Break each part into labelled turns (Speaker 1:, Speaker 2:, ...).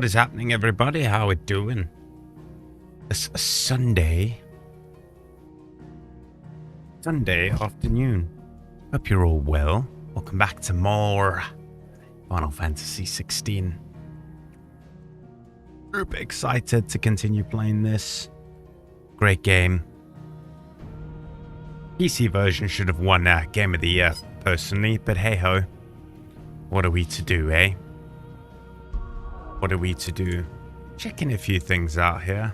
Speaker 1: What is happening, everybody? How it doing? It's a Sunday afternoon. Hope you're all well. Welcome back to more Final Fantasy 16. Super excited to continue playing this. Great game. PC version should have won Game of the Year, personally, but hey ho. What are we to do, eh? What are we to do? Checking a few things out here.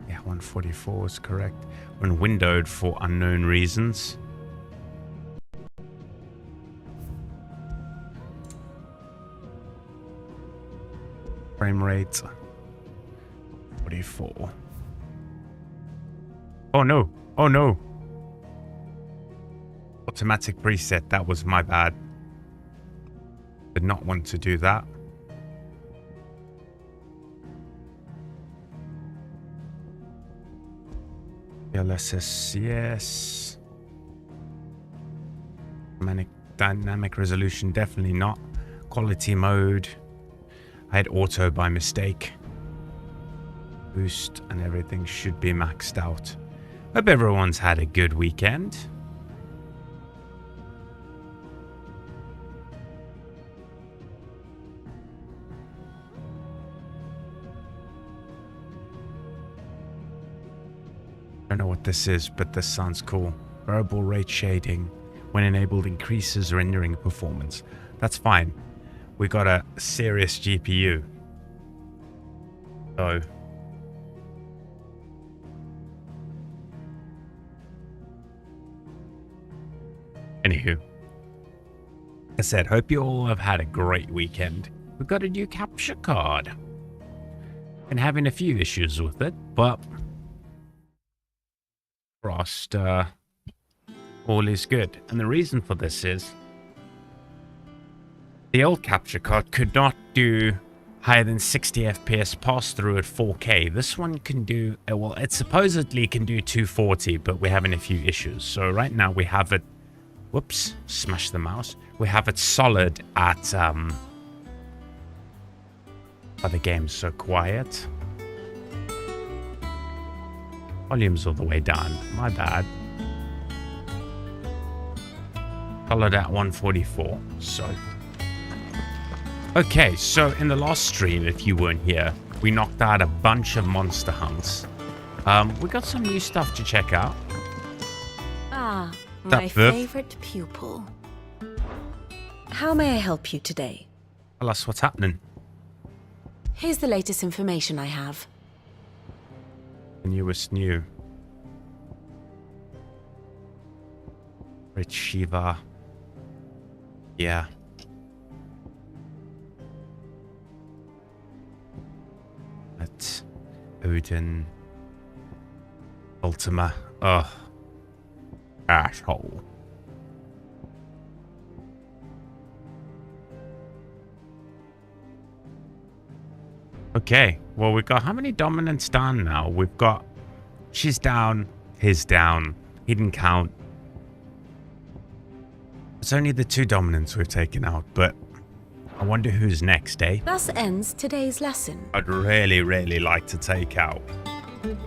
Speaker 1: Yeah, 144 is correct. When windowed for unknown reasons. Frame rate 44. Oh no! Oh no! Automatic preset, that was my bad. Did not want to do that. DLSS, yes. Dynamic resolution, definitely not. Quality mode. I had auto by mistake. Boost and everything should be maxed out. Hope everyone's had a good weekend. I don't know what this is, but this sounds cool. Variable rate shading. When enabled, increases rendering performance. That's fine. We got a serious GPU. So anywho, like I said, hope you all have had a great weekend. We've got a new capture card. Been having a few issues with it, but crossed, all is good. And the reason for this is the old capture card could not do higher than 60 FPS pass through at 4K. This one can do, well, it supposedly can do 240, but we're having a few issues. So right now we have it, whoops, smash the mouse. We have it solid at, oh, the game's so quiet. Volume's all the way down, my bad. Solid at 144, so. Okay, so in the last stream, if you weren't here, we knocked out a bunch of monster hunts. We got some new stuff to check out.
Speaker 2: Ah, my favorite pupil. How may I help you today?
Speaker 1: Tell us what's happening.
Speaker 2: Here's the latest information I have.
Speaker 1: The newest new. Rich Shiva. Yeah. At Odin. Ultima. Ugh. Asshole. Okay, well, we've got how many dominants down now? We've got she's down, his down. He didn't count. It's only the 2 dominants we've taken out, but I wonder who's next, eh?
Speaker 2: Thus ends today's lesson.
Speaker 1: I'd really, really like to take out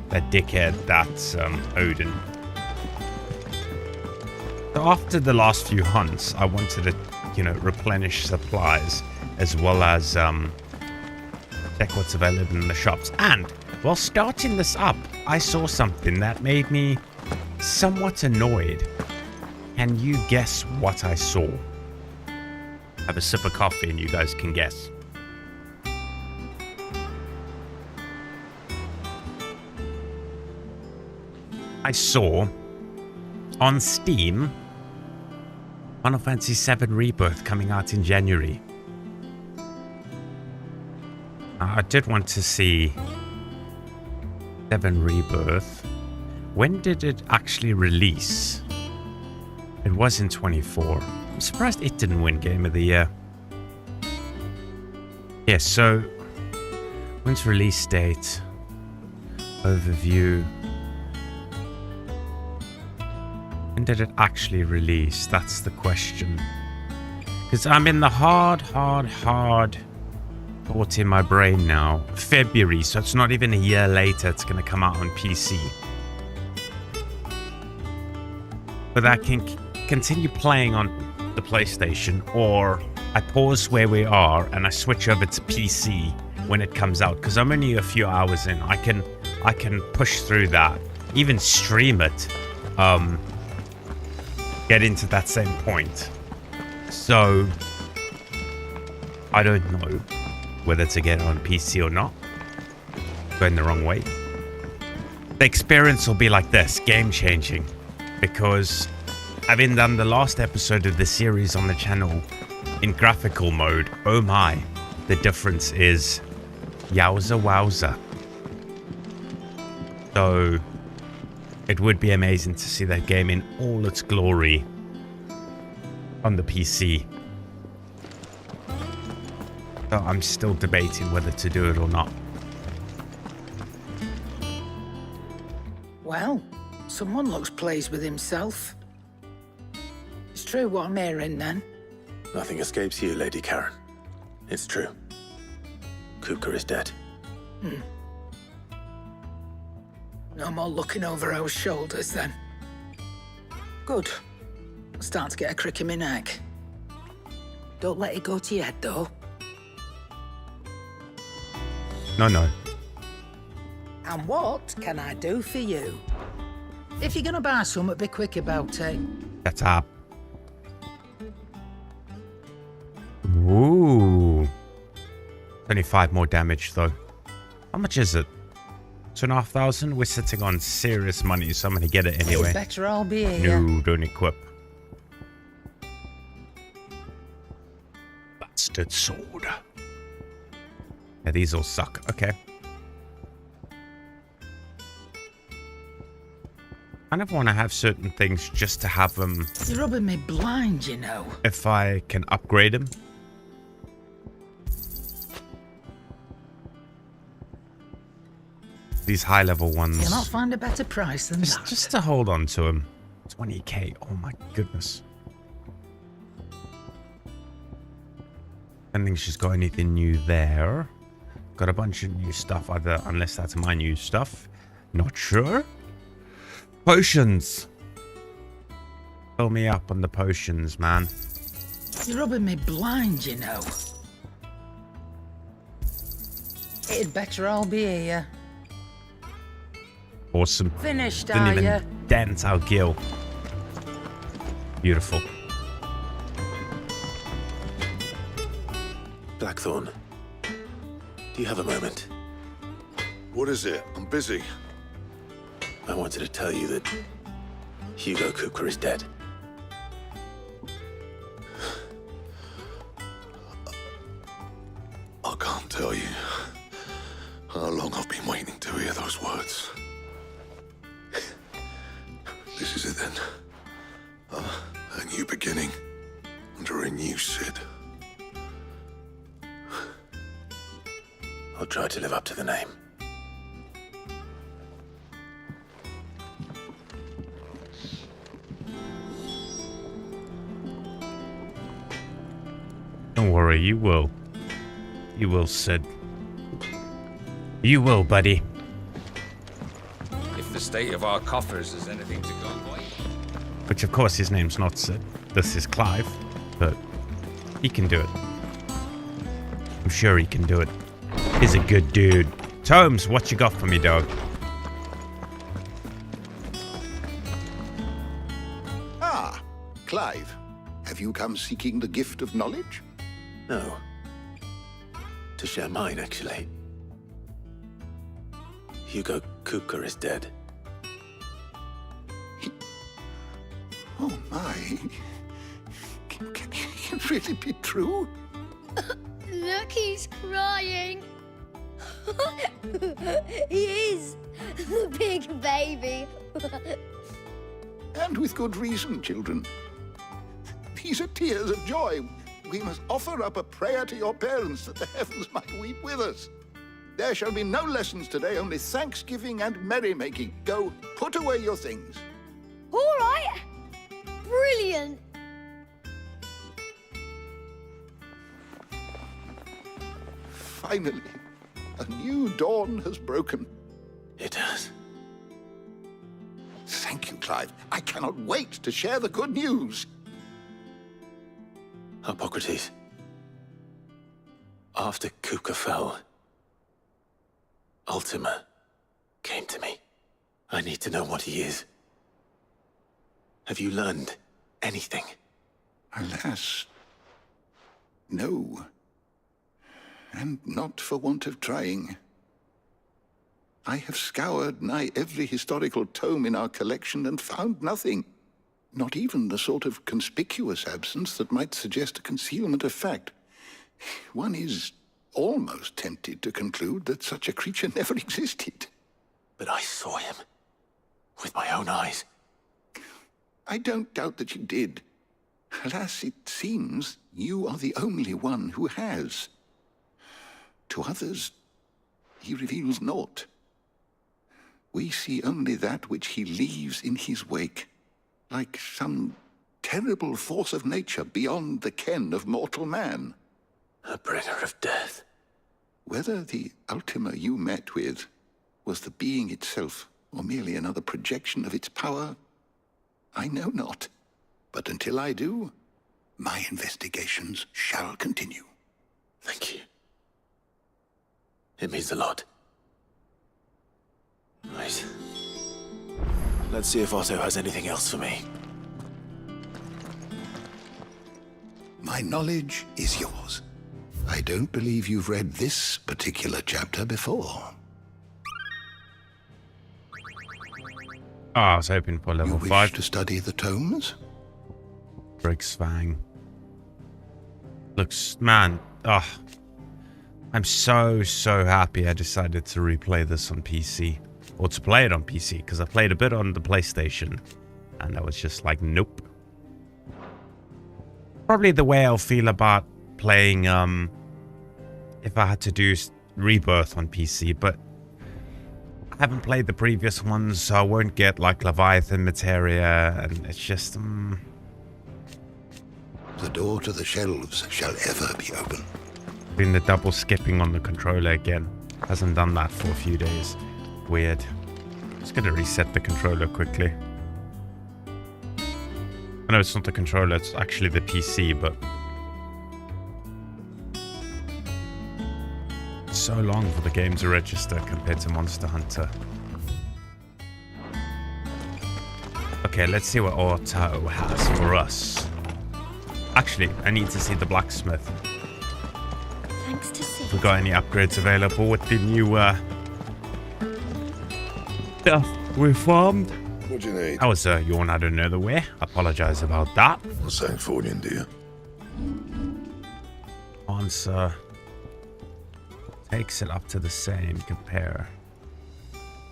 Speaker 1: that dickhead that's Odin. So after the last few hunts, I wanted to, you know, replenish supplies as well as check what's available in the shops. And while starting this up, I saw something that made me somewhat annoyed. Can you guess what I saw? Have a sip of coffee and you guys can guess. I saw on Steam Final Fantasy VII Rebirth coming out in January. I did want to see 7 Rebirth. When did it actually release? It was in 24. I'm surprised it didn't win Game of the Year. Yeah, so when's release date? Overview. When did it actually release? That's the question. Because I'm in the hard thought in my brain now. February, so it's not even a year later it's going to come out on PC. But I can continue playing on the PlayStation, or I pause where we are and I switch over to PC when it comes out, because I'm only a few hours in. I can push through that, even stream it, get into that same point. So I don't know whether to get it on PC or not. Going the wrong way. The experience will be like this, game changing, because having done the last episode of the series on the channel in graphical mode, oh my, the difference is yowza wowza. So it would be amazing to see that game in all its glory on the PC. So I'm still debating whether to do it or not.
Speaker 3: Well, someone looks pleased with himself. It's true what I'm hearing then.
Speaker 4: Nothing escapes you, Lady Karen. It's true. Kuka is dead.
Speaker 3: No more looking over our shoulders then. Good. I'm starting to get a crick in my neck. Don't let it go to your head though.
Speaker 1: No, no.
Speaker 3: And what can I do for you? If you're gonna buy something, be quick about it.
Speaker 1: That's up. Ooh. 25 more damage though. How much is it? 2,500? We're sitting on serious money, so I'm gonna get it anyway.
Speaker 3: Better I'll be here.
Speaker 1: No, don't equip. Bastard sword. Yeah, these all suck. Okay. I kind of want to have certain things just to have them.
Speaker 3: You're rubbing me blind, you know.
Speaker 1: If I can upgrade them. These high level ones.
Speaker 3: You'll not find a better price than that.
Speaker 1: Just to hold on to them. 20k. Oh my goodness. I don't think she's got anything new there. Got a bunch of new stuff, either, unless that's my new stuff. Not sure. Potions. Fill me up on the potions, man.
Speaker 3: You're rubbing me blind, you know. It'd better I'll be here.
Speaker 1: Awesome.
Speaker 3: Finished,
Speaker 1: Didn't
Speaker 3: are
Speaker 1: even
Speaker 3: ya?
Speaker 1: dent our gill. Beautiful.
Speaker 4: Blackthorn, do you have a moment?
Speaker 5: What is it? I'm busy.
Speaker 4: I wanted to tell you that Hugo Kuka is dead.
Speaker 5: I can't tell you how long I've been waiting to hear those words. This is it then. A new beginning under a new Sid.
Speaker 4: I'll try to live up to the name.
Speaker 1: Don't worry, you will. You will, Sid. You will, buddy.
Speaker 6: If the state of our coffers is anything to go by.
Speaker 1: Which, of course, his name's not Sid. This is Clive. But he can do it. I'm sure he can do it. He's a good dude. Tomes, what you got for me, dog?
Speaker 7: Ah, Clive. Have you come seeking the gift of knowledge?
Speaker 4: No. To share mine, actually. Hugo Kuka is dead.
Speaker 7: Oh my. Can it really be true?
Speaker 8: Look, he's crying. He is. Big baby.
Speaker 7: And with good reason, children. These are tears of joy. We must offer up a prayer to your parents that the heavens might weep with us. There shall be no lessons today, only thanksgiving and merrymaking. Go, put away your things.
Speaker 8: All right. Brilliant.
Speaker 7: Finally, a new dawn has broken.
Speaker 4: It has.
Speaker 7: Thank you, Clive. I cannot wait to share the good news.
Speaker 4: Hippocrates. After Kuka fell, Ultima came to me. I need to know what he is. Have you learned anything?
Speaker 7: Alas, no. And not for want of trying. I have scoured nigh every historical tome in our collection and found nothing. Not even the sort of conspicuous absence that might suggest a concealment of fact. One is almost tempted to conclude that such a creature never existed.
Speaker 4: But I saw him. With my own eyes.
Speaker 7: I don't doubt that you did. Alas, it seems you are the only one who has. To others, he reveals naught. We see only that which he leaves in his wake, like some terrible force of nature beyond the ken of mortal man.
Speaker 4: A bringer of death.
Speaker 7: Whether the Ultima you met with was the being itself, or merely another projection of its power, I know not. But until I do, my investigations shall continue.
Speaker 4: Thank you. It means a lot. Right. Let's see if Otto has anything else for me.
Speaker 7: My knowledge is yours. I don't believe you've read this particular chapter before.
Speaker 1: Oh, I was hoping for level
Speaker 7: You wish
Speaker 1: 5.
Speaker 7: to study the tomes?
Speaker 1: Brigsvang. Looks, man, I'm so happy I decided to replay this on PC. Or to play it on PC, because I played a bit on the PlayStation. And I was just like, nope. Probably the way I'll feel about playing, if I had to do Rebirth on PC, but I haven't played the previous ones, so I won't get like Leviathan materia, and it's just,
Speaker 7: The door to the shelves shall ever be open.
Speaker 1: Doing the double skipping on the controller again. Hasn't done that for a few days. Weird. Just gonna reset the controller quickly. I know it's not the controller, it's actually the PC, but it's so long for the game to register compared to Monster Hunter. Okay, let's see what Otto has for us. Actually, I need to see the blacksmith.
Speaker 8: Thanks to see.
Speaker 1: If we got any upgrades available with the new stuff we farmed.
Speaker 5: What do you need?
Speaker 1: I was yawn out of nowhere. Apologize about that.
Speaker 5: What's that for you, dear?
Speaker 1: Answer takes it up to the same compare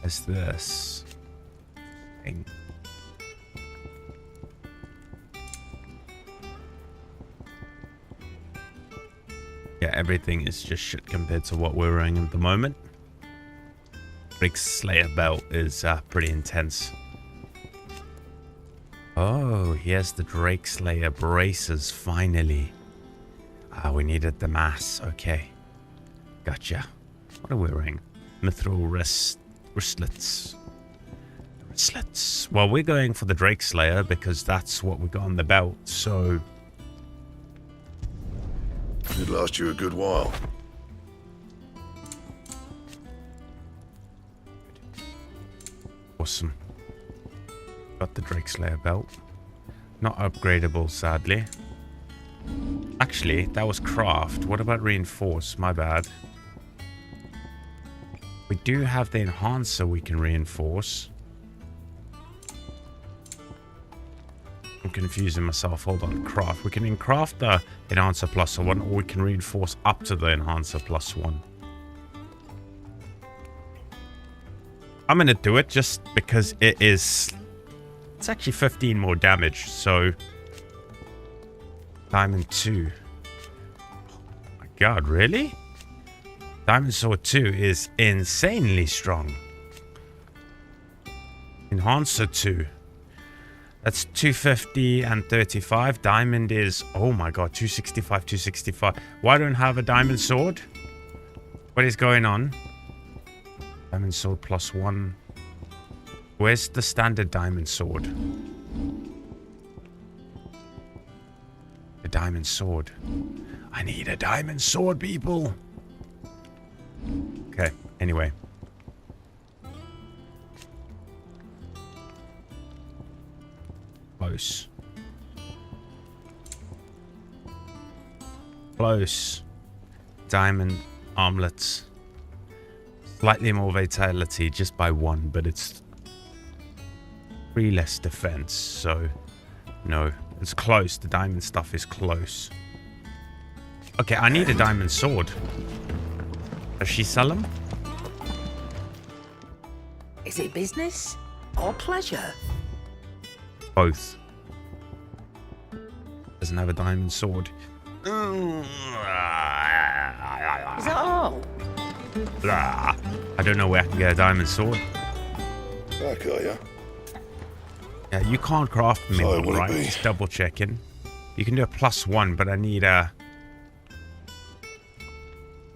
Speaker 1: as this thing. Yeah, everything is just shit compared to what we're wearing at the moment. Drake Slayer belt is pretty intense. Oh, here's the Drake Slayer braces, finally. Ah, we needed the mass. Okay. Gotcha. What are we wearing? Mithril wristlets. Wristlets. Well, we're going for the Drake Slayer because that's what we got on the belt, so...
Speaker 5: It'd last you a good while.
Speaker 1: Awesome. Got the Drake Slayer belt. Not upgradable, sadly. Actually, that was craft. What about reinforce? My bad. We do have the enhancer we can reinforce. I'm confusing myself. Hold on. Craft. We can craft the enhancer +1, or we can reinforce up to the enhancer +1. I'm going to do it just because it is... It's actually 15 more damage, so... Diamond 2. Oh my god, really? Diamond Sword 2 is insanely strong. Enhancer 2. That's 250 and 35. Diamond is... Oh my god, 265, 265. Why don't I have a diamond sword? What is going on? Diamond sword +1. Where's the standard diamond sword? The diamond sword. I need a diamond sword, people. Okay, anyway. Close. Close. Diamond armlets. Slightly more vitality just by 1, but it's 3 less defense, so no. It's close. The diamond stuff is close. Okay, I need a diamond sword. Does she sell them?
Speaker 3: Is it business or pleasure?
Speaker 1: Both. Doesn't have a diamond sword.
Speaker 3: Is that all?
Speaker 1: I don't know where I can get a diamond sword.
Speaker 5: Back, are ya?
Speaker 1: Yeah, you can't craft me
Speaker 5: So
Speaker 1: one,
Speaker 5: would it
Speaker 1: right?
Speaker 5: be?
Speaker 1: Just double checking. You can do a +1, but I need a...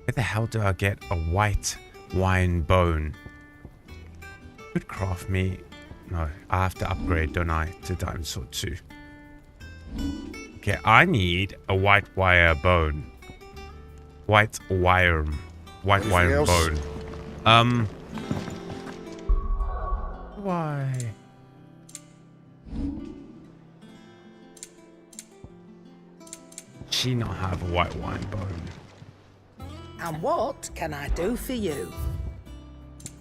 Speaker 1: Where the hell do I get a white wine bone? Could craft me... No, I have to upgrade, don't I, to diamond sword 2. Okay, I need a white wire bone. White wire
Speaker 5: Anything else?
Speaker 1: bone. Why? She not have a white wine bone?
Speaker 3: And what can I do for you?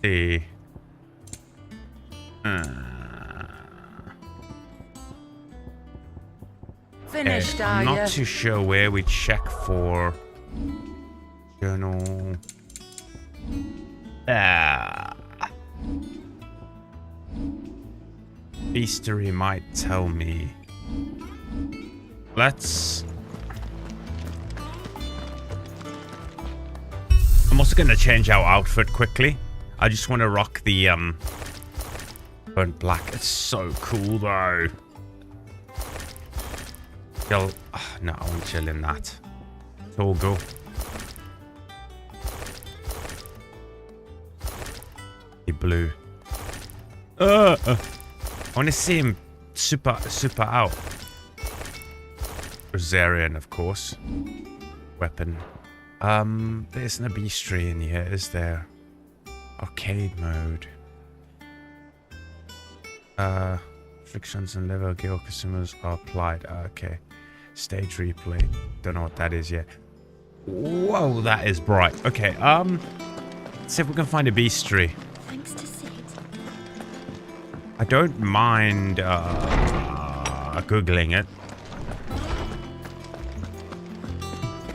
Speaker 1: The
Speaker 3: Finished, are
Speaker 1: I'm
Speaker 3: you?
Speaker 1: not too sure where we check for journal. Beastery might tell me. Let's... I'm also going to change our outfit quickly. I just want to rock the burnt black. It's so cool though. No, I won't chill in that. It's all go. The blue. I want to see him super out. Rosarian, of course. Weapon. There isn't a beastry in here, is there? Arcade mode. Frictions and level gear consumers are applied. Okay. Stage replay. Don't know what that is yet. Whoa, that is bright. Okay, let's see if we can find a beastry.
Speaker 8: Thanks to Sid.
Speaker 1: I don't mind googling it.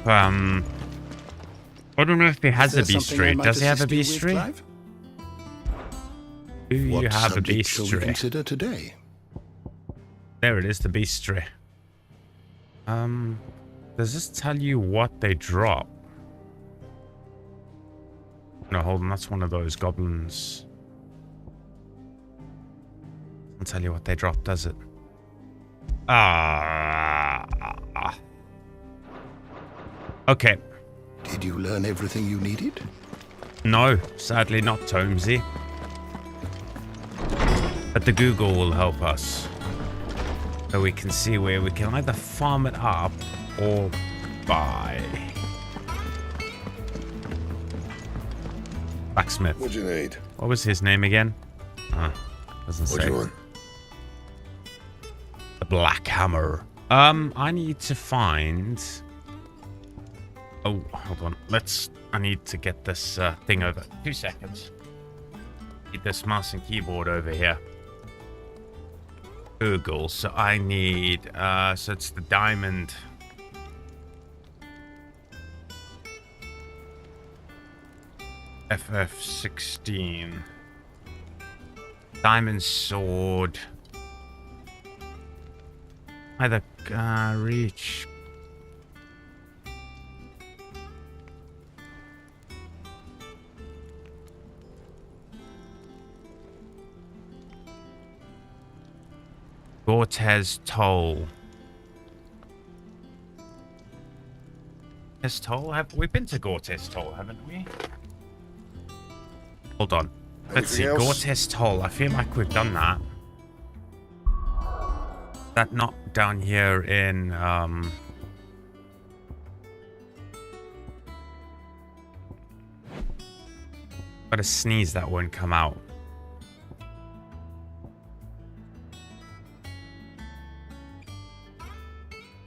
Speaker 1: I don't know if he has a beastry. Does he have a beastry? Do you
Speaker 7: What
Speaker 1: have a
Speaker 7: subject shall we
Speaker 1: beastry?
Speaker 7: consider today?
Speaker 1: There it is, the beastry. Does this tell you what they drop? No, hold on, that's one of those goblins. I'll tell you what they drop, does it? Okay.
Speaker 7: Did you learn everything you needed?
Speaker 1: No, sadly not, Tomesy. But the Google will help us. So we can see where we can either farm it up or buy. Blacksmith.
Speaker 5: What'd you need?
Speaker 1: What was his name again? Doesn't
Speaker 5: What do
Speaker 1: say.
Speaker 5: you want?
Speaker 1: The Black Hammer. I need to find... Oh, hold on. I need to get this thing over. 2 seconds. Need this mouse and keyboard over here. Google. So I need... so it's the diamond... FF16. Diamond sword. Either reach. Cortez Toll. Toll? We've been to Gortes Toll, haven't we? Hold on. Let's see. Gortes Toll. I feel like we've done that. That not down here in Got a sneeze that won't come out.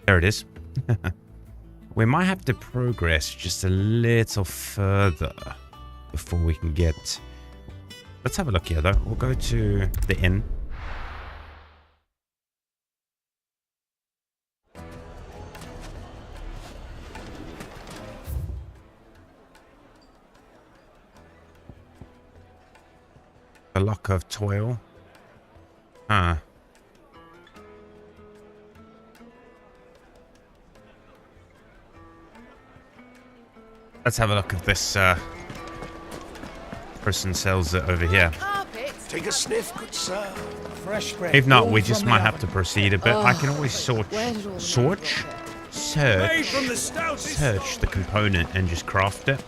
Speaker 1: There it is. We might have to progress just a little further before we can get... Let's have a look here, though. We'll go to the inn. The Lock of Toil. Huh. Let's have a look if this person sells it over here.
Speaker 9: Take a sniff, good sir. Fresh bread.
Speaker 1: If not, we just might have to proceed a bit. I can always search the component and just craft it.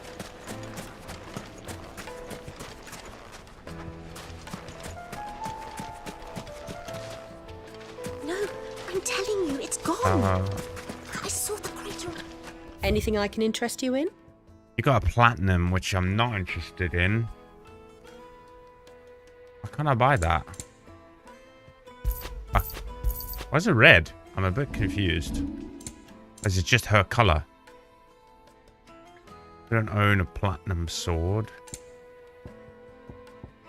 Speaker 8: No, I'm telling you, it's gone. I saw the crater.
Speaker 2: Anything I can interest you in?
Speaker 1: You got a platinum, which I'm not interested in. How can I buy that? Why is it red? I'm a bit confused. Is it just her color? I don't own a platinum sword.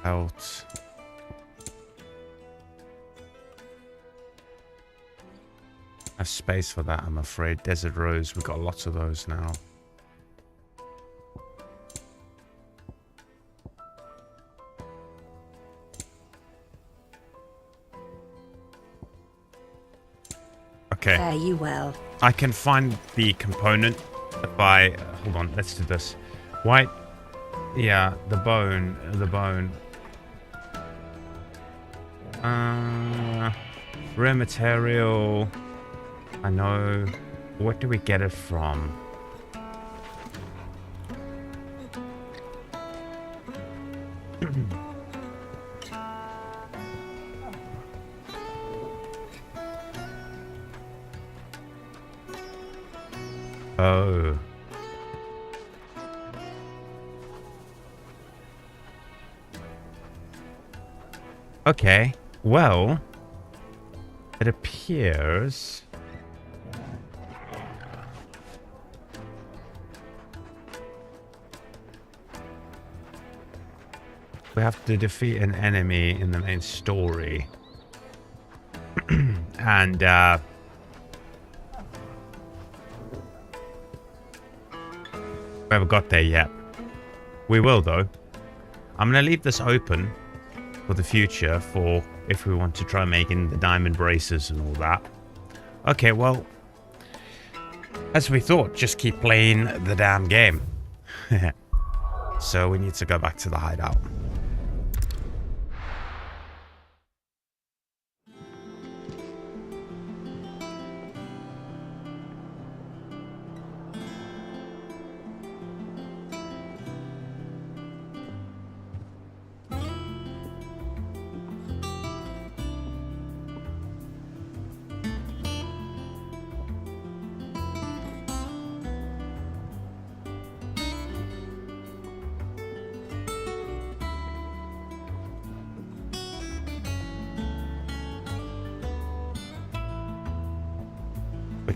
Speaker 1: Belt. I have space for that, I'm afraid. Desert Rose, we've got lots of those now. Okay.
Speaker 2: Fare you well.
Speaker 1: I can find the component by... hold on, let's do this. White... yeah, the bone. Rare material... I know. What do we get it from? Oh. Okay. Well, it appears... we have to defeat an enemy in the main story. And, we haven't got there yet. We will, though. I'm going to leave this open for the future for if we want to try making the diamond braces and all that. Okay, well, as we thought, just keep playing the damn game. So we need to go back to the hideout.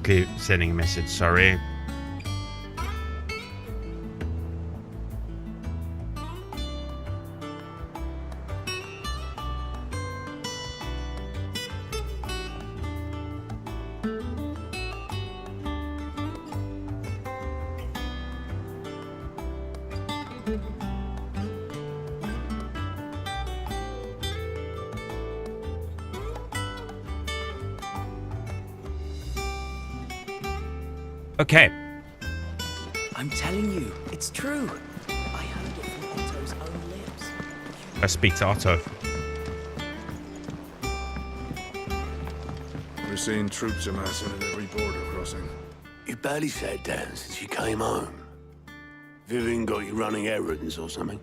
Speaker 1: Quickly sending a message, sorry. Okay.
Speaker 9: I'm telling you, it's true. I heard it from Otto's own lips.
Speaker 1: Let's speak to Otto.
Speaker 5: We're seeing troops amassing at every border crossing.
Speaker 4: You barely sat down since you came home. Vivian got you running errands or something?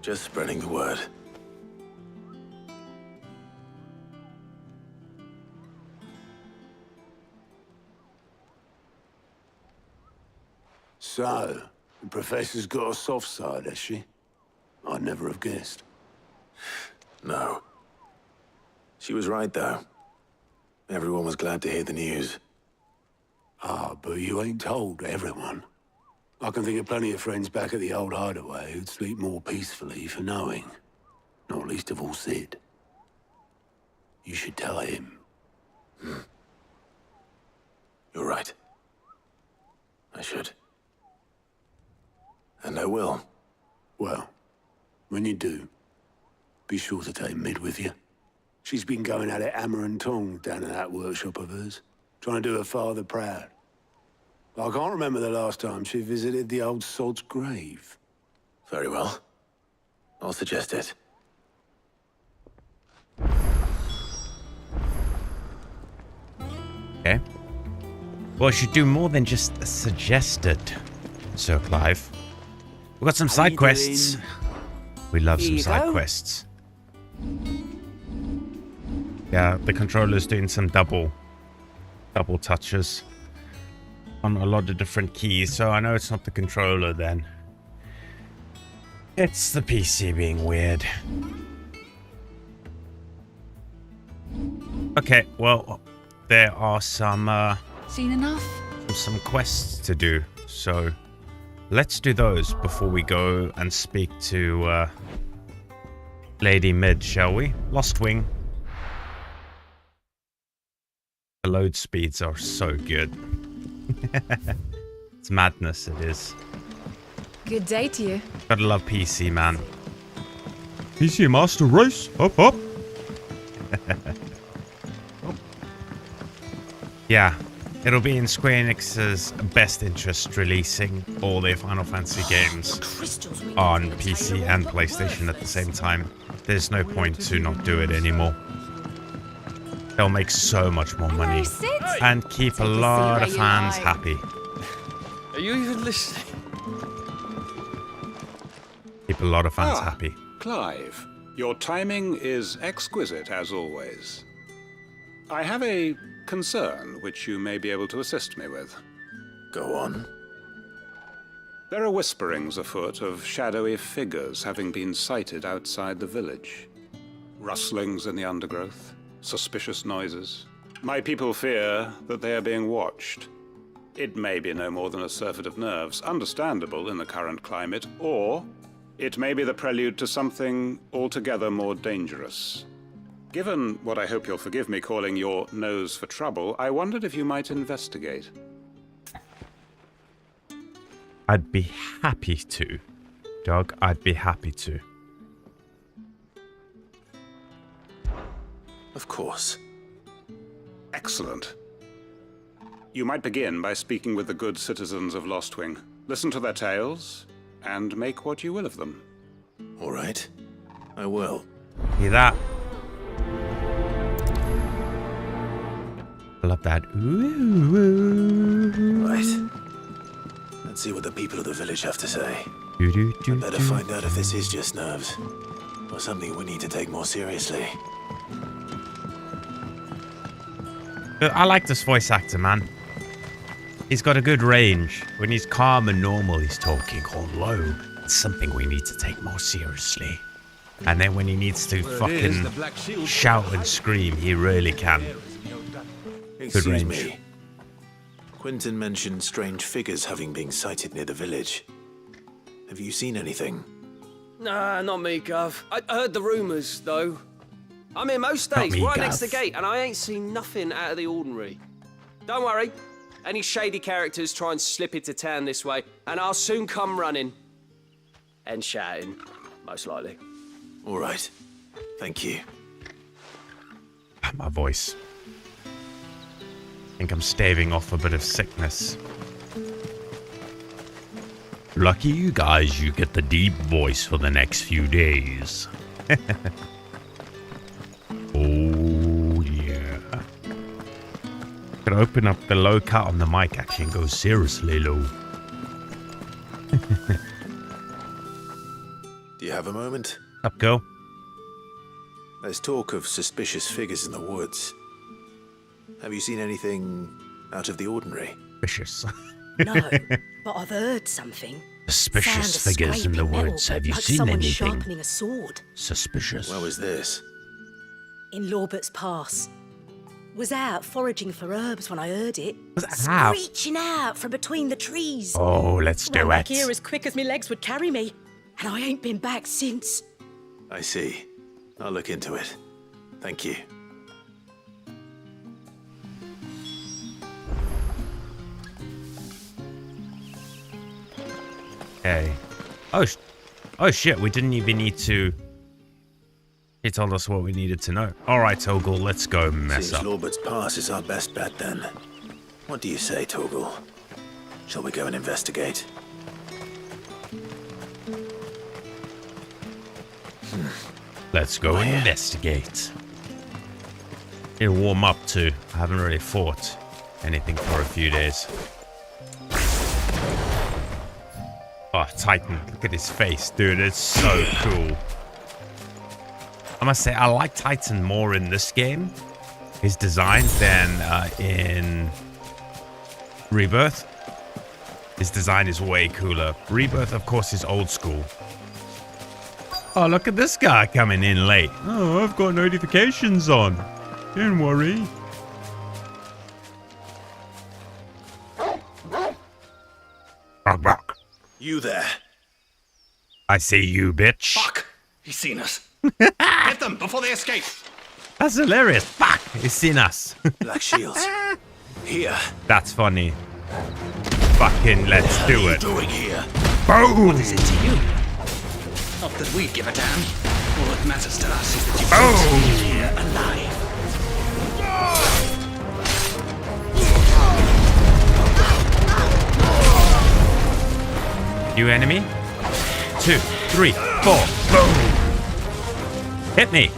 Speaker 4: Just spreading the word. So, the Professor's got a soft side, has she? I'd never have guessed.
Speaker 10: No. She was right, though. Everyone was glad to hear the news.
Speaker 4: Ah, but you ain't told everyone. I can think of plenty of friends back at the old hideaway who'd sleep more peacefully for knowing. Not least of all Sid. You should tell him.
Speaker 10: You're right. I should. And I will.
Speaker 4: Well, when you do, be sure to take Mid with you. She's been going at it hammer and tongs down in that workshop of hers, trying to do her father proud. I can't remember the last time she visited the old sod's grave.
Speaker 10: Very well. I'll suggest it.
Speaker 1: Okay. Well, I should do more than just suggested, Sir Clive. We've got some side quests. We love some side quests. Yeah, the controller's doing some double touches on a lot of different keys, so I know it's not the controller then. It's the PC being weird. Okay, well, there are some
Speaker 2: Seen enough?
Speaker 1: some quests to do, so let's do those before we go and speak to Lady Mid, shall we? Lost Wing. The load speeds are so good. It's madness, it is.
Speaker 2: Good day to you.
Speaker 1: Gotta love PC, man. PC Master Race, up, up. Yeah, it'll be in Square Enix's best interest releasing all their Final Fantasy games on PC and PlayStation at the same time. There's no point to not do it anymore. They'll make so much more money and keep a lot of fans happy.
Speaker 6: Are you even listening?
Speaker 1: Keep a lot of fans happy.
Speaker 11: Clive, your timing is exquisite as always. I have a concern which you may be able to assist me with.
Speaker 10: Go on.
Speaker 11: There are whisperings afoot of shadowy figures having been sighted outside the village. Rustlings in the undergrowth, suspicious noises. My people fear that they are being watched. It may be no more than a surfeit of nerves, understandable in the current climate, or it may be the prelude to something altogether more dangerous. Given what I hope you'll forgive me calling your nose for trouble, I wondered if you might investigate.
Speaker 1: I'd be happy to, Doug. I'd be happy to.
Speaker 10: Of course.
Speaker 11: Excellent. You might begin by speaking with the good citizens of Lostwing. Listen to their tales, and make what you will of them.
Speaker 10: All right. I will.
Speaker 1: Hear that? I love that. Ooh.
Speaker 10: Right. Let's see what the people of the village have to say. I better find out if this is just nerves, or something we need to take more seriously.
Speaker 1: I like this voice actor, man. He's got a good range. When he's calm and normal, he's talking all low. It's something we need to take more seriously. And then when he needs to fucking shout and scream, he really can. Good range.
Speaker 10: Excuse me. Quentin mentioned strange figures having been sighted near the village. Have you seen anything?
Speaker 9: Nah, not me, Gov. I heard the rumours, though. I'm here most
Speaker 1: Not
Speaker 9: days,
Speaker 1: me,
Speaker 9: right
Speaker 1: Gav.
Speaker 9: next to the gate, and I ain't seen nothing out of the ordinary. Don't worry. Any shady characters try and slip into town this way, and I'll soon come running. And shouting, most likely.
Speaker 10: All right. Thank you.
Speaker 1: My voice. I think I'm staving off a bit of sickness. Lucky you guys, you get the deep voice for the next few days. Oh, yeah. Could could open up the low cut on the mic actually and go seriously low.
Speaker 10: Do you have a moment?
Speaker 1: Up, girl.
Speaker 10: There's talk of suspicious figures in the woods. Have you seen anything out of the ordinary?
Speaker 1: Suspicious.
Speaker 8: No, but I've heard something.
Speaker 1: Suspicious
Speaker 8: Sound of
Speaker 1: figures in the
Speaker 8: scraping
Speaker 1: woods.
Speaker 8: metal,
Speaker 1: Have you
Speaker 8: like
Speaker 1: seen
Speaker 8: someone
Speaker 1: anything?
Speaker 8: sharpening a sword.
Speaker 1: Suspicious.
Speaker 10: Where was this?
Speaker 8: In Lorbert's Pass. Was out foraging for herbs when I heard it.
Speaker 1: Was out?
Speaker 8: Screeching out from between the trees.
Speaker 1: Oh, let's do
Speaker 8: Ran back
Speaker 1: it.
Speaker 8: here as quick as my legs would carry me. And I ain't been back since.
Speaker 10: I see. I'll look into it. Thank you.
Speaker 1: Okay. Oh shit, we didn't even need to... He told us what we needed to know. Alright, Toggle, let's go mess
Speaker 10: Seems
Speaker 1: up.
Speaker 10: Lorbert's Pass is our best bet then. What do you say, Toggle? Shall we go and investigate?
Speaker 1: Let's go investigate. It'll warm up too. I haven't really fought anything for a few days. Oh, Titan, look at his face, dude. It's so cool. I must say, I like Titan more in this game, his design, than in Rebirth. His design is way cooler. Rebirth, of course, is old school. Oh, look at this guy coming in late. Oh, I've got notifications on. Don't worry. Bark, bark.
Speaker 10: You there.
Speaker 1: I see you, bitch.
Speaker 6: Fuck! He's seen us. Get them before they escape.
Speaker 1: That's hilarious. Fuck, he's seen us.
Speaker 10: Black shields. Here.
Speaker 1: That's funny. Fucking let's do it.
Speaker 10: Doing here?
Speaker 1: Boom!
Speaker 6: What is it to you? Not that we give a damn. All that matters to us is that you
Speaker 1: Boom!
Speaker 6: don't leave here alive.
Speaker 1: You enemy? 2, 3, 4. Boom! Hit me!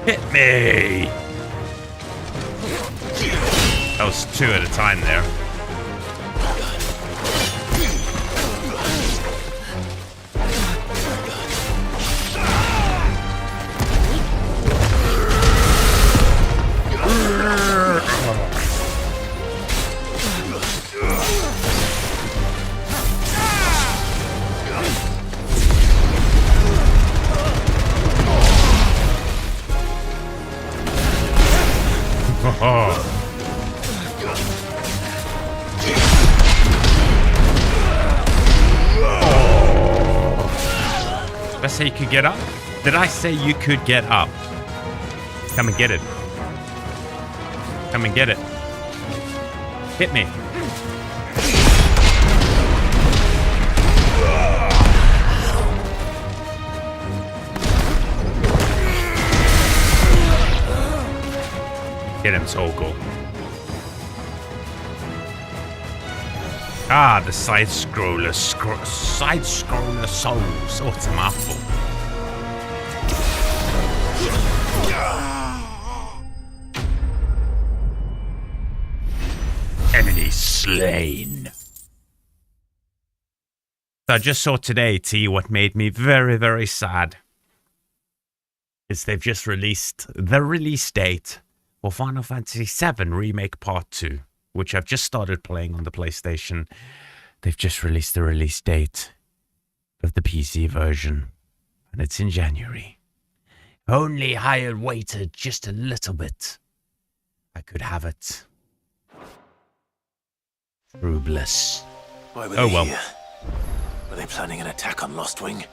Speaker 1: Hit me! That was 2 at a time there. Did I say you could get up? Did I say you could get up? Come and get it. Come and get it. Hit me. Get him, Toggle. Ah, the side-scroller, side-scroller souls. Oh, it's a mouthful. Enemy slain. So I just saw today, T, what made me very, very sad is they've just released the release date for Final Fantasy VII Remake Part 2, which I've just started playing on the PlayStation. They've just released the release date of the PC version, and it's in January. If only I had waited just a little bit, I could have it. True bliss.
Speaker 10: Why were
Speaker 1: Oh
Speaker 10: they
Speaker 1: well.
Speaker 10: here? Were they planning an attack on Lostwing?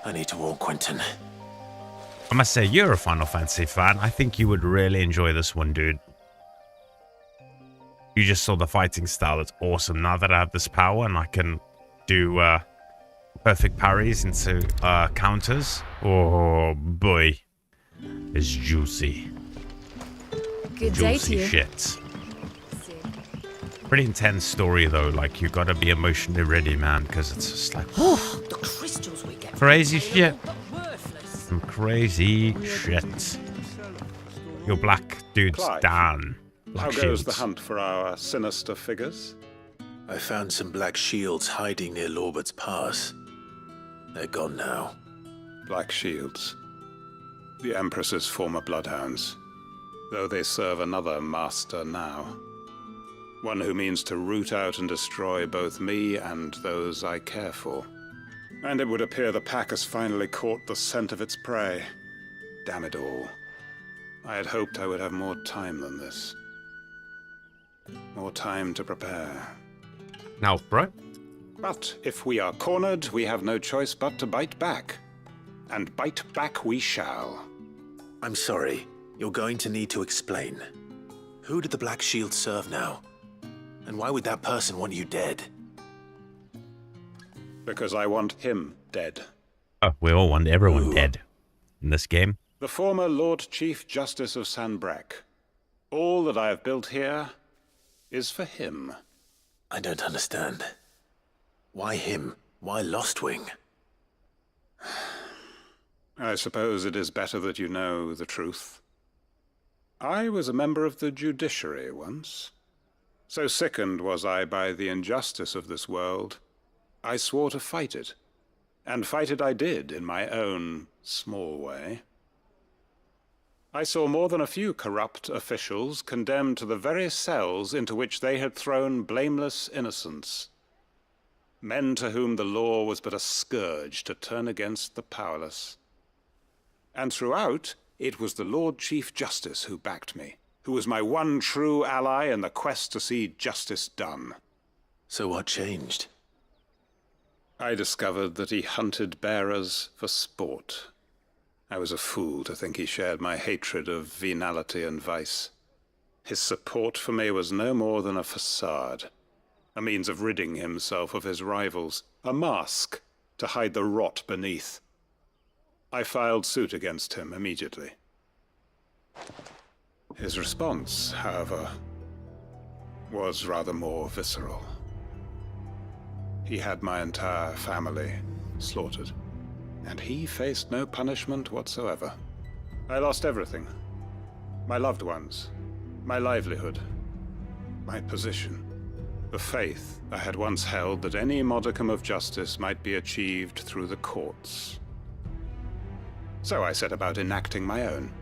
Speaker 10: I need to warn Quentin.
Speaker 1: I must say, you're a Final Fantasy fan. I think you would really enjoy this one, dude. You just saw the fighting style. It's awesome. Now that I have this power and I can do perfect parries into counters. Oh, boy. It's juicy.
Speaker 2: Good day to
Speaker 1: Juicy
Speaker 2: you.
Speaker 1: shit. Pretty intense story, though. Like, you gotta be emotionally ready, man, because it's just like,
Speaker 8: The crystals we get.
Speaker 1: crazy shit.
Speaker 8: Worthless.
Speaker 1: Some crazy shit. Your black dude's
Speaker 11: Clive.
Speaker 1: down.
Speaker 11: How goes the hunt for our sinister figures?
Speaker 10: I found some black shields hiding near Lorbert's Pass. They're gone now.
Speaker 11: Black shields. The Empress's former bloodhounds. Though they serve another master now. One who means to root out and destroy both me and those I care for. And it would appear the pack has finally caught the scent of its prey. Damn it all. I had hoped I would have more time than this. More time to prepare.
Speaker 1: Now, bro.
Speaker 11: But if we are cornered, we have no choice but to bite back. And bite back we shall.
Speaker 10: I'm sorry. You're going to need to explain. Who did the Black Shield serve now? And why would that person want you dead?
Speaker 11: Because I want him dead.
Speaker 1: Oh, we all want everyone dead in this game.
Speaker 11: The former Lord Chief Justice of Sanbreque. All that I have built here is for him.
Speaker 10: I don't understand. Why him? Why Lostwing?
Speaker 11: I suppose it is better that you know the truth. I was a member of the judiciary once. So sickened was I by the injustice of this world, I swore to fight it. And fight it I did in my own small way. I saw more than a few corrupt officials condemned to the very cells into which they had thrown blameless innocents. Men to whom the law was but a scourge to turn against the powerless. And throughout, it was the Lord Chief Justice who backed me, who was my one true ally in the quest to see justice done.
Speaker 10: So what changed?
Speaker 11: I discovered that he hunted bearers for sport. I was a fool to think he shared my hatred of venality and vice. His support for me was no more than a facade, a means of ridding himself of his rivals, a mask to hide the rot beneath. I filed suit against him immediately. His response, however, was rather more visceral. He had my entire family slaughtered, and he faced no punishment whatsoever. I lost everything. My loved ones, my livelihood, my position, the faith I had once held that any modicum of justice might be achieved through the courts. So I set about enacting my own.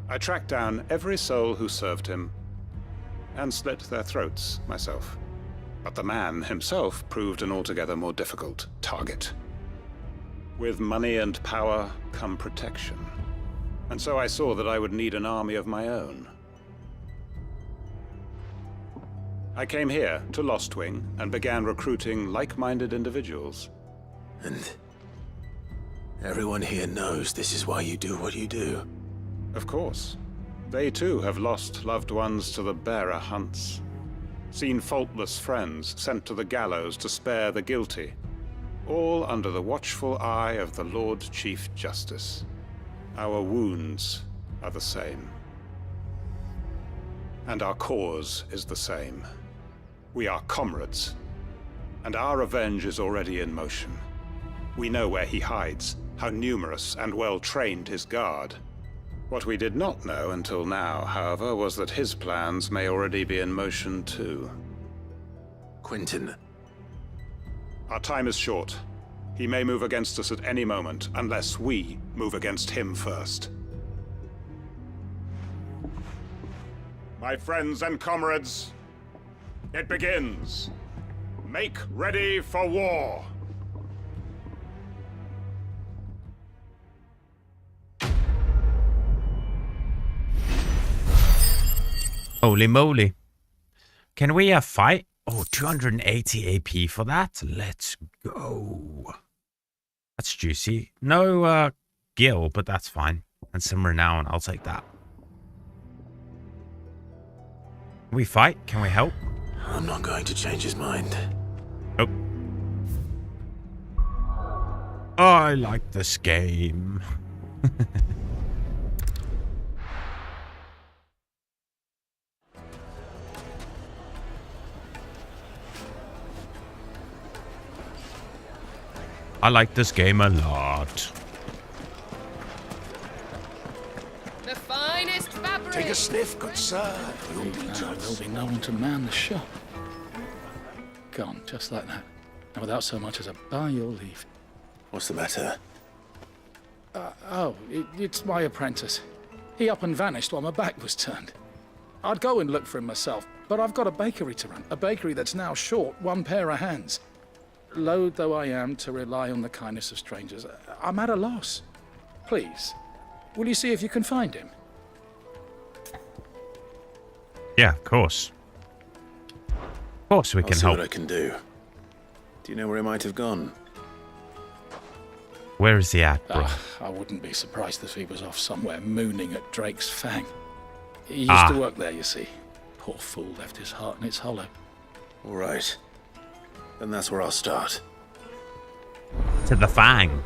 Speaker 11: I tracked down every soul who served him, and slit their throats myself. But the man himself proved an altogether more difficult target. With money and power come protection. And so I saw that I would need an army of my own. I came here to Lostwing and began recruiting like-minded individuals.
Speaker 10: And everyone here knows this is why you do what you do.
Speaker 11: Of course. They too have lost loved ones to the bearer hunts. Seen faultless friends sent to the gallows to spare the guilty. All under the watchful eye of the Lord Chief Justice. Our wounds are the same. And our cause is the same. We are comrades. And our revenge is already in motion. We know where he hides, how numerous and well-trained his guard. What we did not know until now, however, was that his plans may already be in motion too.
Speaker 10: Quentin.
Speaker 11: Our time is short. He may move against us at any moment, unless we move against him first. My friends and comrades, it begins. Make ready for war.
Speaker 1: Holy moly. Can we fight? Oh, 280 AP for that? Let's go. That's juicy. No gil, but that's fine. And some renown. I'll take that. Can we fight? Can we help?
Speaker 10: I'm not going to change his mind.
Speaker 1: Nope. I like this game. I like this game a lot.
Speaker 12: The finest fabric
Speaker 7: Take a sniff, good sir. You'll be
Speaker 6: There'll be no one to man the shop. Gone, just like that. And without so much as a by your leave.
Speaker 10: What's the matter?
Speaker 6: It's my apprentice. He up and vanished while my back was turned. I'd go and look for him myself, but I've got a bakery to run. A bakery that's now short one pair of hands. Loath though I am to rely on the kindness of strangers, I'm at a loss. Please, will you see if you can find him?
Speaker 1: Yeah, of course. Of course we can
Speaker 10: I'll see
Speaker 1: help.
Speaker 10: what I can do. Do you know where he might have gone?
Speaker 1: Where is he at, bro?
Speaker 6: I wouldn't be surprised if he was off somewhere mooning at Drake's Fang. He used to work there, you see. Poor fool left his heart in its hollow.
Speaker 10: All right. Then that's where I'll start.
Speaker 1: To the Fang.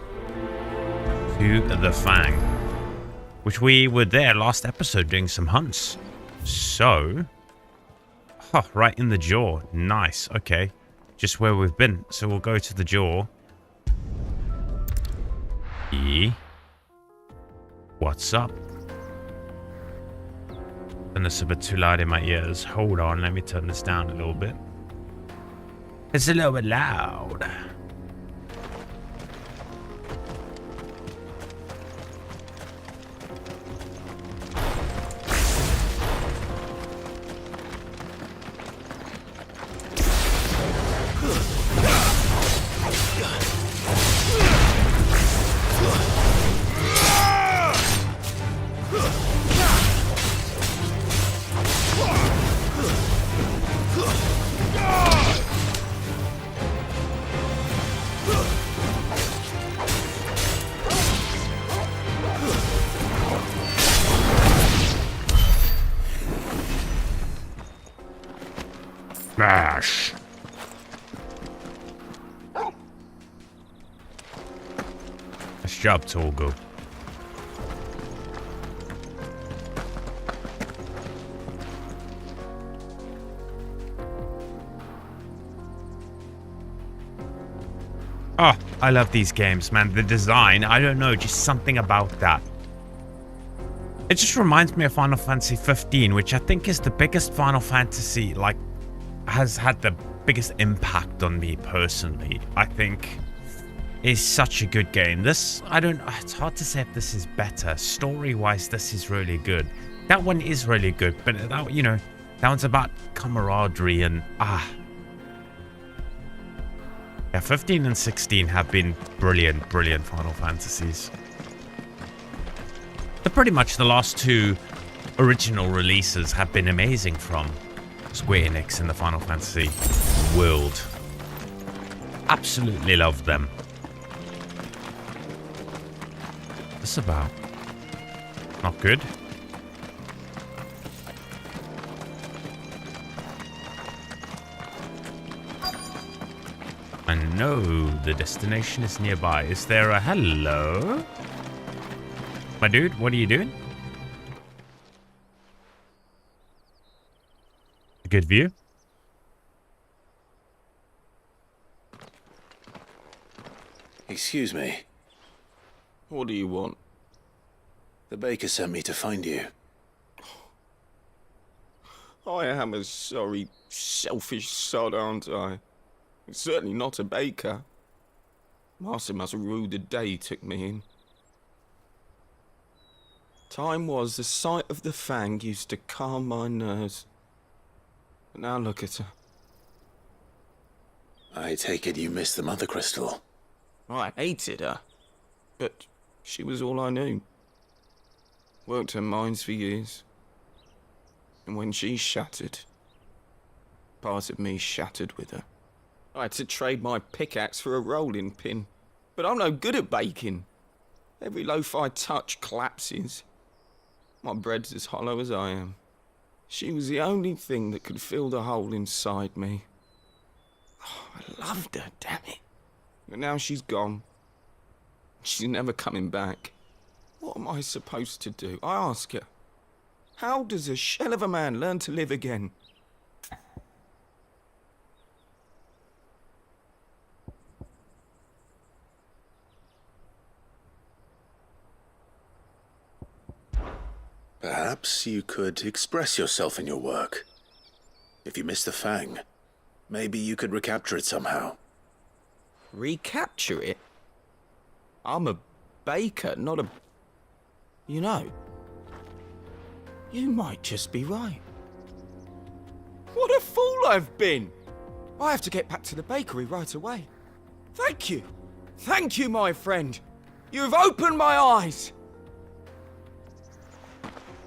Speaker 1: To the Fang. Which we were there last episode doing some hunts. So... Huh, right in the jaw. Nice. Okay. Just where we've been. So we'll go to the jaw. What's up? And it's a bit too loud in my ears. Hold on, let me turn this down a little bit. It's a little bit loud. Smash. Nice job, Torgo. Oh, I love these games, man. The design, I don't know, just something about that. It just reminds me of Final Fantasy 15, which I think is the biggest Final Fantasy, like, has had the biggest impact on me personally. I think is such a good game. This, it's hard to say if this is better. Story-wise, this is really good. That one is really good, but that, you know, that one's about camaraderie and, yeah, 15 and 16 have been brilliant, brilliant Final Fantasies. But pretty much the last two original releases have been amazing from Square Enix in the Final Fantasy world. Absolutely love them. What's this about? Not good. I know the destination is nearby. Is there a hello? My dude, what are you doing? A good view?
Speaker 10: Excuse me.
Speaker 12: What do you want?
Speaker 10: The baker sent me to find you.
Speaker 12: I am a sorry, selfish sod, aren't I? Certainly not a baker. Master must have ruled the day he took me in. Time was the sight of the Fang used to calm my nerves. But now look at her.
Speaker 10: I take it you missed the Mother Crystal.
Speaker 12: I hated her. But she was all I knew. Worked her mines for years. And when she shattered, part of me shattered with her. I had to trade my pickaxe for a rolling pin. But I'm no good at baking. Every loaf I touch collapses. My bread's as hollow as I am. She was the only thing that could fill the hole inside me. Oh, I loved her, damn it. But now she's gone. She's never coming back. What am I supposed to do? I ask her. How does a shell of a man learn to live again?
Speaker 10: Perhaps you could express yourself in your work. If you miss the fang, maybe you could recapture it somehow.
Speaker 12: Recapture it? I'm a baker, not a... You know, you might just be right. What a fool I've been! I have to get back to the bakery right away. Thank you. Thank you, my friend. You've opened my eyes.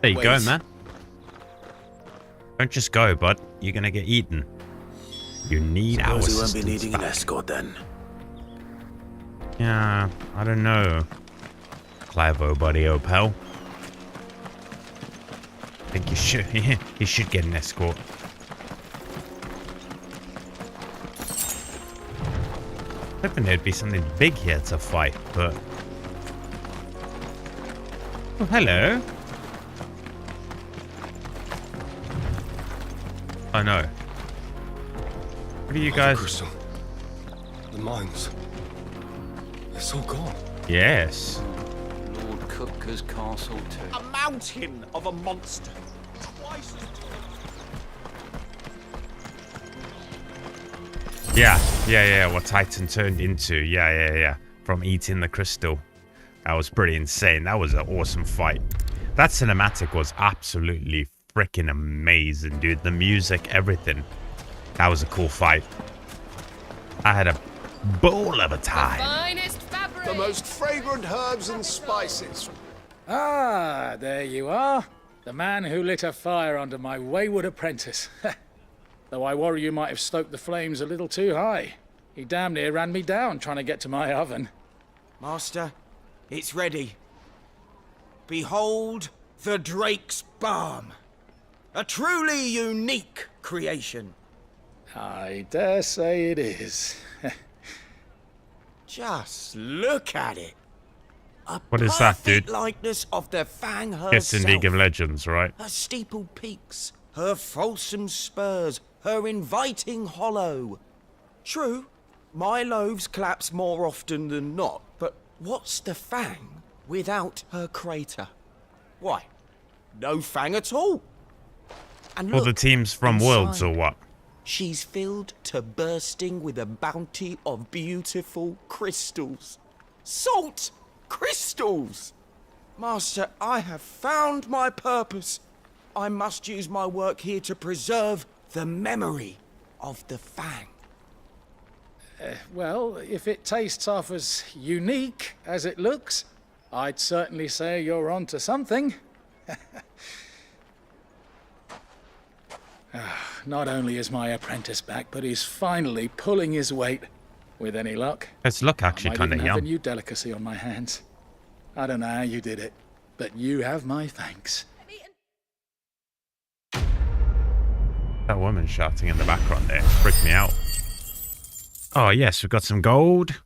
Speaker 1: There you go, man. Don't just go, bud. You're gonna get eaten. You need our
Speaker 10: Suppose
Speaker 1: assistance.
Speaker 10: we won't be needing
Speaker 1: back.
Speaker 10: an escort then.
Speaker 1: Yeah, I don't know. Clive, oh buddy, oh pal. I think you should. You should get an escort. Hoping there'd be something big here to fight, but... Oh, hello. Oh, no. What are you guys...
Speaker 13: Crystal. The mines. It's all gone.
Speaker 1: Yes.
Speaker 14: Lord Cupca's castle too.
Speaker 15: A mountain of a monster. Twice as
Speaker 1: Yeah, what Titan turned into. Yeah. From eating the crystal. That was pretty insane. That was an awesome fight. That cinematic was absolutely freaking amazing, dude. The music, everything. That was a cool fight. I had a ball of a time.
Speaker 16: Finest fabric.
Speaker 15: the most fragrant herbs and spices.
Speaker 6: Ah, there you are. The man who lit a fire under my wayward apprentice. Though I worry you might have stoked the flames a little too high. He damn near ran me down trying to get to my oven.
Speaker 12: Master, it's ready. Behold the Drake's Balm. A truly unique creation.
Speaker 6: I dare say it is.
Speaker 12: Just look at it.
Speaker 1: What is that, dude?
Speaker 12: Likeness of the Fang herself.
Speaker 1: It's in League of Legends, right?
Speaker 12: Her steepled peaks, her fulsome spurs, her inviting hollow. True, my loaves collapse more often than not, but what's the Fang without her crater? Why, no Fang at all. And
Speaker 1: All
Speaker 12: look,
Speaker 1: the teams from
Speaker 12: inside,
Speaker 1: Worlds or what?
Speaker 12: she's filled to bursting with a bounty of beautiful crystals. Salt crystals! Master, I have found my purpose. I must use my work here to preserve the memory of the Fang.
Speaker 6: Well, if it tastes half as unique as it looks, I'd certainly say you're onto something. Not only is my apprentice back, but he's finally pulling his weight. With any luck.
Speaker 1: Let's look actually
Speaker 6: I
Speaker 1: kind
Speaker 6: might
Speaker 1: of
Speaker 6: even have a
Speaker 1: young.
Speaker 6: new delicacy on my hands. I don't know how you did it, but you have my thanks.
Speaker 1: That woman shouting in the background there freaked me out. Oh yes, we've got some gold.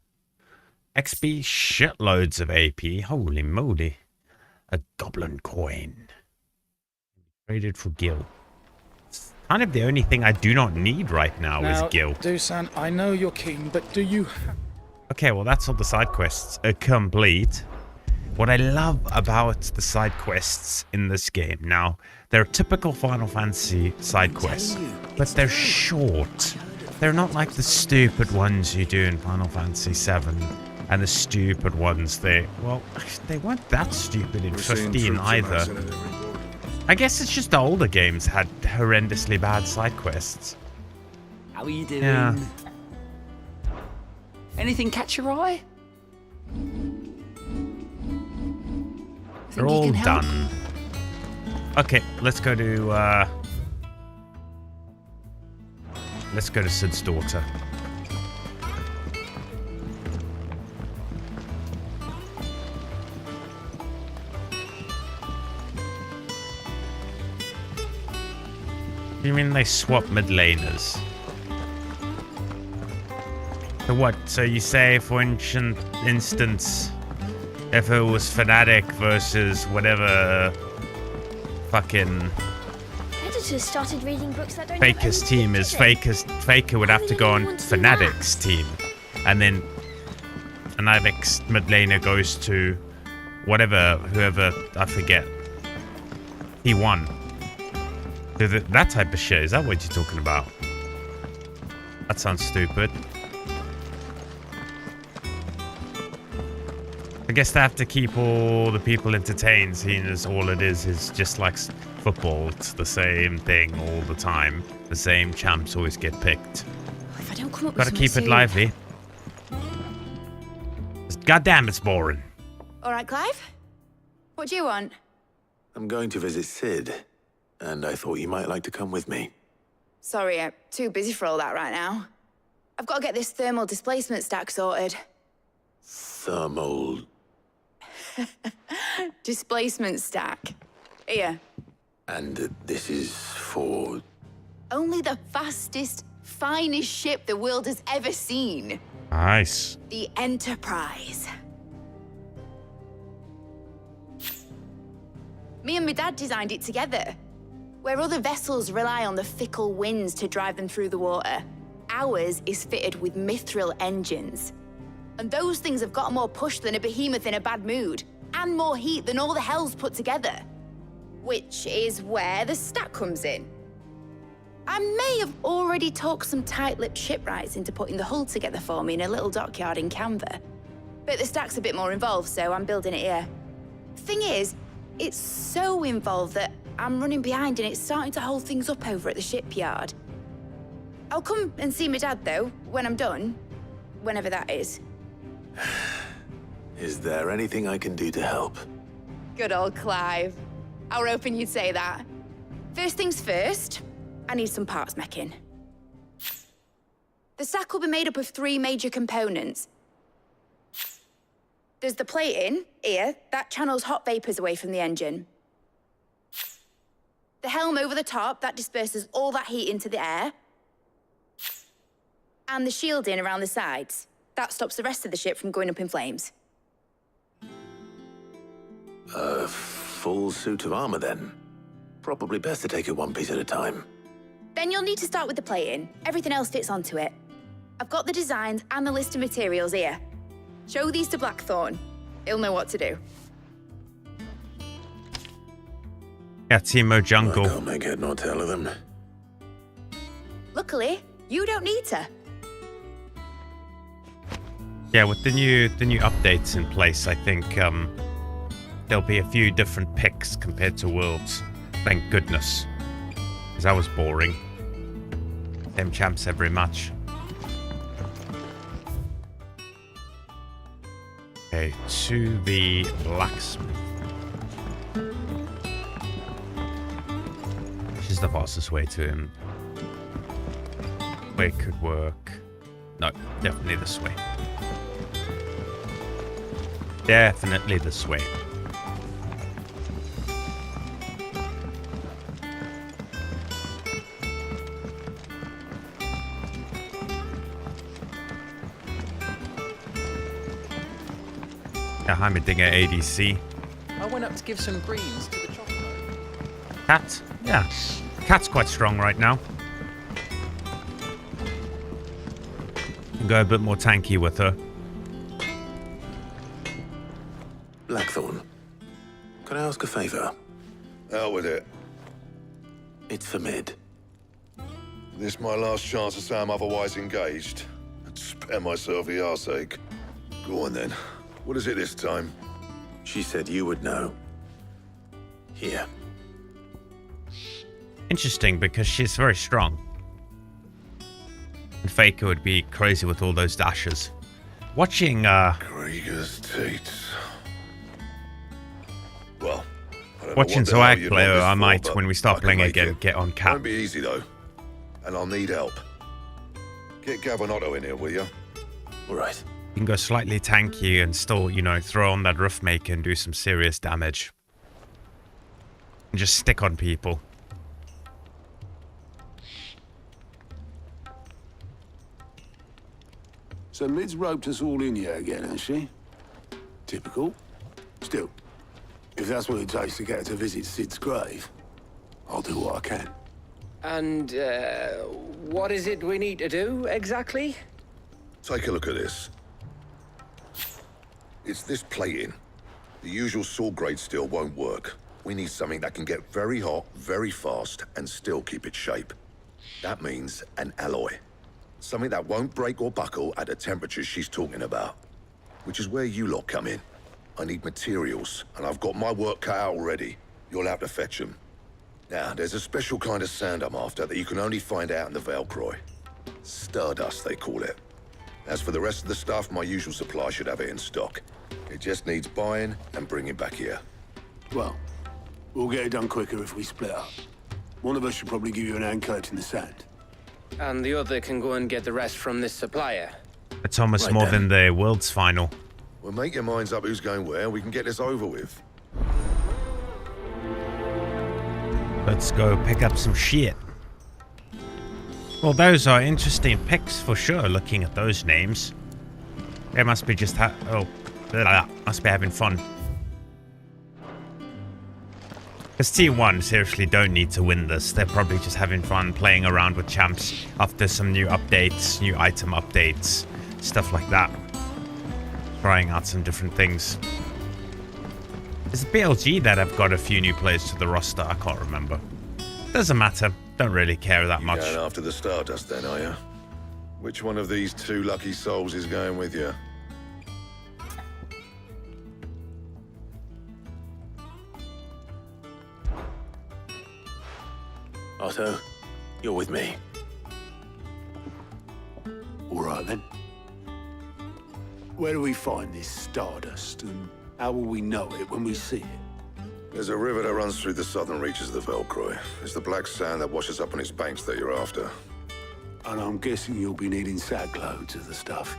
Speaker 1: XP, shitloads of AP. Holy moly. A goblin coin. Traded for gil. It's kind of the only thing I do not need right now is gil.
Speaker 6: Dusan, I know you're keen, but do you...
Speaker 1: Okay, well that's all the side quests are complete. What I love about the side quests in this game, now, they're typical Final Fantasy side quests, but they're short. They're not like the stupid ones you do in Final Fantasy VII, and the stupid ones they weren't that stupid in 15 either. I guess it's just the older games had horrendously bad side quests.
Speaker 14: How are you doing?
Speaker 1: Yeah.
Speaker 14: Anything catch your eye?
Speaker 1: They're all done. Okay, let's go to Sid's daughter. You mean they swap mid laners? So what? So you say, for instance, if it was Fnatic versus whatever fucking
Speaker 17: Editors started reading books that don't
Speaker 1: Faker's team is, Faker would have to go on Fnatic's team, and then Fnatic's mid laner goes to whoever, I forget. P1. That type of shit. Is that what you're talking about? That sounds stupid. I guess they have to keep all the people entertained, seeing as all it is just like football. It's the same thing all the time. The same champs always get picked.
Speaker 2: If I don't come up
Speaker 1: Gotta
Speaker 2: with
Speaker 1: keep it lively. Goddamn, it's boring.
Speaker 16: All right, Clive. What do you want?
Speaker 10: I'm going to visit Sid, and I thought you might like to come with me.
Speaker 16: Sorry, I'm too busy for all that right now. I've got to get this thermal displacement stack sorted.
Speaker 10: Thermal...
Speaker 16: Displacement stack. Here.
Speaker 10: And this is for...
Speaker 16: Only the fastest, finest ship the world has ever seen.
Speaker 1: Nice.
Speaker 16: The Enterprise. Me and my dad designed it together. Where other vessels rely on the fickle winds to drive them through the water, ours is fitted with mithril engines. And those things have got more push than a behemoth in a bad mood, and more heat than all the hells put together. Which is where the stack comes in. I may have already talked some tight-lipped shipwrights into putting the hull together for me in a little dockyard in Canva. But the stack's a bit more involved, so I'm building it here. Thing is, it's so involved that I'm running behind and it's starting to hold things up over at the shipyard. I'll come and see my dad, though, when I'm done. Whenever that is.
Speaker 10: Is there anything I can do to help?
Speaker 16: Good old Clive. I were hoping you'd say that. First things first, I need some parts meching. The stack will be made up of 3 major components. There's the plating, here, that channels hot vapors away from the engine. The helm over the top, that disperses all that heat into the air. And the shielding around the sides. That stops the rest of the ship from going up in flames.
Speaker 10: A full suit of armor, then. Probably best to take it one piece at a time.
Speaker 16: Then you'll need to start with the plating. Everything else fits onto it. I've got the designs and the list of materials here. Show these to Blackthorn. He'll know what to do.
Speaker 1: Yeah, Timo Jungle.
Speaker 10: I can't make head nor tail of them.
Speaker 16: Luckily, you don't need to.
Speaker 1: Yeah, with the new updates in place, I think there'll be a few different picks compared to Worlds. Thank goodness. Because that was boring. Same champs every match. Okay, to the blacksmith. Which is the fastest way to him? Way could work. No, definitely this way. Definitely this way. Ja, hi med Dinger ADC.
Speaker 15: I went up to give some greens to the chocolate.
Speaker 1: Cat? Yeah. Cat's quite strong right now. Can go a bit more tanky with her.
Speaker 10: Blackthorn, can I ask a favor?
Speaker 5: Out with it.
Speaker 10: It's for Mid.
Speaker 5: This my last chance to say I'm otherwise engaged. I'd spare myself the arseache. Go on then. What is it this time?
Speaker 10: She said you would know. Here.
Speaker 1: Interesting, because she's very strong. And Faker would be crazy with all those dashes. Watching,
Speaker 5: Krieger's teats. Well, I don't
Speaker 1: watching
Speaker 5: know what the hell
Speaker 1: Zoag
Speaker 5: you'd
Speaker 1: play,
Speaker 5: want this
Speaker 1: I
Speaker 5: for,
Speaker 1: might,
Speaker 5: but
Speaker 1: when we
Speaker 5: I
Speaker 1: start
Speaker 5: can
Speaker 1: playing
Speaker 5: make
Speaker 1: again,
Speaker 5: it.
Speaker 1: get on Cap.
Speaker 5: Won't be easy though, and I'll need help. Get Gavinotto in here, will you?
Speaker 10: All right.
Speaker 1: You can go slightly tanky and still, you know, throw on that roof maker and do some serious damage. And just stick on people.
Speaker 4: So Mid's roped us all in here again, has she? Typical. Still, if that's what it takes to get her to visit Sid's grave, I'll do what I can.
Speaker 15: And, what is it we need to do, exactly?
Speaker 5: Take a look at this. It's this plating. The usual sword grade steel won't work. we need something that can get very hot, very fast, and still keep its shape. That means an alloy. Something that won't break or buckle at the temperatures she's talking about. Which is where you lot come in. I need materials, and I've got my work cut out already. You'll have to fetch them. Now, there's a special kind of sand I'm after that you can only find out in the Velcroy. Stardust, they call it. As for the rest of the stuff, my usual supply should have it in stock. It just needs buying and bringing back here.
Speaker 4: Well, we'll get it done quicker if we split up. One of us should probably give you an hand collecting the sand.
Speaker 15: And the other can go and get the rest from this supplier.
Speaker 1: It's almost more than the World's Final.
Speaker 5: Well, make your minds up who's going where, and we can get this over with.
Speaker 1: Let's go pick up some shit. Well, those are interesting picks for sure, looking at those names. They must be just must be having fun. Because T1 seriously don't need to win this. They're probably just having fun playing around with champs after some new updates, new item updates, stuff like that. Trying out some different things. Is it BLG that have got a few new players to the roster? I can't remember. Doesn't matter. Don't really care that much.
Speaker 5: Going after the Stardust then, are you? Which one of these two lucky souls is going with you?
Speaker 10: Otto, you're with me.
Speaker 4: All right then. Where do we find this Stardust, and how will we know it when we see it?
Speaker 5: There's a river that runs through the southern reaches of the Velcroy. It's the black sand that washes up on its banks that you're after.
Speaker 4: And I'm guessing you'll be needing sack loads of the stuff.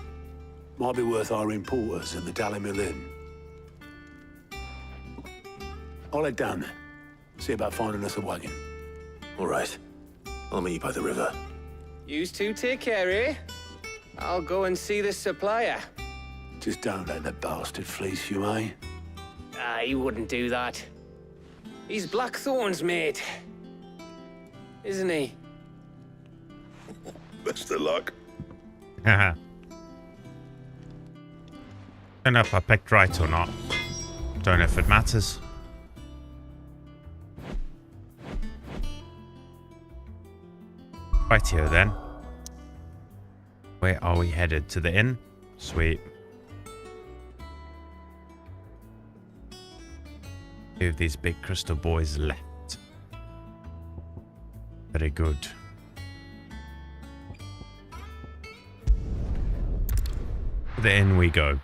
Speaker 4: Might be worth hiring porters at the Dalimil Inn. I'll head down there. See about finding us a wagon.
Speaker 10: All right. I'll meet you by the river.
Speaker 15: Yous two take care, eh? I'll go and see this supplier.
Speaker 4: Just don't let the bastard fleece you, eh?
Speaker 15: He wouldn't do that. He's Blackthorn's mate. Isn't he?
Speaker 5: Best of luck.
Speaker 1: Haha. Don't know if I picked right or not. Don't know if it matters. Right here then. Where are we headed? To the inn? Sweet. Two of these big crystal boys left. Very good. To the inn we go.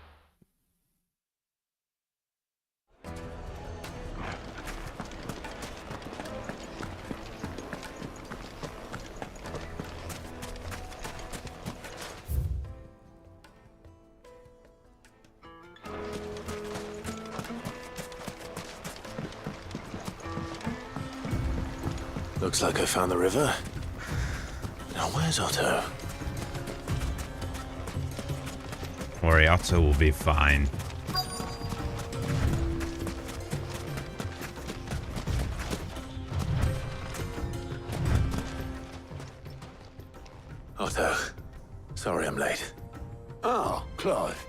Speaker 10: Looks like I found the river. Now where's Otto?
Speaker 1: Don't worry, Otto will be fine.
Speaker 10: Otto, sorry I'm late.
Speaker 4: Ah, Clive.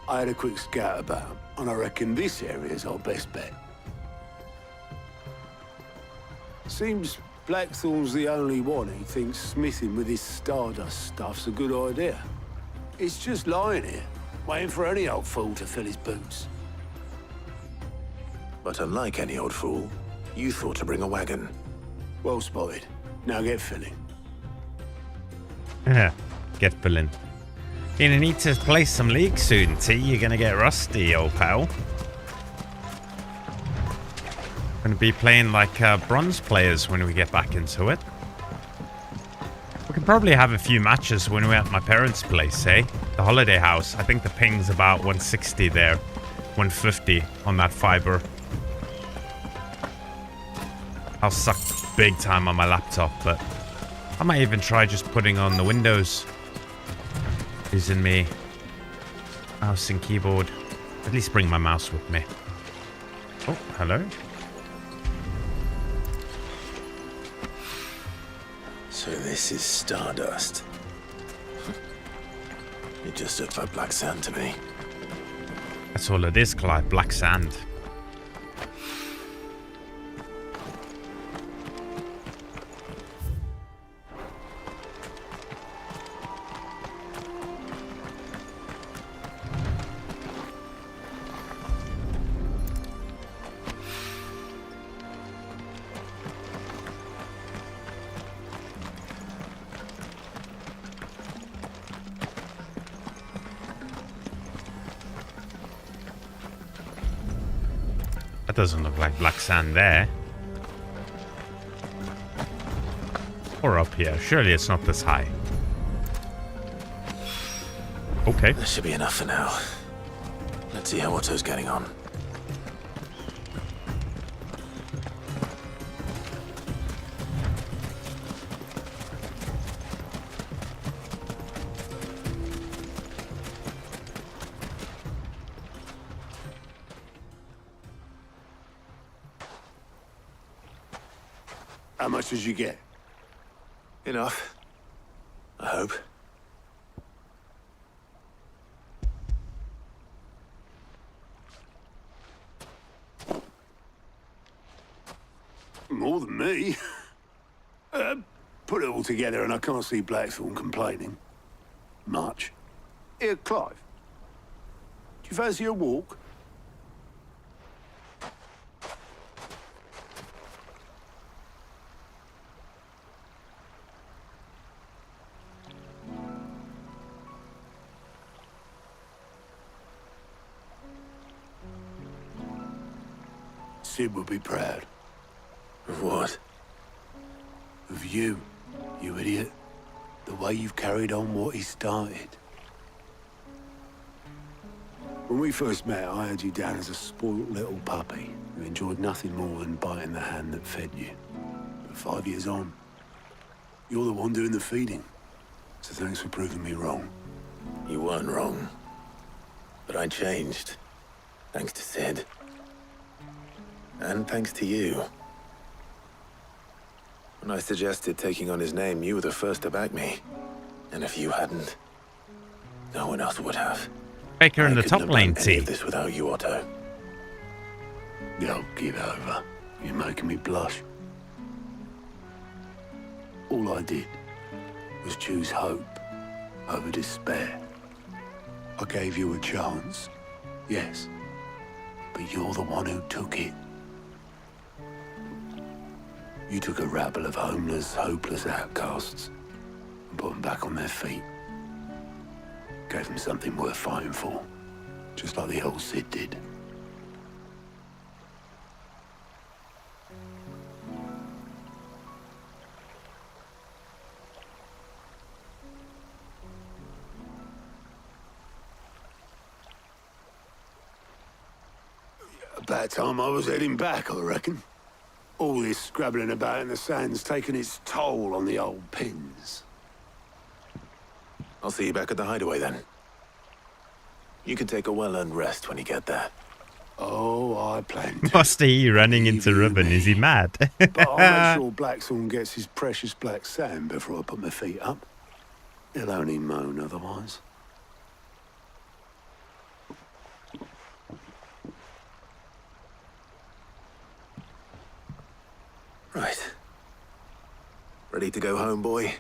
Speaker 4: I had a quick scout about, and I reckon this area's our best bet. Seems Blackthorn's the only one who thinks smithing with this Stardust stuff's a good idea. It's just lying here, waiting for any old fool to fill his boots.
Speaker 10: But unlike any old fool, you thought to bring a wagon.
Speaker 4: Well spotted. Now get filling.
Speaker 1: Yeah, get filling. You're gonna need to play some League soon, T. You're gonna get rusty, old pal. Gonna be playing like bronze players when we get back into it. We can probably have a few matches when we're at my parents' place, eh? The holiday house. I think the ping's about 160 there. 150 on that fiber. I'll suck big time on my laptop, but I might even try just putting on the Windows. Using me mouse and keyboard. At least bring my mouse with me. Oh, hello.
Speaker 10: So this is Stardust. It just looked like black sand to me.
Speaker 1: That's all it is, Clive. Black sand. That doesn't look like black sand there. Or up here. Surely it's not this high. Okay.
Speaker 10: That should be enough for now. Let's see how Otto's getting on.
Speaker 4: How much did you get?
Speaker 10: Enough. I hope.
Speaker 4: More than me. Put it all together and I can't see Blackthorn complaining. Much. Here, Clive. Do you fancy a walk? Sid would be proud.
Speaker 10: Of what?
Speaker 4: Of you, you idiot. The way you've carried on what he started. When we first met, I had you down as a spoilt little puppy who enjoyed nothing more than biting the hand that fed you. But 5 years on, you're the one doing the feeding. So thanks for proving me wrong.
Speaker 10: You weren't wrong. But I changed. Thanks to Sid. And thanks to you. When I suggested taking on his name, you were the first to back me. And if you hadn't, no one else would have.
Speaker 1: Baker in the top lane, T.
Speaker 10: This without you, Otto.
Speaker 4: Don't give over. You're making me blush. All I did was choose hope over despair. I gave you a chance, yes, but you're the one who took it. You took a rabble of homeless, hopeless outcasts and put them back on their feet. Gave them something worth fighting for, just like the old Sid did. About time I was heading back, I reckon. All this scrabbling about in the sand's taken its toll on the old pins.
Speaker 10: I'll see you back at the hideaway then. You can take a well-earned rest when you get there.
Speaker 4: Oh, I plan to.
Speaker 1: Master E running into Ruben. Is he mad?
Speaker 4: But I'll make sure Blackthorn gets his precious black sand before I put my feet up. He'll only moan otherwise.
Speaker 10: Right. Ready to go home, boy?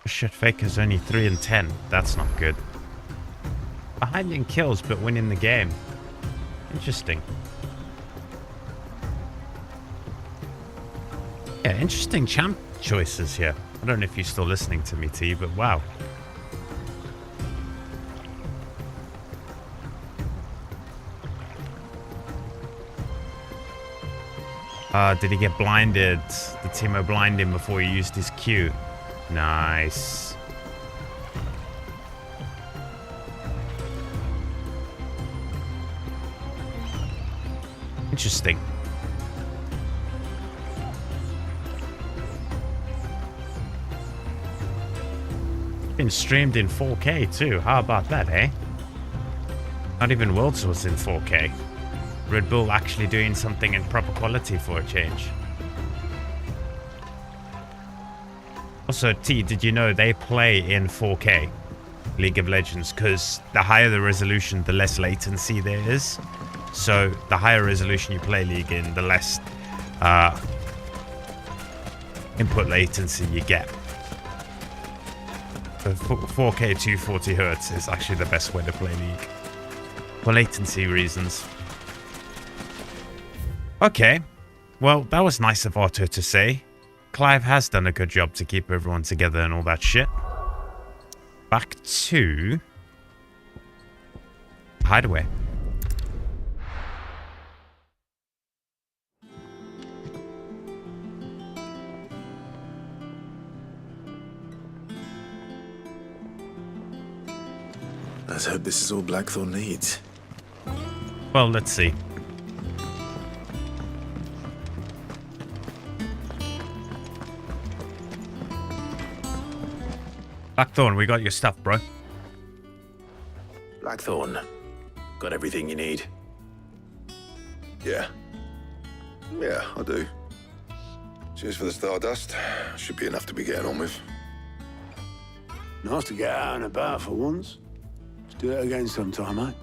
Speaker 1: Shit, Faker's only 3 and 10. That's not good. Behind in kills, but winning the game. Interesting. Yeah, interesting champ choices here. I don't know if you're still listening to me, T, but wow. Did he get blinded? Did Timo blind him before he used his Q? Nice. Interesting. Been streamed in 4K too. How about that, eh? Not even Worlds was in 4K. Red Bull actually doing something in proper quality for a change. Also, T, did you know they play in 4K League of Legends? Because the higher the resolution, the less latency there is. So the higher resolution you play League in, the less input latency you get. So 4K 240 Hertz is actually the best way to play League. For latency reasons. Okay. Well, that was nice of Otto to say. Clive has done a good job to keep everyone together and all that shit. Back to hideaway.
Speaker 10: Let's hope this is all Blackthorn needs.
Speaker 1: Well, let's see. Blackthorn, we got your stuff, bro.
Speaker 10: Blackthorn, got everything you need?
Speaker 5: Yeah. Yeah, I do. Cheers for the Stardust. Should be enough to be getting on with.
Speaker 4: Nice to get out and about for once. Let's do it again sometime, mate.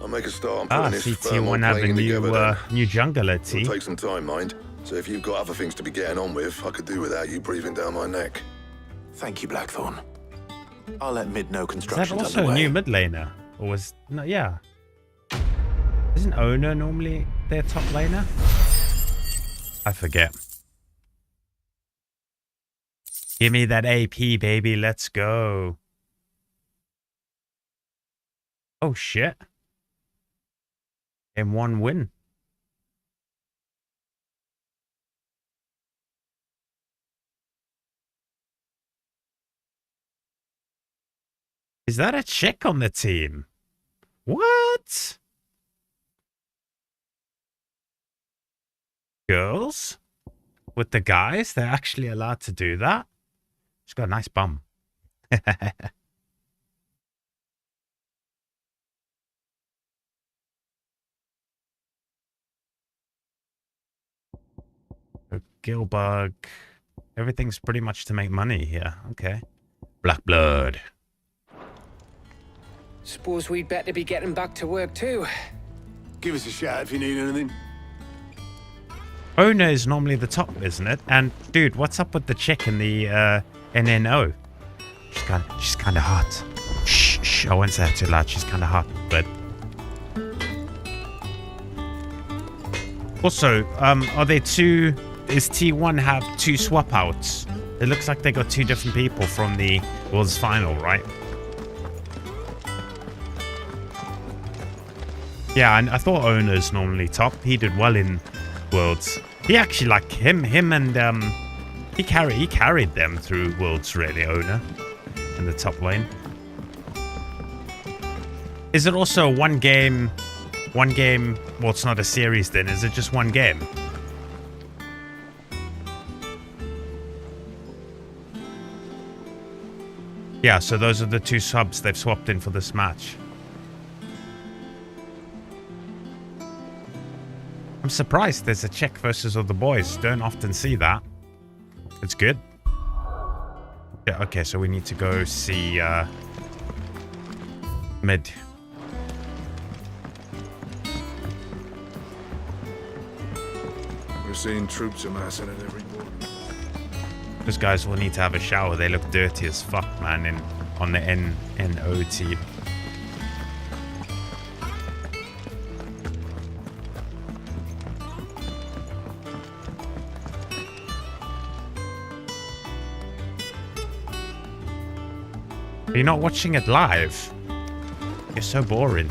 Speaker 5: I'll make a start on putting this firm on
Speaker 1: CT1 have a
Speaker 5: playing together.
Speaker 1: new jungler, T.
Speaker 5: It'll take some time, mind. So if you've got other things to be getting on with, I could do without you breathing down my neck.
Speaker 10: Thank you, Blackthorn. I'll let Mid know
Speaker 1: Is that
Speaker 10: construction's
Speaker 1: also a
Speaker 10: underway.
Speaker 1: new mid laner? Or was... No, yeah. Isn't Owner normally their top laner? I forget. Give me that AP, baby. Let's go. Oh, shit. And 1 win. Is that a check on the team? What? Girls? With the guys? They're actually allowed to do that? She's got a nice bum. Gilbug. Everything's pretty much to make money here. Okay. Black blood.
Speaker 15: Suppose we'd better be getting back to work too.
Speaker 4: Give us a shout if you need anything.
Speaker 1: Owner is normally the top, isn't it? And dude, what's up with the chick in the NNO? She's kind of hot. Shh, I won't say it too loud. She's kind of hot, but also, are there two? Is T1 have 2 swap outs? It looks like they got 2 different people from the World's Final, right? Yeah, and I thought Owner's normally top. He did well in Worlds. He actually, like, him and he carried them through Worlds, really, Owner, in the top lane. Is it also one game? Well, it's not a series then. Is it just one game? Yeah, so those are the 2 subs they've swapped in for this match. I'm surprised there's a Czech versus other boys. Don't often see that. It's good. Yeah, okay, so we need to go see mid.
Speaker 18: We're seeing troops amassing at every border.
Speaker 1: Those guys will need to have a shower. They look dirty as fuck, man, on the NO team. You're not watching it live. You're so boring.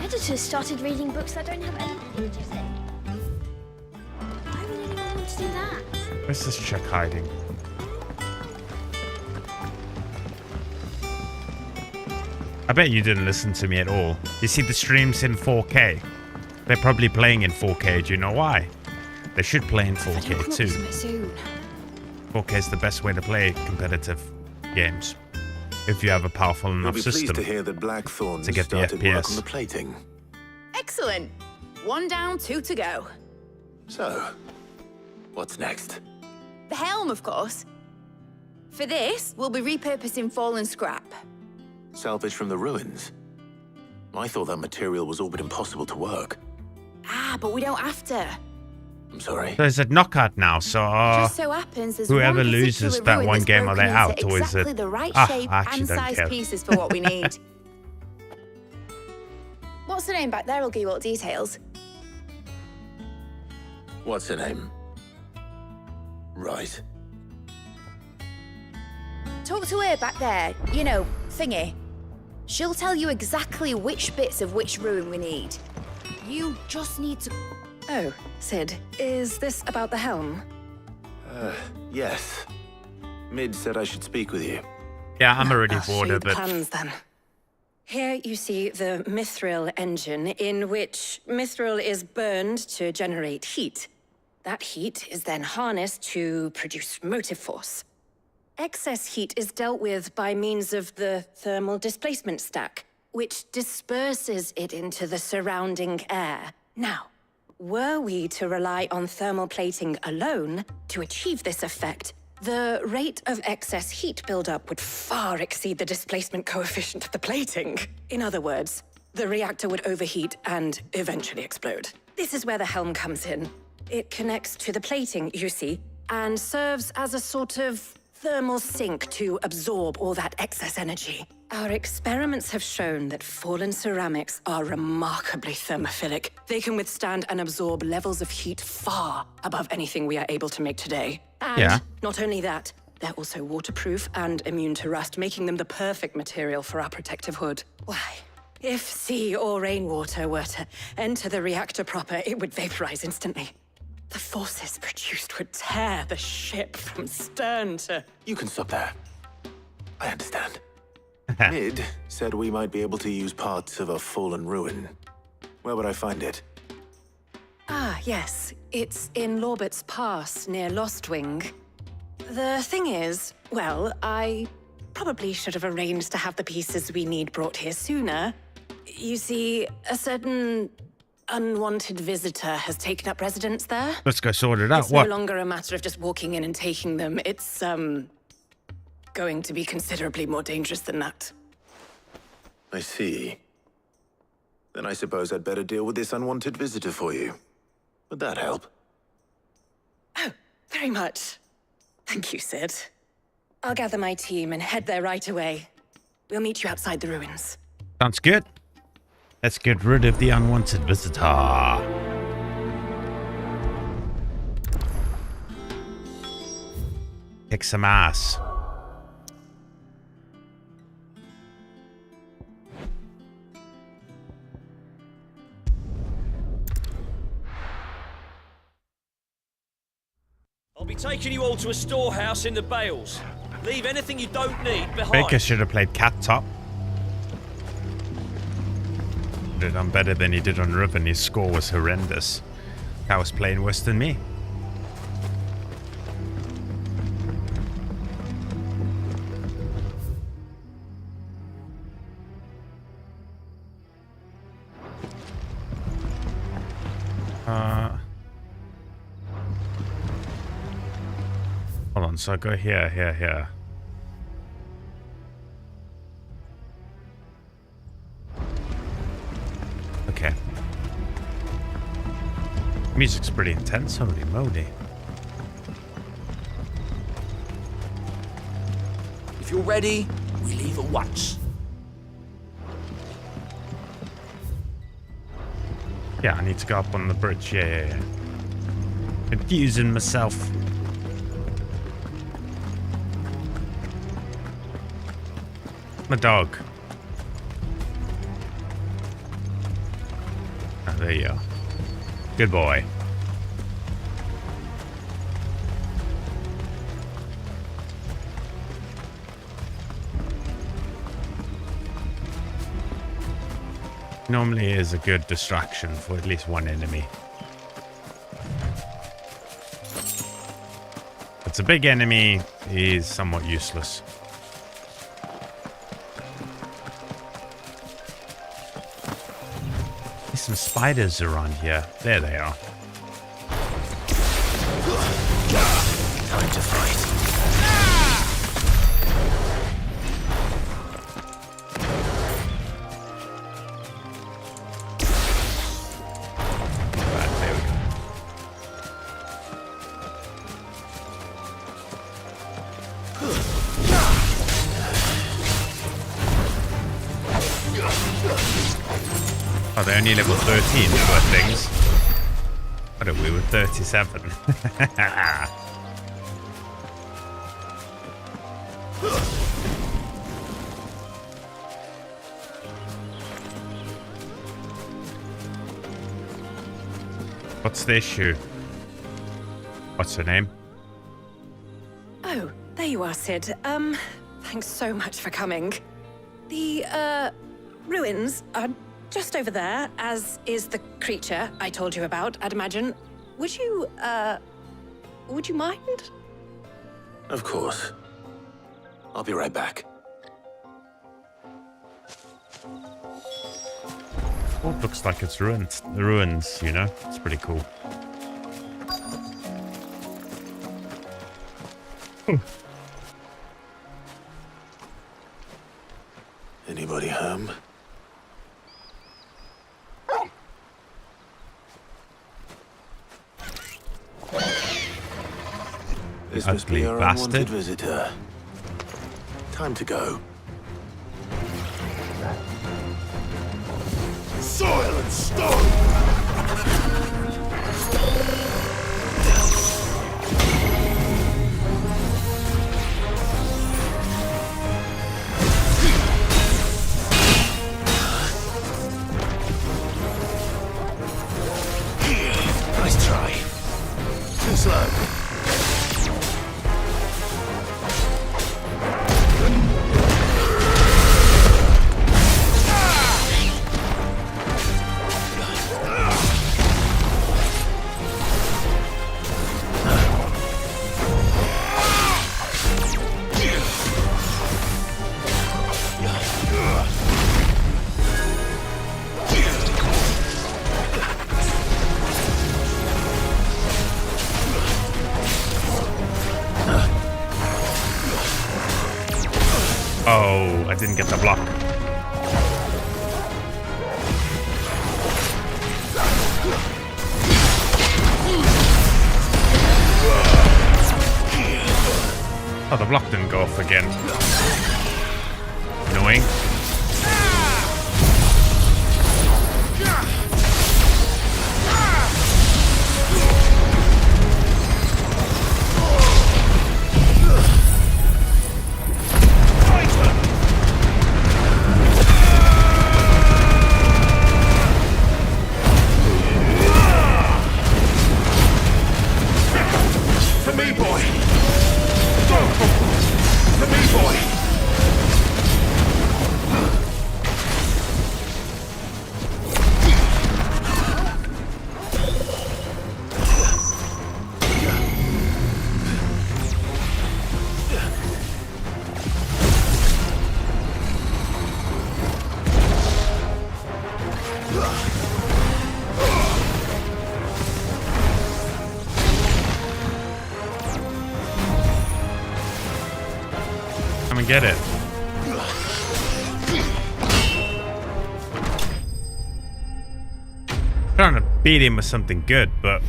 Speaker 17: Editors started reading books that don't have any images in. Why would anyone want to do that?
Speaker 1: Where's this chick hiding? I bet you didn't listen to me at all. You see the streams in 4K. They're probably playing in 4K. Do you know why? They should play in 4K too. 4K is the best way to play competitive games. If you have a powerful enough
Speaker 10: You'll be
Speaker 1: system
Speaker 10: pleased to hear that Blackthorn
Speaker 1: to get the
Speaker 10: started work on
Speaker 1: FPS.
Speaker 10: the plating.
Speaker 16: Excellent. 1 down, 2 to go.
Speaker 10: So, what's next?
Speaker 16: The helm, of course. For this, we'll be repurposing fallen scrap.
Speaker 10: Salvage from the ruins? I thought that material was all but impossible to work.
Speaker 16: Ah, but we don't have to.
Speaker 10: I'm sorry.
Speaker 1: There's a knockout now, so
Speaker 16: Just so happens there's
Speaker 1: whoever
Speaker 16: one
Speaker 1: loses
Speaker 16: particular
Speaker 1: that
Speaker 16: ruin
Speaker 1: one
Speaker 16: that's
Speaker 1: game, are they
Speaker 16: broken
Speaker 1: out,
Speaker 16: into
Speaker 1: or is
Speaker 16: exactly
Speaker 1: it?
Speaker 16: the right
Speaker 1: I
Speaker 16: shape
Speaker 1: actually
Speaker 16: and
Speaker 1: don't
Speaker 16: size
Speaker 1: care.
Speaker 16: pieces for what we need. What's the name back there? I'll give you all the details.
Speaker 10: What's her name? Right.
Speaker 16: Talk to her back there. You know, thingy. She'll tell you exactly which bits of which ruin we need. You just need to...
Speaker 19: Oh, Sid, is this about the helm?
Speaker 10: Yes. Mid said I should speak with you.
Speaker 1: Yeah, I'm already
Speaker 19: I'll show
Speaker 1: bored
Speaker 19: you
Speaker 1: of
Speaker 19: the
Speaker 1: it.
Speaker 19: plans then. Here you see the mithril engine, in which mithril is burned to generate heat. That heat is then harnessed to produce motive force. Excess heat is dealt with by means of the thermal displacement stack, which disperses it into the surrounding air. Now, were we to rely on thermal plating alone to achieve this effect, the rate of excess heat buildup would far exceed the displacement coefficient of the plating. In other words, the reactor would overheat and eventually explode. This is where the helm comes in. It connects to the plating, you see, and serves as a sort of thermal sink to absorb all that excess energy. Our experiments have shown that fallen ceramics are remarkably thermophilic. They can withstand and absorb levels of heat far above anything we are able to make today. And not only that, they're also waterproof and immune to rust, making them the perfect material for our protective hood. Why, if sea or rainwater were to enter the reactor proper, it would vaporize instantly. The forces produced would tear the ship from stern to...
Speaker 10: You can stop there. I understand. Mid said we might be able to use parts of a fallen ruin. Where would I find it?
Speaker 19: Ah, yes. It's in Lorbert's Pass, near Lostwing. The thing is, well, I probably should have arranged to have the pieces we need brought here sooner. You see, a certain unwanted visitor has taken up residence there.
Speaker 1: Let's go sort it out.
Speaker 19: It's no longer a matter of just walking in and taking them. It's, going to be considerably more dangerous than that.
Speaker 10: I see. Then I suppose I'd better deal with this unwanted visitor for you. Would that help?
Speaker 19: Oh, very much. Thank you, Sid. I'll gather my team and head there right away. We'll meet you outside the ruins.
Speaker 1: Sounds good. Let's get rid of the unwanted visitor. Kick some ass.
Speaker 9: I'll be taking you all to a storehouse in the Bales. Leave anything you don't need behind.
Speaker 1: Baker should have played Cat Top. Would have done better than he did on Riven. His score was horrendous. That was playing worse than me. Hold on, so I go here, here, here. Okay. Music's pretty intense, holy moly.
Speaker 14: If you're ready, we leave at once.
Speaker 1: Yeah, I need to go up on the bridge. Yeah. Confusing myself. My dog. Oh, there you are. Good boy. Normally is a good distraction for at least one enemy. If it's a big enemy, he's somewhat useless. There's some spiders around here. There they are.
Speaker 10: Time to fight.
Speaker 1: Oh, they're only level 13, poor things. What are we with 37? What's the issue? What's her name?
Speaker 19: Oh, there you are, Sid. Thanks so much for coming. The, ruins are just over there, as is the creature I told you about, I'd imagine. Would you mind?
Speaker 10: Of course. I'll be right back.
Speaker 1: Oh, it looks like it's ruins. The ruins, you know? It's pretty cool.
Speaker 10: Anybody home? This must be our unwanted visitor. Time to go.
Speaker 7: Soil and stone!
Speaker 10: Nice try.
Speaker 7: Too slow.
Speaker 1: Oh, I didn't get the block. Oh, the block didn't go off again. Annoying. Get it. Trying to beat him with something good, but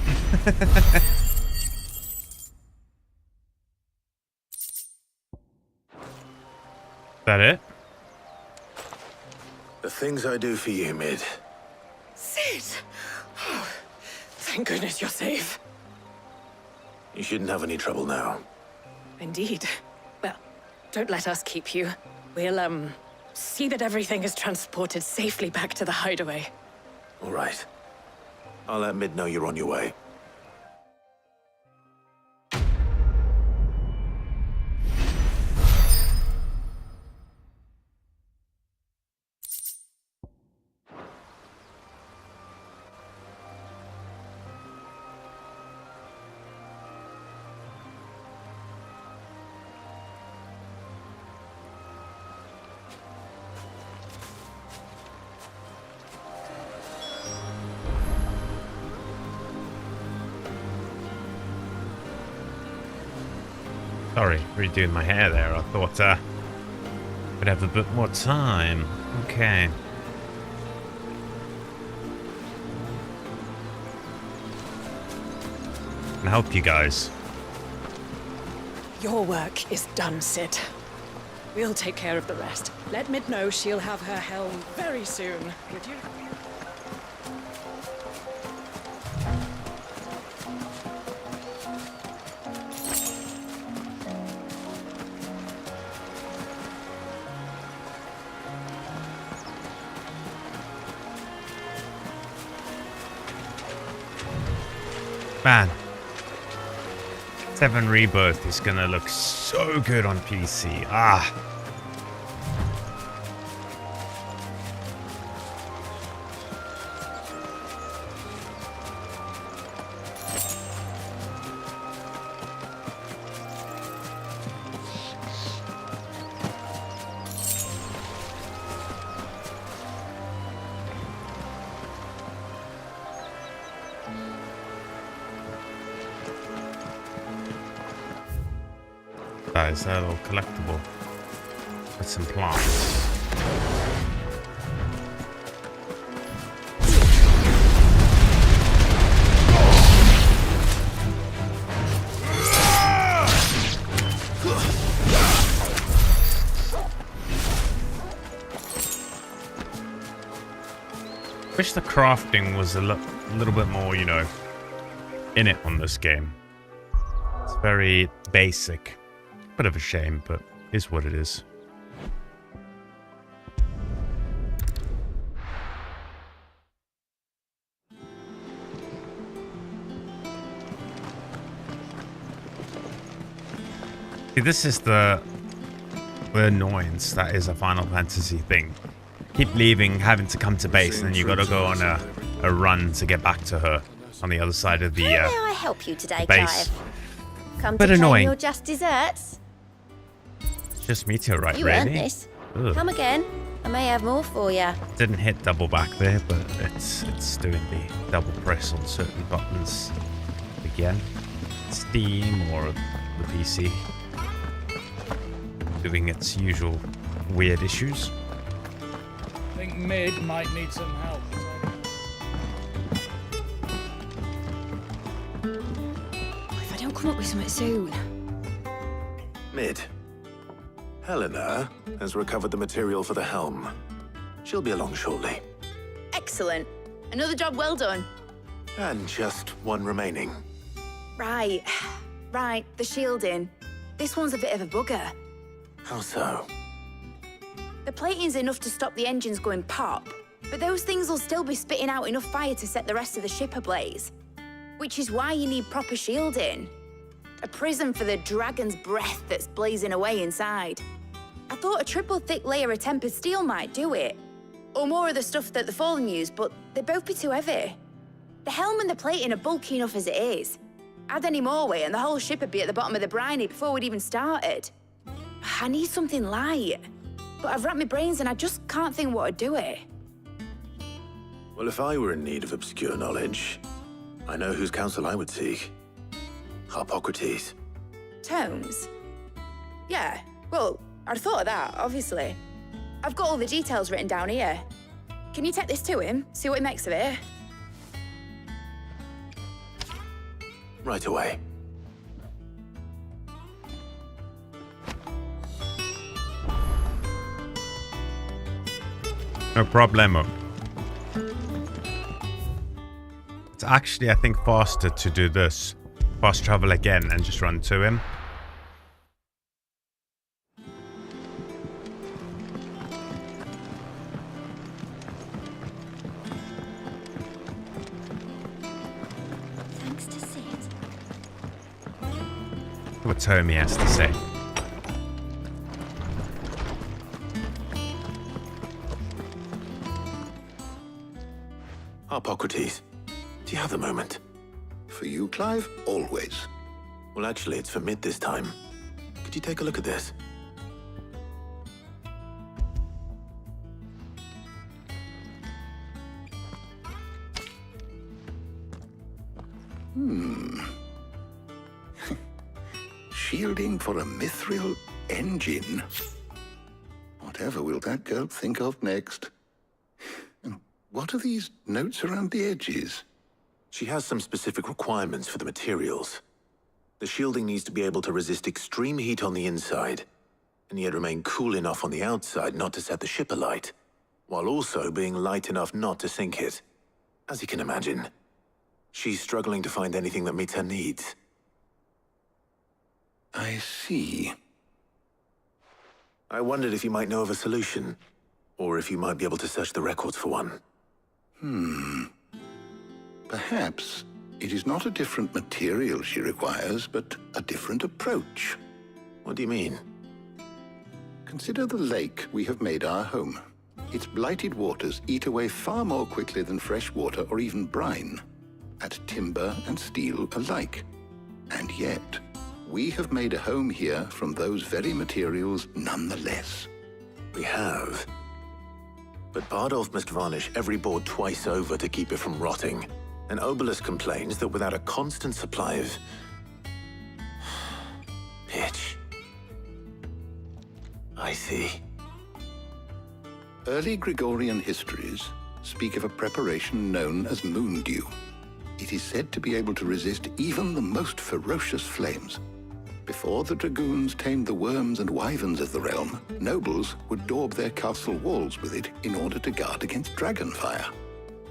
Speaker 1: that it?
Speaker 10: The things I do for you, Mid.
Speaker 19: Sid! Oh, thank goodness you're safe.
Speaker 10: You shouldn't have any trouble now.
Speaker 19: Indeed. Well, don't let us keep you. We'll, see that everything is transported safely back to the hideaway.
Speaker 10: All right. I'll let Mid know you're on your way.
Speaker 1: Sorry, redoing my hair there. I thought I'd have a bit more time. Okay. Can I help you guys?
Speaker 19: Your work is done, Sid. We'll take care of the rest. Let Mid know she'll have her helm very soon, would you?
Speaker 1: Man. 7 Rebirth is gonna look so good on PC. Ah. That is a little collectible with some plants. Wish the crafting was a little bit more, you know, in it on this game. It's very basic. Bit of a shame, but is what it is. See, this is the annoyance that is a Final Fantasy thing. Keep leaving, having to come to base, and then you gotta go on a run to get back to her on the other side of the
Speaker 17: How may I help you today,
Speaker 1: base.
Speaker 17: Clive? Come
Speaker 1: Bit
Speaker 17: to claim
Speaker 1: annoying.
Speaker 17: your just desserts?
Speaker 1: Just meteorite,
Speaker 17: You
Speaker 1: really.
Speaker 17: earned this.
Speaker 1: Ugh.
Speaker 17: Come again. I may have more for you.
Speaker 1: Didn't hit double back there, but it's doing the double press on certain buttons again. Steam or the PC doing its usual weird issues.
Speaker 6: I think mid might need some help.
Speaker 17: If I don't come up with something soon.
Speaker 10: Mid. Helena has recovered the material for the helm. She'll be along shortly.
Speaker 16: Excellent. Another job well done.
Speaker 10: And just one remaining.
Speaker 16: Right. Right, the shielding. This one's a bit of a bugger.
Speaker 10: How so?
Speaker 16: The plating's enough to stop the engines going pop, but those things will still be spitting out enough fire to set the rest of the ship ablaze. Which is why you need proper shielding. A prison for the dragon's breath that's blazing away inside. I thought a triple thick layer of tempered steel might do it. Or more of the stuff that the Fallen use, but they'd both be too heavy. The helm and the plating are bulky enough as it is. Add any more weight and the whole ship would be at the bottom of the briny before we'd even started. I need something light. But I've racked my brains and I just can't think what would do it.
Speaker 10: Well, if I were in need of obscure knowledge, I know whose counsel I would seek. Harpocrates.
Speaker 16: Tomes? Yeah, well, I'd thought of that, obviously. I've got all the details written down here. Can you take this to him, see what he makes of it?
Speaker 10: Right away.
Speaker 1: No problemo. It's actually, I think, faster to do this. Fast travel again and just run to him.
Speaker 17: Thanks to Sid.
Speaker 1: What Tommy has to say.
Speaker 10: Harpocrates, do you have a moment?
Speaker 7: For you, Clive? Always.
Speaker 10: Well, actually, it's for Mid this time. Could you take a look at this?
Speaker 7: Shielding for a mithril engine. Whatever will that girl think of next? And what are these notes around the edges?
Speaker 10: She has some specific requirements for the materials. The shielding needs to be able to resist extreme heat on the inside, and yet remain cool enough on the outside not to set the ship alight, while also being light enough not to sink it. As you can imagine, she's struggling to find anything that meets her needs.
Speaker 7: I see.
Speaker 10: I wondered if you might know of a solution, or if you might be able to search the records for one.
Speaker 7: Perhaps It is not a different material she requires, but a different approach.
Speaker 10: What do you mean?
Speaker 7: Consider the lake we have made our home. Its blighted waters eat away far more quickly than fresh water or even brine, at timber and steel alike. And yet, we have made a home here from those very materials nonetheless.
Speaker 10: We have. But Bardolph must varnish every board twice over to keep it from rotting. And Obelisk complains that without a constant supply of pitch. I see.
Speaker 7: Early Gregorian histories speak of a preparation known as moon dew. It is said to be able to resist even the most ferocious flames. Before the dragoons tamed the worms and wyverns of the realm, nobles would daub their castle walls with it in order to guard against dragonfire.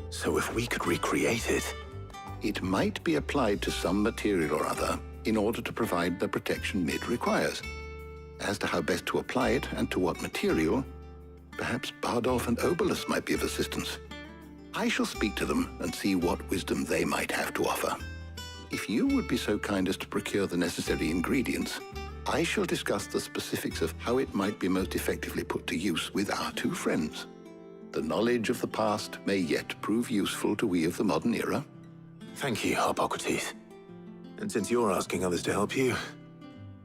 Speaker 10: So if we could recreate it...
Speaker 7: It might be applied to some material or other in order to provide the protection Mid requires. As to how best to apply it and to what material, perhaps Bardolph and Obelisk might be of assistance. I shall speak to them and see what wisdom they might have to offer. If you would be so kind as to procure the necessary ingredients, I shall discuss the specifics of how it might be most effectively put to use with our two friends. The knowledge of the past may yet prove useful to we of the modern era.
Speaker 10: Thank you, Hippocrates. And since you're asking others to help you,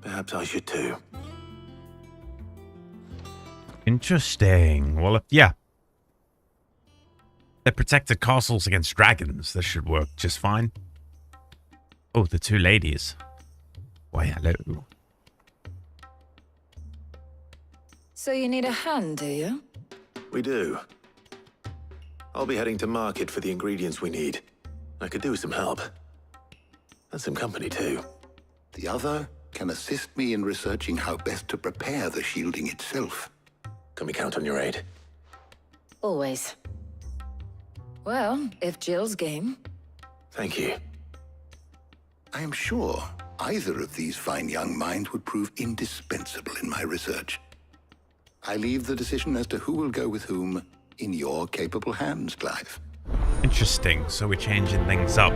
Speaker 10: perhaps I should too.
Speaker 1: Interesting. Well, yeah. They protected castles against dragons. This should work just fine. Oh, the two ladies. Why, hello.
Speaker 20: So you need a hand, do you?
Speaker 10: We do. I'll be heading to market for the ingredients we need. I could do with some help. And some company, too.
Speaker 7: The other can assist me in researching how best to prepare the shielding itself.
Speaker 10: Can we count on your aid?
Speaker 20: Always. Well, if Jill's game.
Speaker 10: Thank you.
Speaker 7: I am sure either of these fine young minds would prove indispensable in my research. I leave the decision as to who will go with whom in your capable hands, Clive.
Speaker 1: Interesting. So we're changing things up.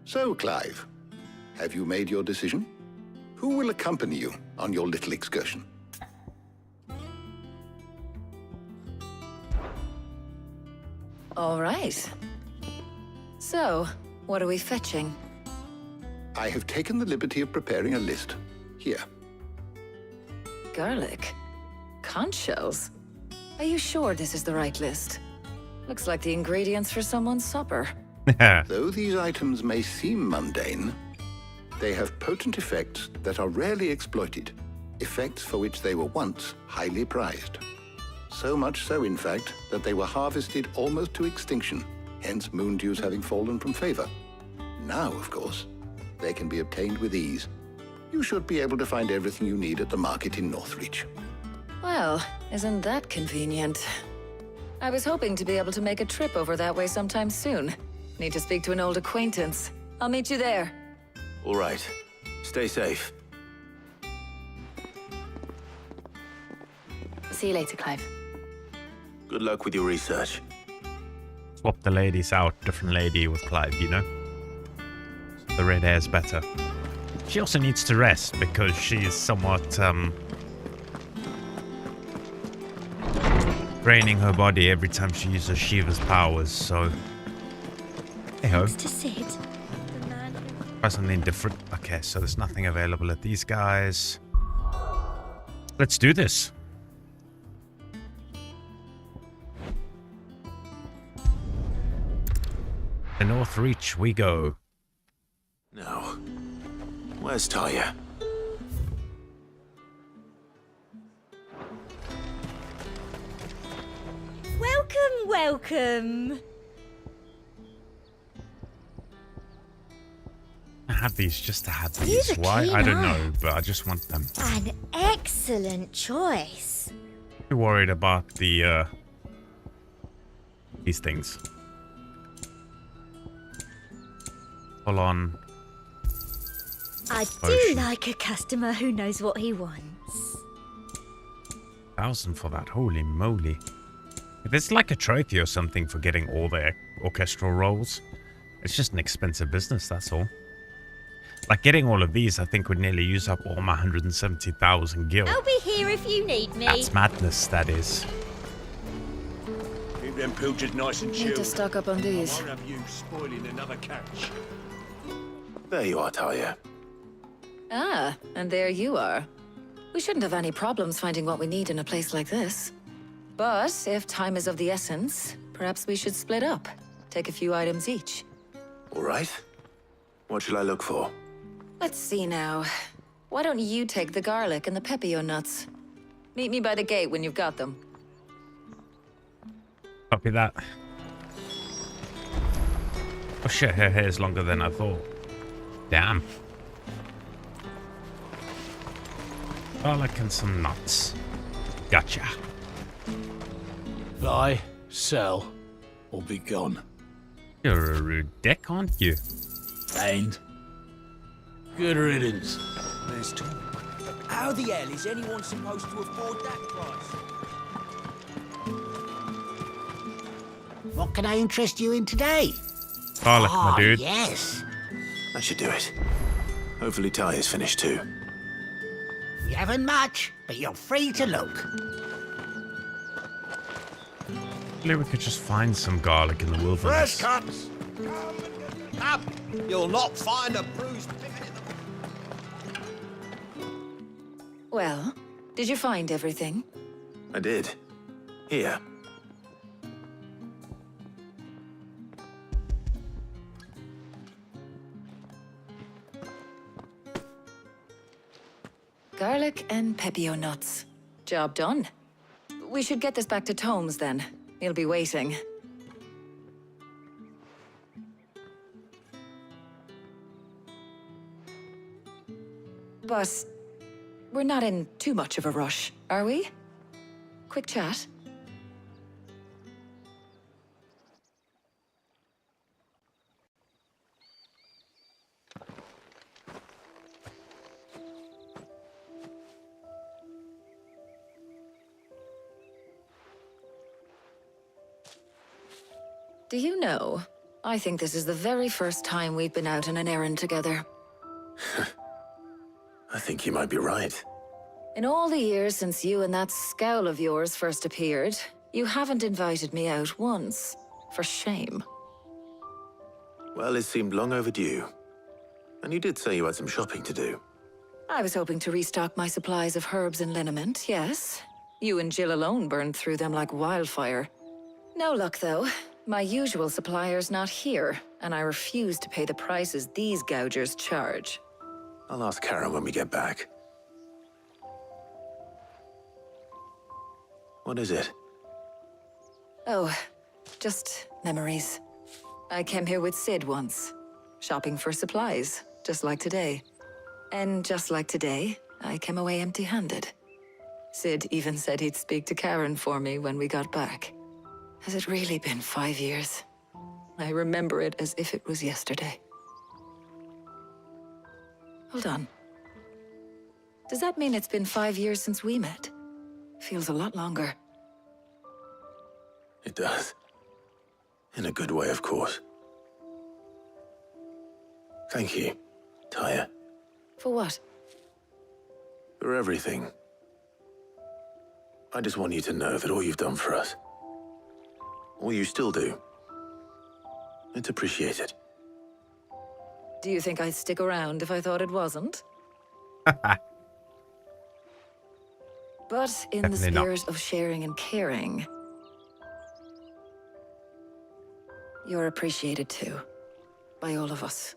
Speaker 7: So, Clive, have you made your decision? Who will accompany you on your little excursion?
Speaker 20: All right. So, what are we fetching?
Speaker 7: I have taken the liberty of preparing a list. Here.
Speaker 20: Garlic. Conch shells. Are you sure this is the right list? Looks like the ingredients for someone's supper.
Speaker 7: Though these items may seem mundane, they have potent effects that are rarely exploited, effects for which they were once highly prized. So much so, in fact, that they were harvested almost to extinction, hence moon dews having fallen from favor. Now, of course, they can be obtained with ease. You should be able to find everything you need at the market in Northreach.
Speaker 20: Well, isn't that convenient? I was hoping to be able to make a trip over that way sometime soon. Need to speak to an old acquaintance. I'll meet you there.
Speaker 10: All right. Stay safe.
Speaker 16: See you later, Clive.
Speaker 10: Good luck with your research.
Speaker 1: Swap the ladies out. Different lady with Clive, you know? The red hair's better. She also needs to rest because she's somewhat, draining her body every time she uses Shiva's powers, so... Hey-ho.
Speaker 17: To Sid, the man who...
Speaker 1: Try something different. Okay, so there's nothing available at these guys. Let's do this. The Northreach we go.
Speaker 10: Now, where's Taya?
Speaker 17: Welcome, welcome.
Speaker 1: I have these just to have
Speaker 17: These
Speaker 1: these.
Speaker 17: are
Speaker 1: Why?
Speaker 17: keen
Speaker 1: I don't know,
Speaker 17: eyes.
Speaker 1: but I just want them.
Speaker 17: An excellent choice.
Speaker 1: Too worried about the these things. Full on.
Speaker 17: I do
Speaker 1: Potion.
Speaker 17: like a customer who knows what he wants.
Speaker 1: 1,000 for that. Holy moly. If it's like a trophy or something for getting all the orchestral roles, it's just an expensive business, that's all. Like getting all of these, I think would nearly use up all my 170,000 gil.
Speaker 17: I'll be here if you need me.
Speaker 1: That's madness, that is.
Speaker 4: Keep them pilchards nice and chilled.
Speaker 20: Need to stock up on these.
Speaker 4: I won't have you spoiling another catch.
Speaker 10: There you are, Talia.
Speaker 20: Ah, and there you are. We shouldn't have any problems finding what we need in a place like this. But if time is of the essence, perhaps we should split up. Take a few items each.
Speaker 10: All right. What shall I look for?
Speaker 20: Let's see now. Why don't you take the garlic and the pepio nuts? Meet me by the gate when you've got them.
Speaker 1: Copy that. Oh shit, her hair's longer than I thought. Damn. Garlic and some nuts. Gotcha.
Speaker 14: Buy, sell, or be gone.
Speaker 1: You're a rude dick, aren't you?
Speaker 14: And good riddance.
Speaker 15: There's two. How the hell is anyone supposed to afford that price?
Speaker 21: What can I interest you in today?
Speaker 1: Garlic, my dude.
Speaker 21: Yes.
Speaker 10: That should do it. Hopefully Talia's finished too.
Speaker 21: We haven't much, but you're free to look.
Speaker 1: Maybe we could just find some garlic in the wilderness.
Speaker 14: Fresh cuts! Up! You'll not find a bruised pippin in the...
Speaker 20: Well, did you find everything?
Speaker 10: I did. Here.
Speaker 20: Garlic and pepio nuts. Job done. We should get this back to Tomes then. He'll be waiting. But we're not in too much of a rush, are we? Quick chat. Do you know, I think this is the very first time we've been out on an errand together.
Speaker 10: I think you might be right.
Speaker 20: In all the years since you and that scowl of yours first appeared, you haven't invited me out once. For shame.
Speaker 10: Well, it seemed long overdue. And you did say you had some shopping to do.
Speaker 20: I was hoping to restock my supplies of herbs and liniment, yes. You and Jill alone burned through them like wildfire. No luck, though. My usual supplier's not here, and I refuse to pay the prices these gougers charge.
Speaker 10: I'll ask Karen when we get back. What is it?
Speaker 20: Oh, just memories. I came here with Sid once, shopping for supplies, just like today. And just like today, I came away empty-handed. Sid even said he'd speak to Karen for me when we got back. Has it really been 5 years? I remember it as if it was yesterday. Hold on. Does that mean it's been 5 years since we met? Feels a lot longer.
Speaker 10: It does. In a good way, of course. Thank you, Taya.
Speaker 20: For what?
Speaker 10: For everything. I just want you to know that all you've done for us, all you still do, it's appreciated.
Speaker 20: Do you think I'd stick around if I thought it wasn't? But in the spirit of sharing and caring, you're appreciated too, by all of us.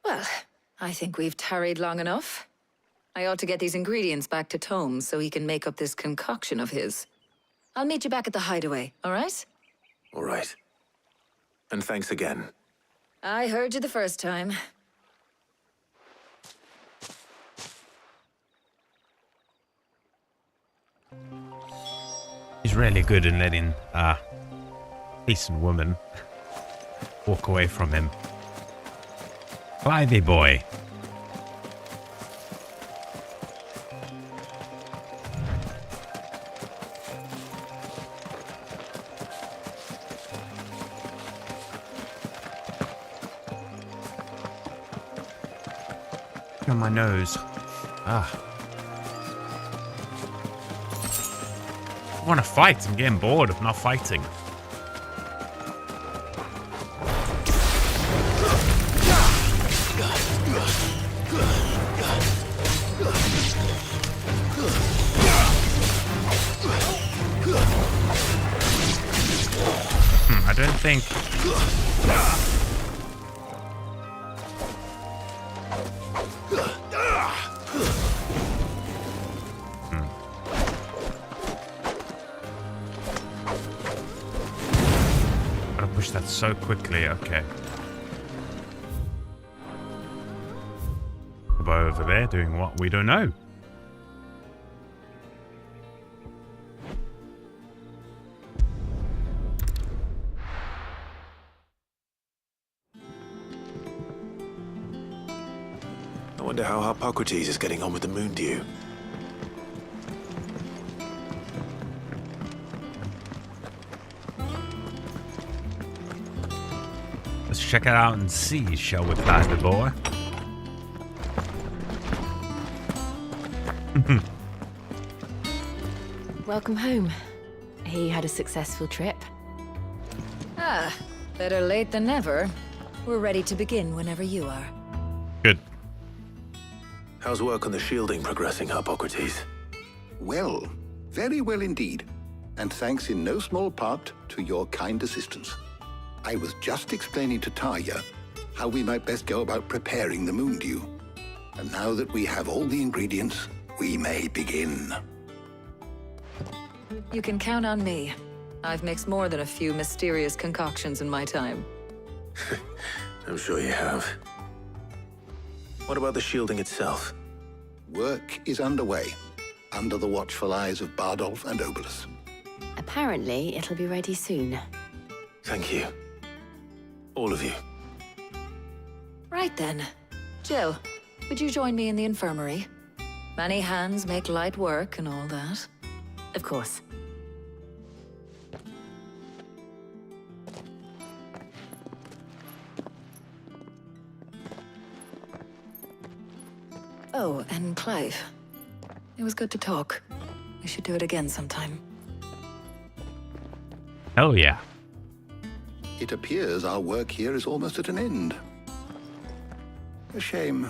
Speaker 20: Well, I think we've tarried long enough. I ought to get these ingredients back to Tomes so he can make up this concoction of his. I'll meet you back at the hideaway, all right?
Speaker 10: All right. And thanks again.
Speaker 20: I heard you the first time.
Speaker 1: He's really good in letting decent women walk away from him. Clivey boy. On my nose. I want to fight. I'm getting bored of not fighting. I don't think... Gotta push that so quickly, okay. The boy over there doing what? We don't know.
Speaker 10: I wonder how Hippocrates is getting on with the moon dew.
Speaker 1: Let's check it out and see, shall we, Clivey boy?
Speaker 2: Welcome home. You had a successful trip.
Speaker 20: Ah, better late than never. We're ready to begin whenever you are.
Speaker 1: Good.
Speaker 10: How's work on the shielding progressing, Hippocrates?
Speaker 7: Well, very well indeed. And thanks in no small part to your kind assistance. I was just explaining to Tarja how we might best go about preparing the moon dew. And now that we have all the ingredients, we may begin.
Speaker 20: You can count on me. I've mixed more than a few mysterious concoctions in my time.
Speaker 10: I'm sure you have. What about the shielding itself?
Speaker 7: Work is underway, under the watchful eyes of Bardolph and Obolus.
Speaker 2: Apparently, it'll be ready soon.
Speaker 10: Thank you. All of you.
Speaker 20: Right then. Jill, would you join me in the infirmary? Many hands make light work and all that.
Speaker 2: Of course.
Speaker 20: Oh, and Clive. It was good to talk. We should do it again sometime.
Speaker 1: Hell yeah.
Speaker 7: It appears our work here is almost at an end. A shame.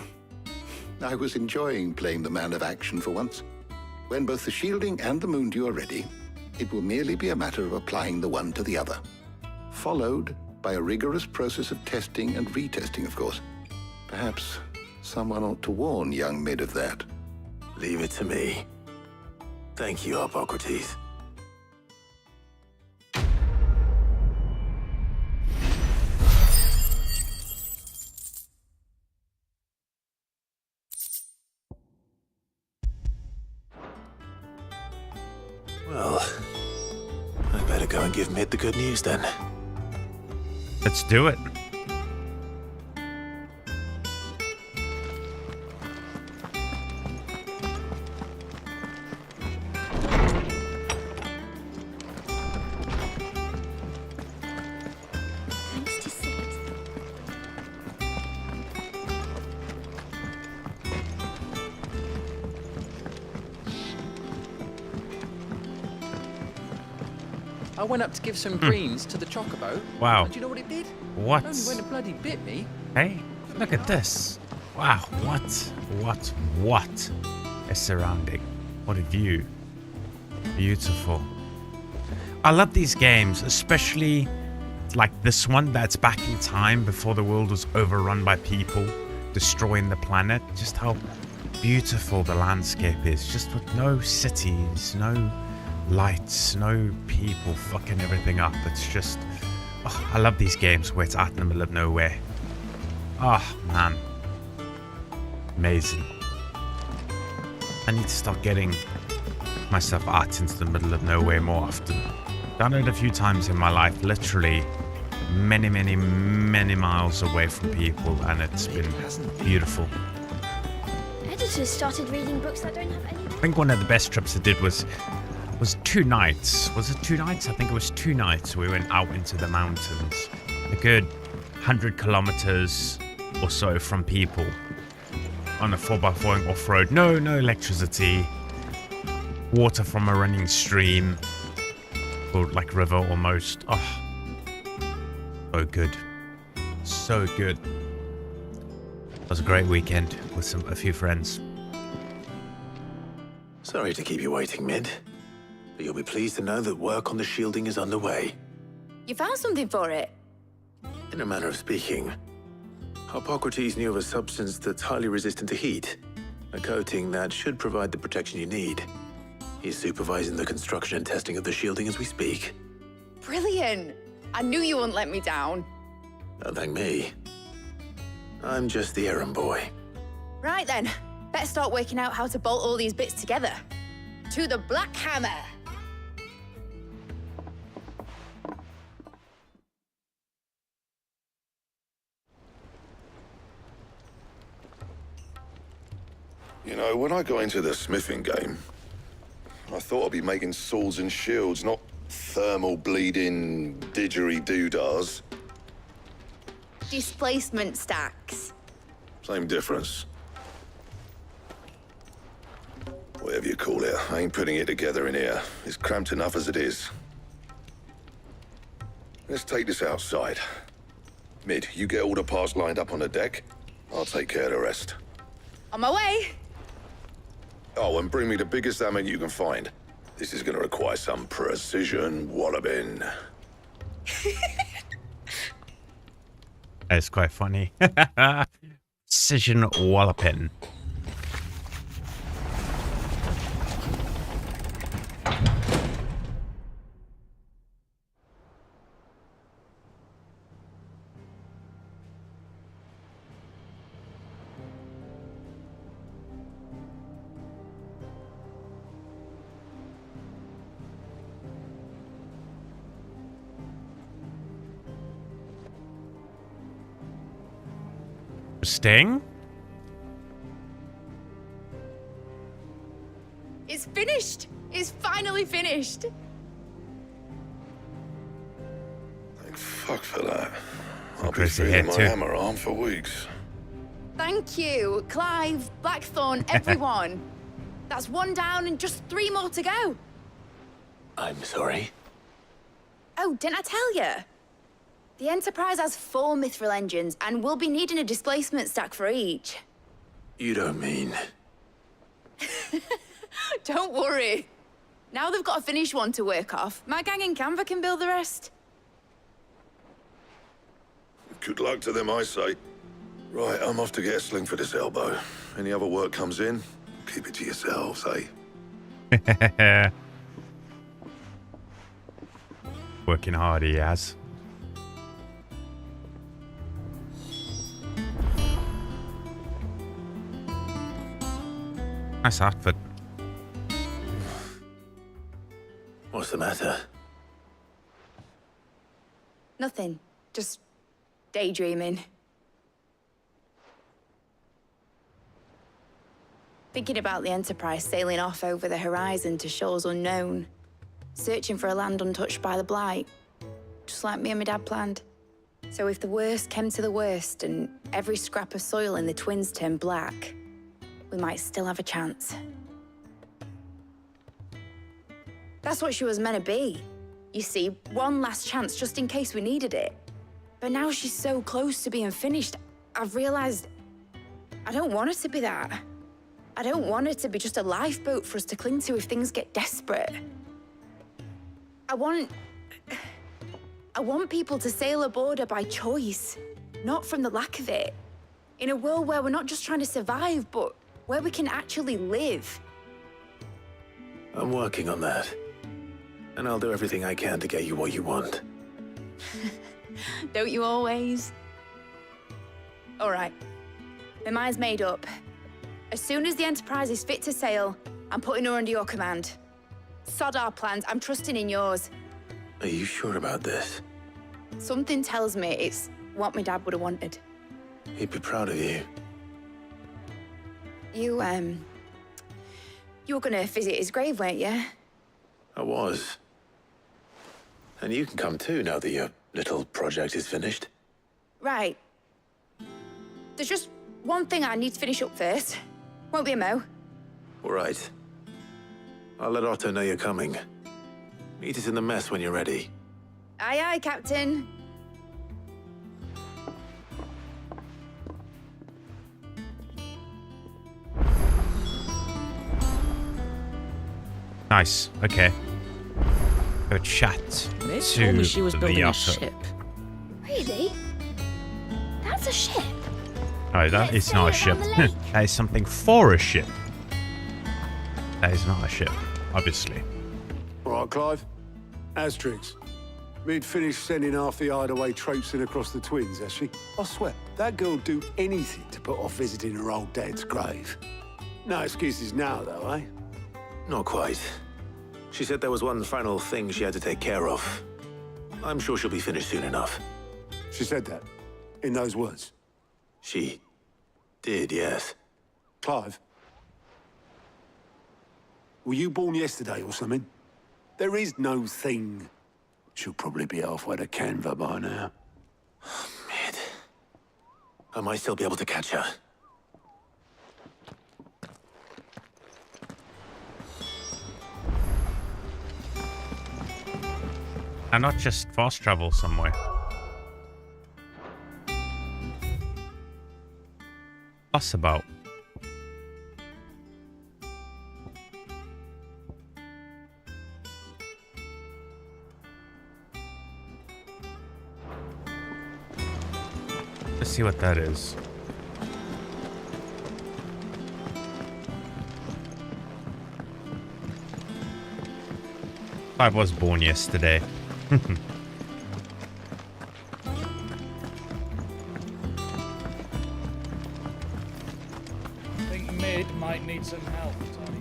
Speaker 7: I was enjoying playing the man of action for once. When both the shielding and the moon dew are ready, it will merely be a matter of applying the one to the other. Followed by a rigorous process of testing and retesting, of course. Perhaps someone ought to warn young Mid of that.
Speaker 10: Leave it to me. Thank you, Hippocrates. Well, I better go and give Mid the good news then.
Speaker 1: Let's do it.
Speaker 3: I went up to give some greens to the chocobo.
Speaker 1: Wow.
Speaker 3: And do you know what it did?
Speaker 1: What?
Speaker 3: It only went and bloody bit me.
Speaker 1: Hey, look at this. Wow, what a surrounding. What a view. Beautiful. I love these games, especially like this one that's back in time before the world was overrun by people destroying the planet. Just how beautiful the landscape is, just with no cities, no lights, no people fucking everything up. It's just, oh, I love these games where it's out in the middle of nowhere. Oh man, amazing. I need to start getting myself out into the middle of nowhere more often. Done it a few times in my life, literally many, many, many miles away from people, and it's been beautiful.
Speaker 17: Editors started reading books that don't have any...
Speaker 1: I think one of the best trips I did was 2 nights. Was it 2 nights? I think it was 2 nights. We went out into the mountains, a good 100 kilometers or so from people, on a 4x4 off-road. No electricity, water from a running stream, or like river almost. Oh, so good, so good. It was a great weekend with a few friends.
Speaker 10: Sorry to keep you waiting, Mid, but you'll be pleased to know that work on the shielding is underway.
Speaker 16: You found something for it?
Speaker 10: In a manner of speaking, Hippocrates knew of a substance that's highly resistant to heat, a coating that should provide the protection you need. He's supervising the construction and testing of the shielding as we speak.
Speaker 16: Brilliant! I knew you wouldn't let me down.
Speaker 10: Don't thank me. I'm just the errand boy.
Speaker 16: Right then, better start working out how to bolt all these bits together. To the Black Hammer!
Speaker 5: You know, when I got into the smithing game, I thought I'd be making swords and shields, not thermal bleeding didgeridoo-dahs.
Speaker 16: Displacement stacks.
Speaker 5: Same difference. Whatever you call it, I ain't putting it together in here. It's cramped enough as it is. Let's take this outside. Mid, you get all the parts lined up on the deck. I'll take care of the rest.
Speaker 16: On my way!
Speaker 5: Oh, and bring me the biggest hammer you can find. This is gonna require some precision walloping.
Speaker 1: It's quite funny. Precision walloping. Interesting.
Speaker 16: It's finished! It's finally finished!
Speaker 5: Thank fuck for that. I'll be
Speaker 1: Crazy
Speaker 5: feeling
Speaker 1: head
Speaker 5: my
Speaker 1: too.
Speaker 5: hammer arm for weeks.
Speaker 16: Thank you, Clive, Blackthorn, everyone. That's 1 down and just 3 more to go.
Speaker 10: I'm sorry.
Speaker 16: Oh, didn't I tell you? The Enterprise has 4 mithril engines, and we'll be needing a displacement stack for each.
Speaker 10: You don't mean...
Speaker 16: Don't worry. Now they've got a finished one to work off. My gang in Canva can build the rest.
Speaker 5: Good luck to them, I say. Right, I'm off to get a sling for this elbow. Any other work comes in, keep it to yourselves, eh?
Speaker 1: Working hard, he has. Nice outfit.
Speaker 10: What's the matter?
Speaker 16: Nothing. Just daydreaming. Thinking about the Enterprise sailing off over the horizon to shores unknown. Searching for a land untouched by the Blight. Just like me and my dad planned. So if the worst came to the worst and every scrap of soil in the Twins turned black, we might still have a chance. That's what she was meant to be. You see, one last chance just in case we needed it. But now she's so close to being finished, I've realized I don't want it to be that. I don't want it to be just a lifeboat for us to cling to if things get desperate. I want people to sail aboard her by choice, not from the lack of it. In a world where we're not just trying to survive, but where we can actually live.
Speaker 10: I'm working on that. And I'll do everything I can to get you what you want.
Speaker 16: Don't you always? All right. My mind's made up. As soon as the Enterprise is fit to sail, I'm putting her under your command. Sod our plans. I'm trusting in yours.
Speaker 10: Are you sure about this?
Speaker 16: Something tells me it's what my dad would have wanted.
Speaker 10: He'd be proud of you.
Speaker 16: You were gonna visit his grave, weren't you?
Speaker 10: I was. And you can come too now that your little project is finished.
Speaker 16: Right. There's just one thing I need to finish up first. Won't be a mo.
Speaker 10: All right. I'll let Otto know you're coming. Meet us in the mess when you're ready.
Speaker 16: Aye, aye, Captain.
Speaker 1: Nice. Okay. Go chat
Speaker 2: They
Speaker 1: to
Speaker 2: told me she was
Speaker 1: the
Speaker 2: building a
Speaker 1: Otto.
Speaker 2: ship.
Speaker 17: Really? That's a ship.
Speaker 1: No, that is not a ship. That is something for a ship. That is not a ship, obviously.
Speaker 4: All right, Clive. Asterix. We'd finished sending half the hideaway traipsing across the twins, has she? I swear, that girl'd do anything to put off visiting her old dad's grave. No excuses now, though, eh?
Speaker 10: Not quite. She said there was one final thing she had to take care of. I'm sure she'll be finished soon enough.
Speaker 4: She said that? In those words?
Speaker 10: She did, yes.
Speaker 4: Clive? Were you born yesterday or something? There is no thing. She'll probably be halfway to Canva by now.
Speaker 10: Mid. I might still be able to catch her.
Speaker 1: And not just fast travel somewhere. Fuss about. Let's see what that is. I was born yesterday.
Speaker 6: I think Mid might need some help, Tony.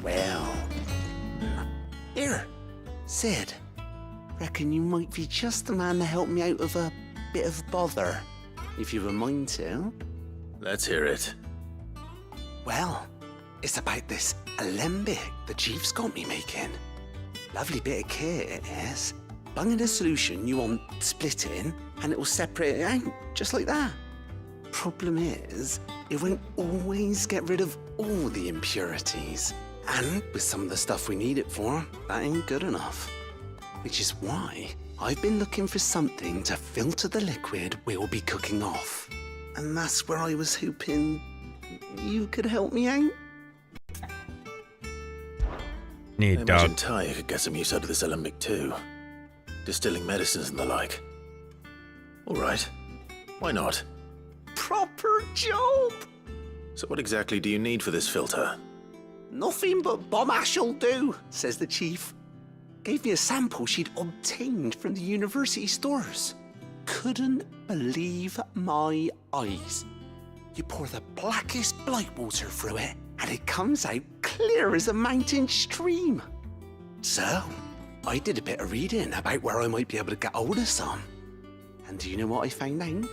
Speaker 8: Well. Here, Sid. Reckon you might be just the man to help me out of a bit of bother, if you've a mind to.
Speaker 10: Let's hear it.
Speaker 8: Well, it's about this alembic the chief's got me making. Lovely bit of kit it is. Bung in a solution you want splitting, and it will separate it out, just like that. Problem is, it won't always get rid of all the impurities. And with some of the stuff we need it for, that ain't good enough. Which is why I've been looking for something to filter the liquid we'll be cooking off. And that's where I was hoping you could help me out.
Speaker 10: I imagine Ty could get some use out of this alembic too. Distilling medicines and the like. All right. Why not?
Speaker 8: Proper job!
Speaker 10: So what exactly do you need for this filter?
Speaker 8: Nothing but bomb ash'll do, says the chief. Gave me a sample she'd obtained from the university stores. Couldn't believe my eyes. You pour the blackest blight water through it, and it comes out clear as a mountain stream. So, I did a bit of reading about where I might be able to get hold of some. And do you know what I found out?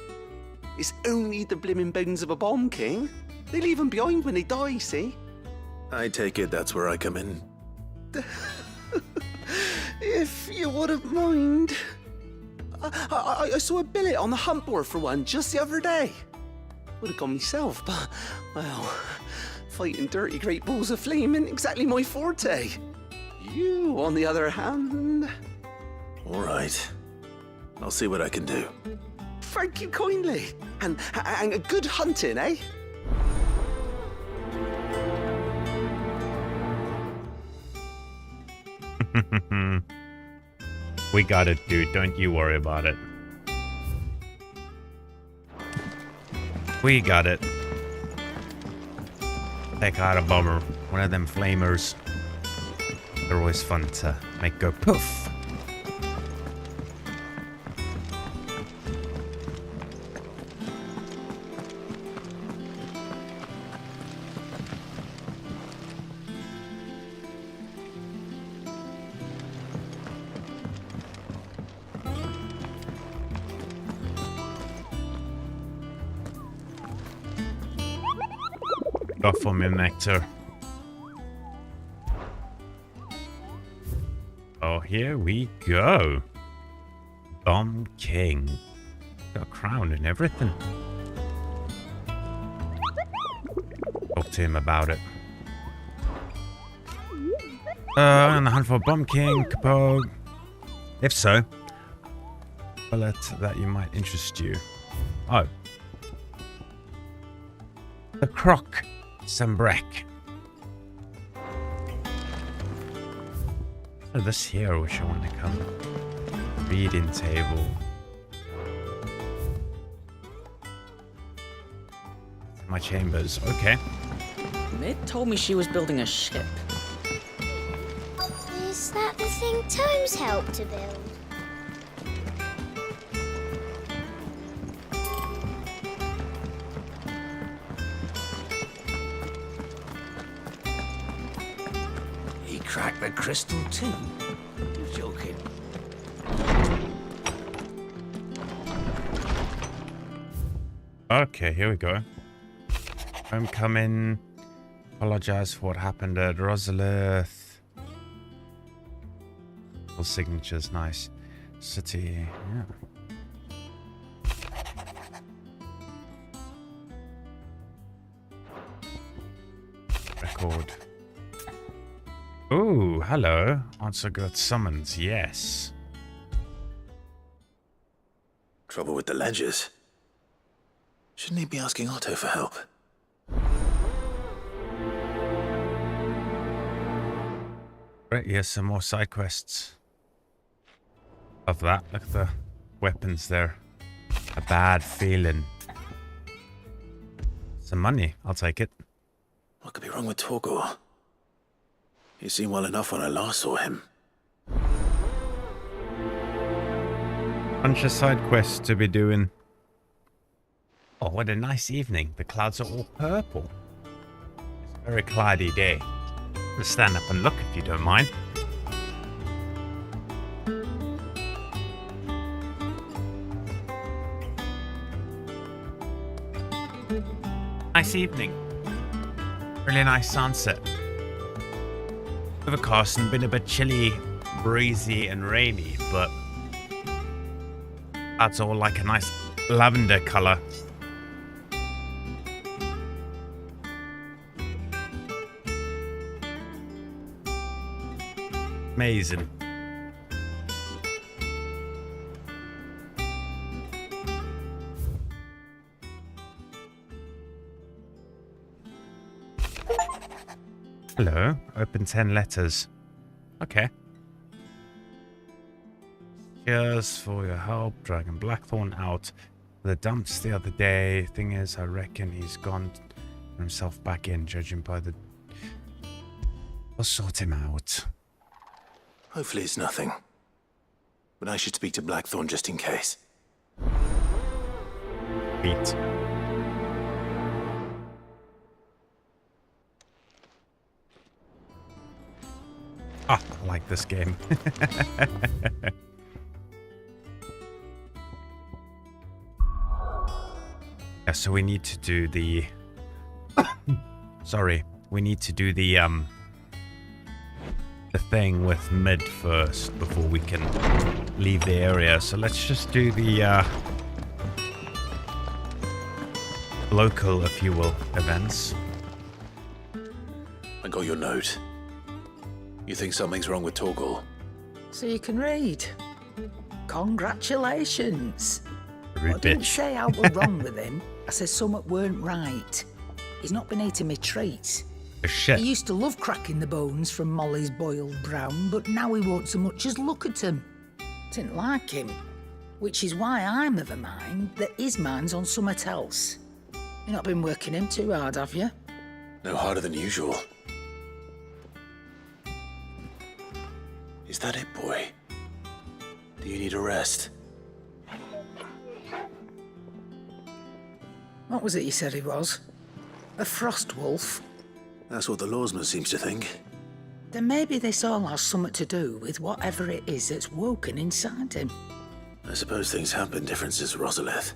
Speaker 8: It's only the blimmin' bones of a bomb king. They leave them behind when they die, see?
Speaker 10: I take it that's where I come in.
Speaker 8: If you wouldn't mind. I saw a billet on the hunt board for one just the other day. Would have gone myself, but, well, fighting dirty great balls of flame isn't exactly my forte. You, on the other hand...
Speaker 10: All right. I'll see what I can do.
Speaker 8: Thank you kindly. And good hunting, eh?
Speaker 1: We got it, dude. Don't you worry about it. We got it. Take out a bomber. One of them flamers. They're always fun to make go poof. Go for me, Nectar. Oh, here we go. Bomb King. Got a crown and everything. Talk to him about it. On the hunt for Bomb King, Capo. If so, bullet that you might interest you. Oh. The Croc Sembrek. So this here, which I want to come. Reading table. My chambers, okay.
Speaker 11: Mid told me she was building a ship.
Speaker 17: Is that the thing Tomes helped to build?
Speaker 21: He cracked the crystal too. You're joking.
Speaker 1: Okay, here we go. Homecoming. Apologize for what happened at Rosalith. Full signatures, nice. City, yeah. Record. Ooh, hello. Answer got summons, yes.
Speaker 10: Trouble with the ledgers. Shouldn't he be asking Otto for help?
Speaker 1: Right, here's some more side quests. Of that, look at the weapons there. A bad feeling. Some money, I'll take it.
Speaker 10: What could be wrong with Torgor? He seemed well enough when I last saw him.
Speaker 1: Bunch of side quests to be doing. Oh, what a nice evening. The clouds are all purple. It's a very cloudy day. Let's stand up and look if you don't mind. Nice evening. Really nice sunset. Overcast and been a bit chilly, breezy and rainy, but that's all like a nice lavender color. Amazing. Hello. Open 10 letters. Okay. Cheers for your help. Dragging Blackthorn out the dumps the other day. Thing is, I reckon he's gone himself back in, judging by the... We'll sort him out.
Speaker 10: Hopefully it's nothing. But I should speak to Blackthorn just in case.
Speaker 1: Beat. Ah, I like this game. Yeah, so we need to do the... Sorry. We need to do the thing with mid first before we can leave the area. So let's just do the local, if you will, events.
Speaker 10: I got your note. You think something's wrong with Torgor?
Speaker 21: So you can read. Congratulations.
Speaker 1: Rude
Speaker 21: I didn't
Speaker 1: bitch.
Speaker 21: say I was wrong with him. I said something weren't right. He's not been eating me treats.
Speaker 1: Shit.
Speaker 21: He used to love cracking the bones from Molly's boiled brown, but now he won't so much as look at them. Didn't like him. Which is why I'm of a mind that his mind's on something else. You've not been working him too hard, have you?
Speaker 10: No harder than usual. Is that it, boy? Do you need a rest?
Speaker 21: What was it you said he was? A frost wolf?
Speaker 10: That's what the lawsman seems to think.
Speaker 21: Then maybe this all has something to do with whatever it is that's woken inside him.
Speaker 10: I suppose things have been different since Rosalith.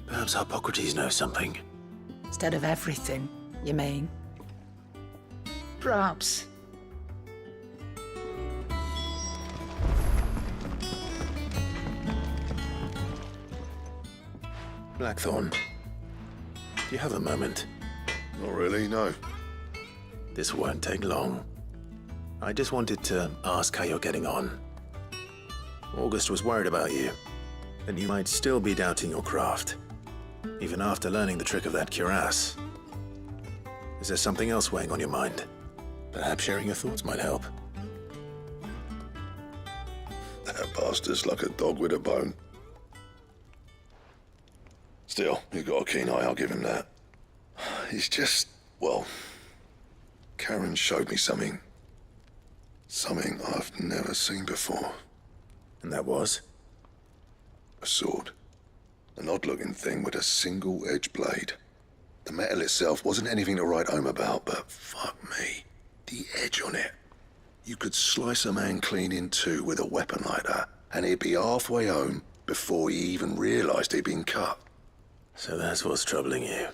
Speaker 10: Perhaps Hippocrates knows something.
Speaker 21: Instead of everything, you mean? Perhaps.
Speaker 10: Blackthorn, do you have a moment?
Speaker 5: Not really, no.
Speaker 10: This won't take long. I just wanted to ask how you're getting on. August was worried about you, and you might still be doubting your craft, even after learning the trick of that cuirass. Is there something else weighing on your mind? Perhaps sharing your thoughts might help.
Speaker 5: That bastard's like a dog with a bone. Still, you've got a keen eye, I'll give him that. He's just, well, Karen showed me something. Something I've never seen before.
Speaker 10: And that was?
Speaker 5: A sword. An odd-looking thing with a single-edged blade. The metal itself wasn't anything to write home about, but fuck me, the edge on it. You could slice a man clean in two with a weapon like that, and he'd be halfway home before he even realised he'd been cut.
Speaker 10: So that's what's troubling you.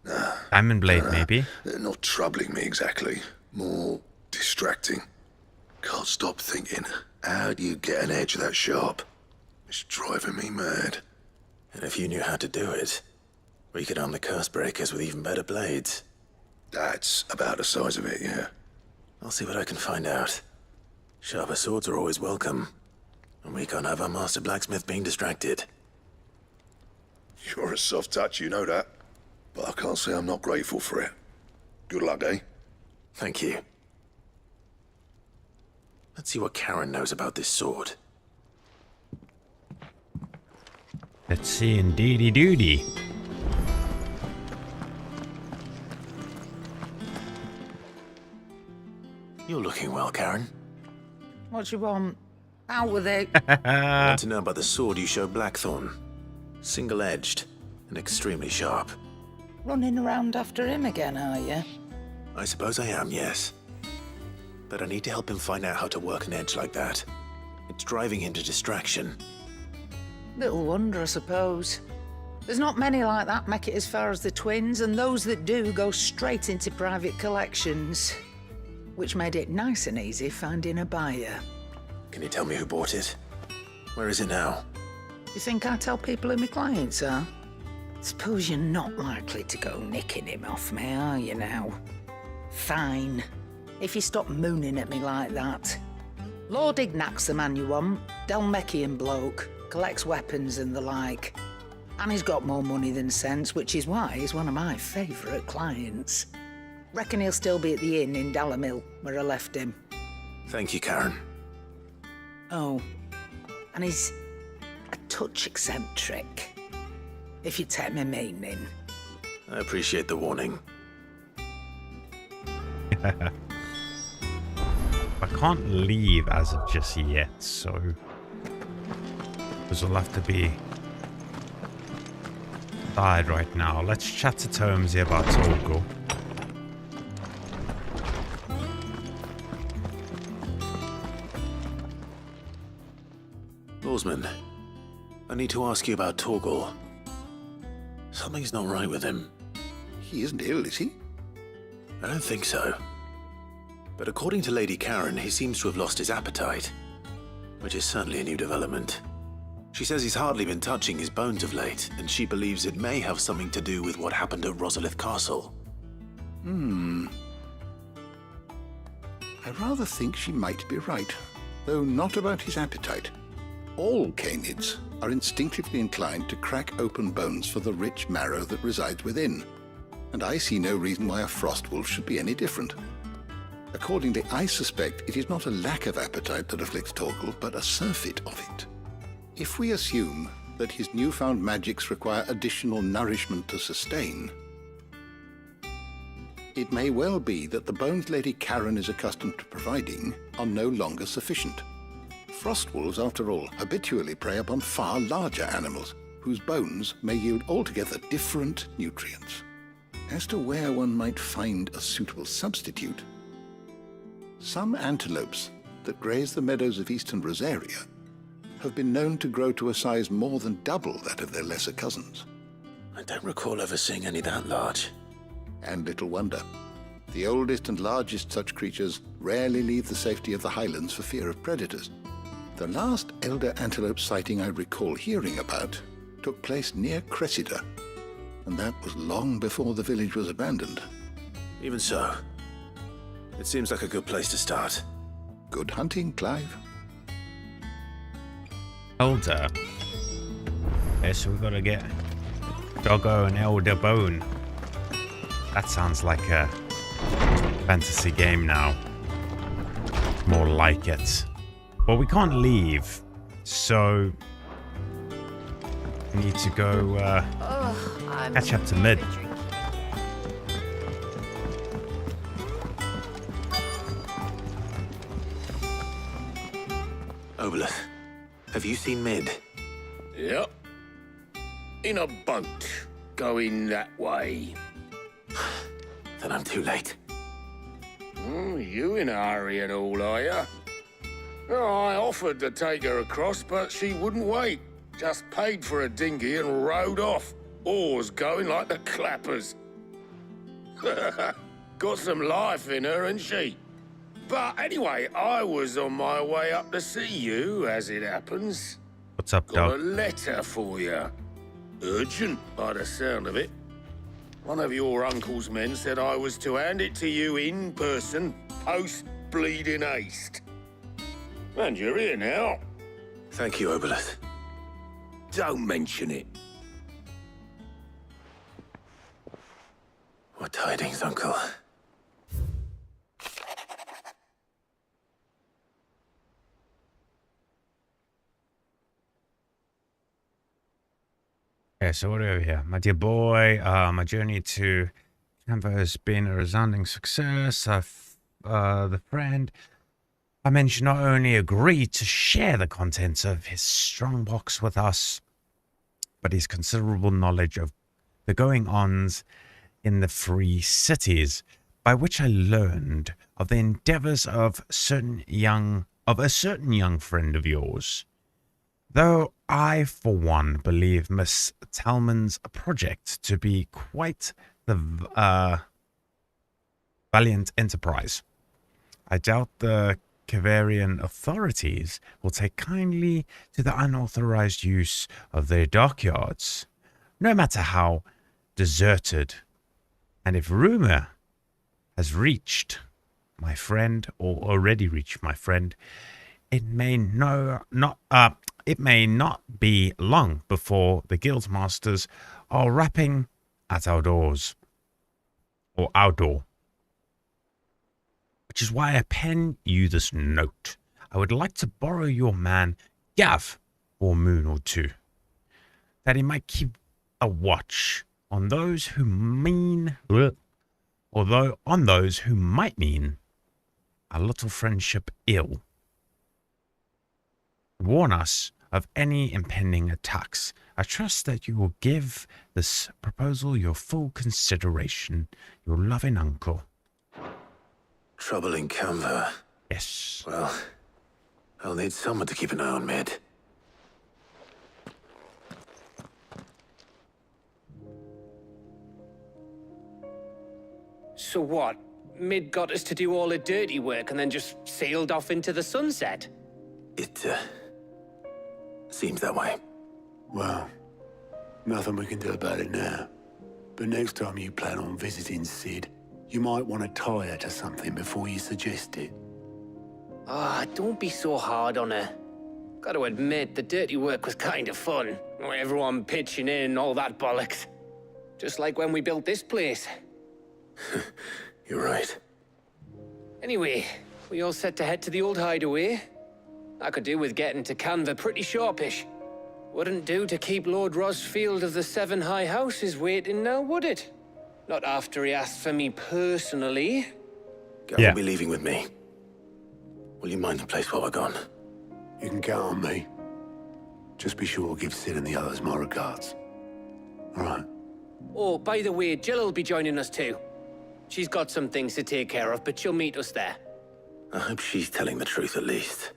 Speaker 5: Nah.
Speaker 1: Diamond blade, maybe?
Speaker 5: Not troubling me exactly. More distracting. Can't stop thinking, how do you get an edge that sharp? It's driving me mad.
Speaker 10: And if you knew how to do it, we could arm the curse breakers with even better blades.
Speaker 5: That's about the size of it, yeah.
Speaker 10: I'll see what I can find out. Sharper swords are always welcome. And we can't have our master blacksmith being distracted.
Speaker 5: You're a soft touch, you know that. But I can't say I'm not grateful for it. Good luck, eh?
Speaker 10: Thank you. Let's see what Karen knows about this sword.
Speaker 1: Let's see, indeedy doody.
Speaker 10: You're looking well, Karen.
Speaker 21: What do you want? Out with it.
Speaker 10: I want to know about the sword you showed Blackthorn. Single-edged and extremely sharp.
Speaker 21: Running around after him again, are you?
Speaker 10: I suppose I am, yes. But I need to help him find out how to work an edge like that. It's driving him to distraction.
Speaker 21: Little wonder, I suppose. There's not many like that make it as far as the twins, and those that do go straight into private collections. Which made it nice and easy finding a buyer.
Speaker 10: Can you tell me who bought it? Where is it now?
Speaker 21: You think I tell people who my clients are? Suppose you're not likely to go nicking him off me, are you now? Fine. If you stop mooning at me like that. Lord Ignac's the man you want. Dalmekian bloke. Collects weapons and the like. And he's got more money than sense, which is why he's one of my favourite clients. Reckon he'll still be at the inn in Dalamil, where I left him.
Speaker 10: Thank you, Karen.
Speaker 21: Oh, and he's a touch eccentric, if you take my meaning.
Speaker 10: I appreciate the warning.
Speaker 1: I can't leave as of just yet, so this will have to be died right now. Let's chat to Tomsy about Torgal.
Speaker 10: Lawsman, I need to ask you about Torgal. Something's not right with him.
Speaker 7: He isn't ill, is he?
Speaker 10: I don't think so. But according to Lady Karen, he seems to have lost his appetite, which is certainly a new development. She says he's hardly been touching his bones of late, and she believes it may have something to do with what happened at Rosalith Castle.
Speaker 7: I rather think she might be right, though not about his appetite. All canids are instinctively inclined to crack open bones for the rich marrow that resides within, and I see no reason why a frostwolf should be any different. Accordingly, I suspect it is not a lack of appetite that afflicts Torgal, but a surfeit of it. If we assume that his newfound magics require additional nourishment to sustain, it may well be that the bones Lady Karen is accustomed to providing are no longer sufficient. Frostwolves, after all, habitually prey upon far larger animals, whose bones may yield altogether different nutrients. As to where one might find a suitable substitute, some antelopes that graze the meadows of eastern Rosaria have been known to grow to a size more than double that of their lesser cousins.
Speaker 10: I don't recall ever seeing any that large.
Speaker 7: And little wonder. The oldest and largest such creatures rarely leave the safety of the highlands for fear of predators. The last elder antelope sighting I recall hearing about took place near Cressida, and that was long before the village was abandoned.
Speaker 10: Even so, it seems like a good place to start.
Speaker 7: Good hunting, Clive.
Speaker 1: Elder. Okay, so we gotta get Doggo and Elder Bone. That sounds like a fantasy game now. More like it. But we can't leave, so we need to go catch up to mid.
Speaker 10: Obolus, have you seen Mid?
Speaker 13: Yep. In a boat, going that way.
Speaker 10: Then I'm too late.
Speaker 13: You in a hurry and all, are ya? I offered to take her across, but she wouldn't wait. Just paid for a dinghy and rowed off. Oars going like the clappers. Got some life in her, ain't she? But anyway, I was on my way up to see you, as it happens.
Speaker 1: What's up,
Speaker 13: Got
Speaker 1: dog?
Speaker 13: a letter for you. Urgent, by the sound of it. One of your uncle's men said I was to hand it to you in person, post-bleeding haste. And you're here now.
Speaker 10: Thank you, Obolus.
Speaker 13: Don't mention it.
Speaker 10: What tidings, Uncle?
Speaker 1: Okay, so what do we have here? My dear boy, my journey to Canva has been a resounding success. The friend I mentioned not only agreed to share the contents of his strongbox with us, but his considerable knowledge of the going-ons in the free cities, by which I learned of the endeavors of a certain young friend of yours. Though I, for one, believe Miss Talman's project to be quite the valiant enterprise, I doubt the Kavarian authorities will take kindly to the unauthorized use of their dockyards, no matter how deserted. And if rumor has reached my friend, or already reached my friend, it may not be long before the guild masters are rapping at our doors, or outdoor. Which is why I pen you this note. I would like to borrow your man Gav for a moon or two, that he might keep a watch on those who on those who might mean a little friendship ill. Warn us of any impending attacks. I trust that you will give this proposal your full consideration. Your loving uncle.
Speaker 10: Trouble in Canva.
Speaker 1: Yes.
Speaker 10: Well, I'll need someone to keep an eye on Mid.
Speaker 15: So what? Mid got us to do all the dirty work and then just sailed off into the sunset?
Speaker 10: It, seems that way.
Speaker 4: Well, nothing we can do about it now. But next time you plan on visiting Sid, you might want to tie her to something before you suggest it.
Speaker 15: Don't be so hard on her. Got to admit, the dirty work was kind of fun. Everyone pitching in and all that bollocks. Just like when we built this place.
Speaker 10: You're right.
Speaker 15: Anyway, we all set to head to the old hideaway. I could do with getting to Canva pretty sharpish. Wouldn't do to keep Lord Rosfield of the Seven High Houses waiting now, would it? Not after he asked for me personally.
Speaker 10: Gav will be leaving with me. Will you mind the place while we're gone?
Speaker 4: You can count on me. Just be sure to give Sid and the others my regards. All right.
Speaker 15: Oh, by the way, Jill will be joining us too. She's got some things to take care of, but she'll meet us there.
Speaker 10: I hope she's telling the truth at least.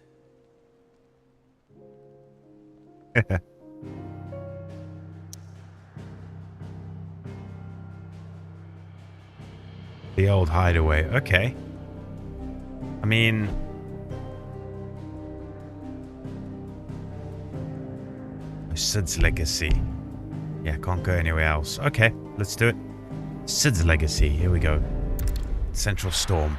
Speaker 1: The old hideaway. Okay. I mean... Sid's Legacy. Yeah, can't go anywhere else. Okay, let's do it. Sid's Legacy. Here we go. Central Storm.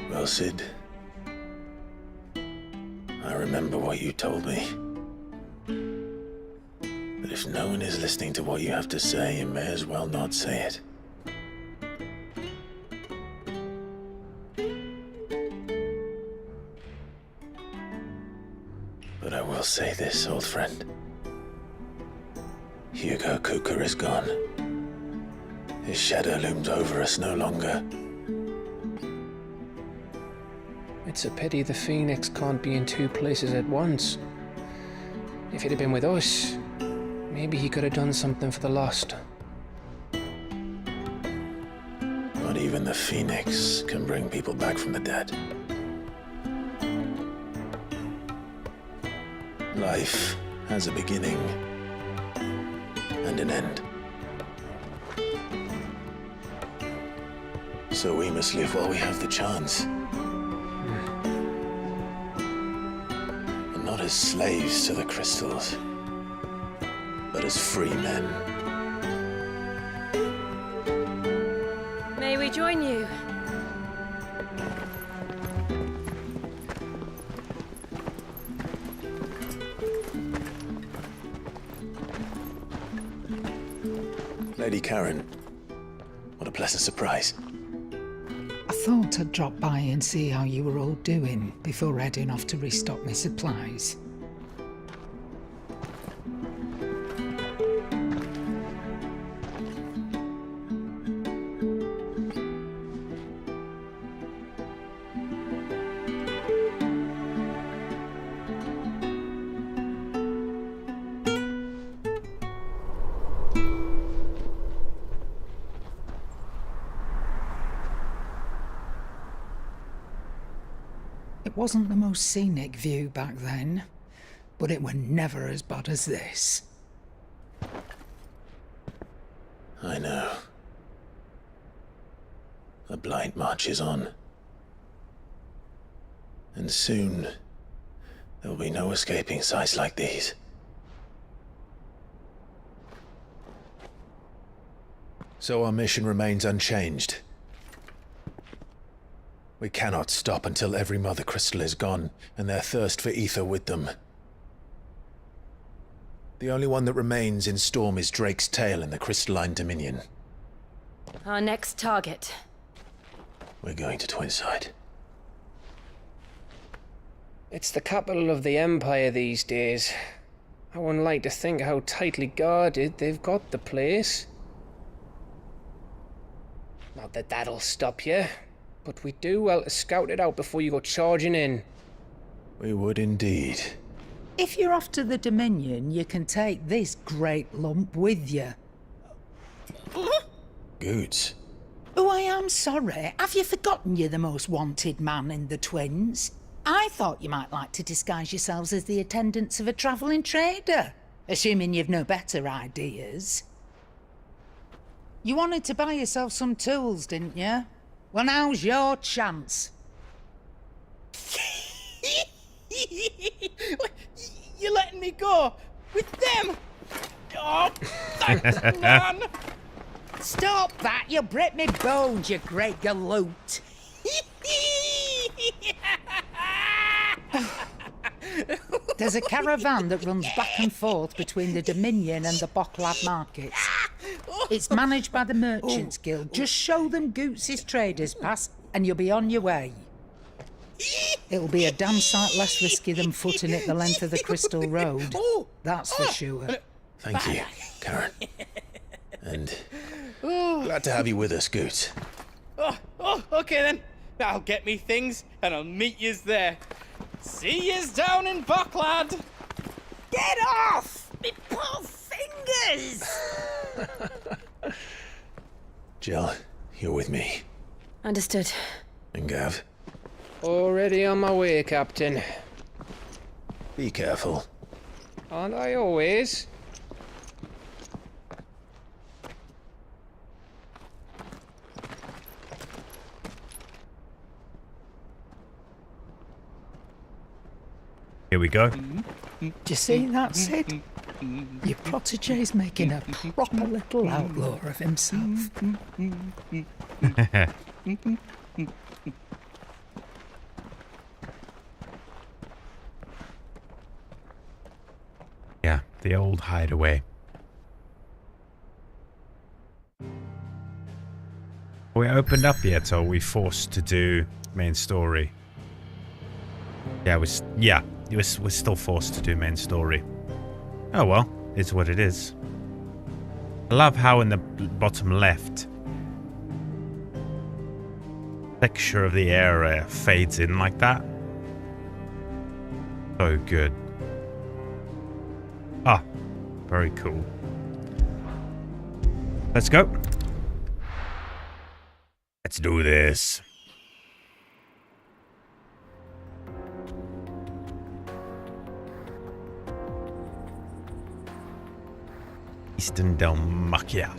Speaker 10: Well, Sid, I remember what you told me. But if no one is listening to what you have to say, you may as well not say it. But I will say this, old friend. Hugo Kuka is gone. His shadow looms over us no longer.
Speaker 15: It's a pity the Phoenix can't be in two places at once. If he'd have been with us, maybe he could have done something for the lost.
Speaker 10: Not even the Phoenix can bring people back from the dead. Life has a beginning and an end. So we must live while we have the chance. Not as slaves to the crystals, but as free men.
Speaker 17: May we join you?
Speaker 10: Lady Karen, what a pleasant surprise.
Speaker 21: I thought I'd drop by and see how you were all doing before heading off to restock my supplies. It wasn't the most scenic view back then, but it were never as bad as this.
Speaker 10: I know. The blight marches on. And soon, there will be no escaping sights like these. So our mission remains unchanged. We cannot stop until every Mother Crystal is gone, and their thirst for ether with them. The only one that remains in Storm is Drake's tail in the Crystalline Dominion.
Speaker 17: Our next target.
Speaker 10: We're going to Twinside.
Speaker 15: It's the capital of the Empire these days. I wouldn't like to think how tightly guarded they've got the place. Not that that'll stop you, but we do well to scout it out before you go charging in.
Speaker 10: We would indeed.
Speaker 21: If you're off to the Dominion, you can take this great lump with you.
Speaker 10: Goods.
Speaker 21: Oh, I am sorry. Have you forgotten you're the most wanted man in the Twins? I thought you might like to disguise yourselves as the attendants of a travelling trader, assuming you've no better ideas. You wanted to buy yourself some tools, didn't you? Well, now's your chance. You're letting me go with them? Oh, thanks, man. Stop that! You'll break me bones, you great galoot. There's a caravan that runs back and forth between the Dominion and the Bocklad markets. It's managed by the Merchants Guild. Just show them Goots' traders pass and you'll be on your way. It'll be a damn sight less risky than footing it the length of the Crystal Road. That's for sure.
Speaker 10: Thank you, Karen. And glad to have you with us, Goot.
Speaker 12: Okay then. I'll get me things and I'll meet yous there. See yous down in Bucklad.
Speaker 21: Get off! Me poor fingers!
Speaker 10: Jill, you're with me.
Speaker 19: Understood.
Speaker 10: And Gav,
Speaker 15: Already on my way, Captain.
Speaker 10: be careful.
Speaker 15: Aren't I always?
Speaker 1: Here we go.
Speaker 21: Do you see that, Sid? Your protege's making a proper little outlaw of himself.
Speaker 1: Yeah, the old hideaway. Are we opened up yet, or are we forced to do main story? Yeah, we're still forced to do main story. Oh well, it's what it is. I love how in the bottom left, texture of the area fades in like that. So good. Ah, very cool. Let's go. Let's do this. Eastern Dalmatia.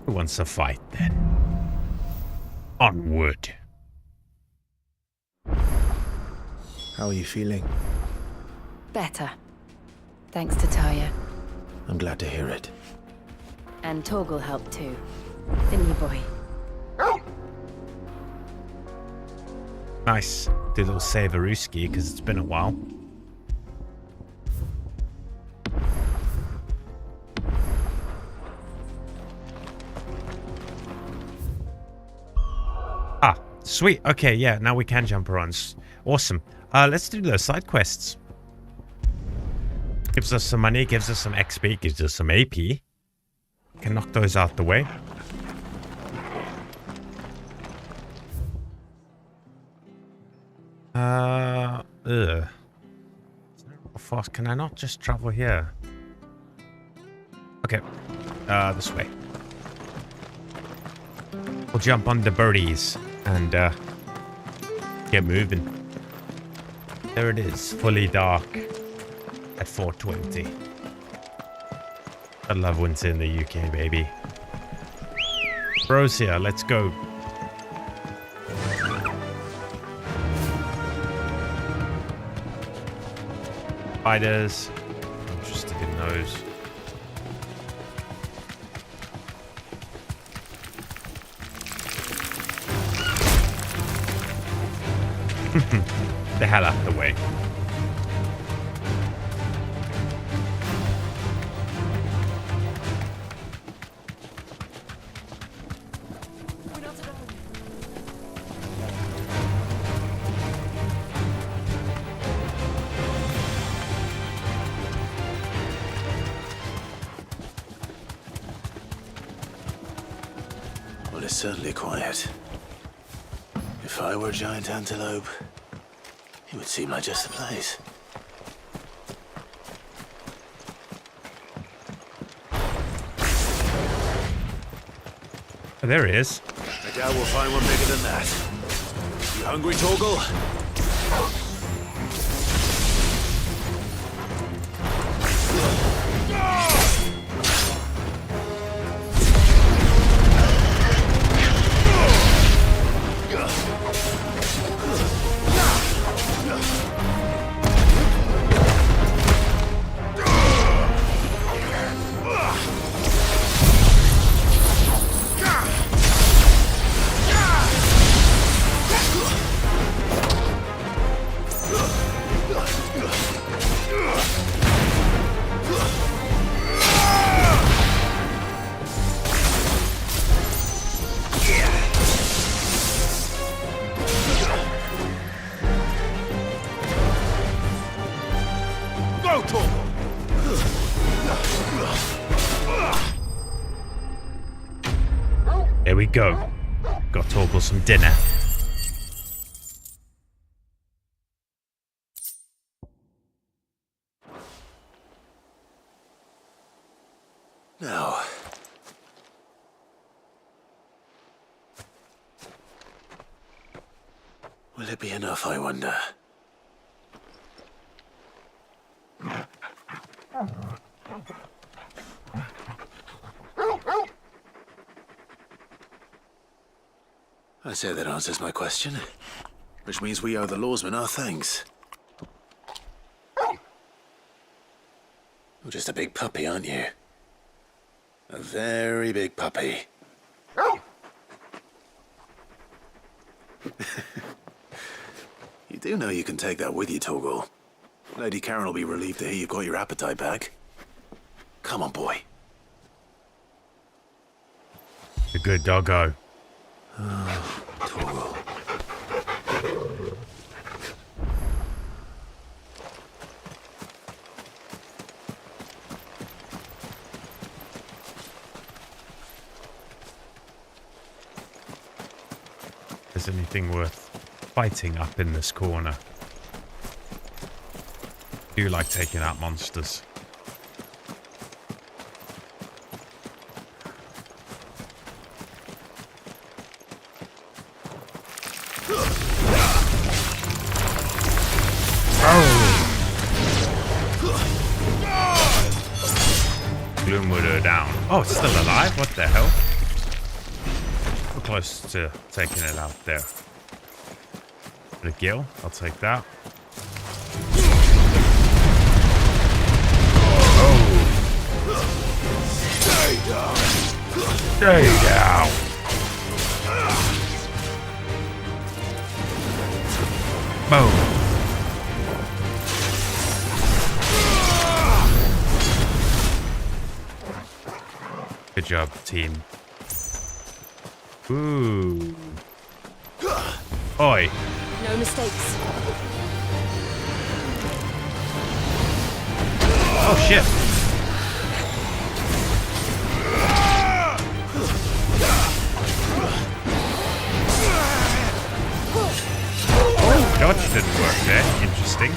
Speaker 1: Who wants to fight then? Onward.
Speaker 10: How are you feeling?
Speaker 2: Better. Thanks to Taya.
Speaker 10: I'm glad to hear it.
Speaker 2: And Torgal helped too. Didn't you, boy?
Speaker 1: Nice. Do a little Savaruski because it's been a while. Ah, sweet. Okay, yeah, now we can jump around. Awesome. Let's do those side quests. Gives us some money, gives us some XP, gives us some AP. Can knock those out the way. Fast. Can I not just travel here? Okay. This way. We'll jump on the birdies and get moving. There it is, fully dark at 4:20. I love winter in the UK, baby. Rosia, let's go. Spiders. I'm interested in those. The hell out the way.
Speaker 10: Well, it's certainly quiet. If I were a giant antelope, it would seem like just the place.
Speaker 1: Oh, there he is.
Speaker 10: I doubt we'll find one bigger than that. You hungry, Torgal?
Speaker 1: There we go. Got Torgal some dinner.
Speaker 10: Now. Will it be enough, I wonder? I say that answers my question. Which means we owe the lawsmen our thanks. You're just a big puppy, aren't you? A very big puppy. You do know you can take that with you, Torgal. Lady Karen will be relieved to hear you've got your appetite back. Come on, boy.
Speaker 1: A good doggo.
Speaker 10: Oh, Torgal.
Speaker 1: Is anything worth fighting up in this corner? Do you like taking out monsters? Gloomwood are down. Oh, it's still alive? What the hell? We're close to taking it out there. The gill, I'll take that. Oh. Stay down. Stay down. Boom. Good job, team. Ooh. Oi.
Speaker 2: No mistakes.
Speaker 1: Oh shit. Oh, dodge didn't work there. Interesting.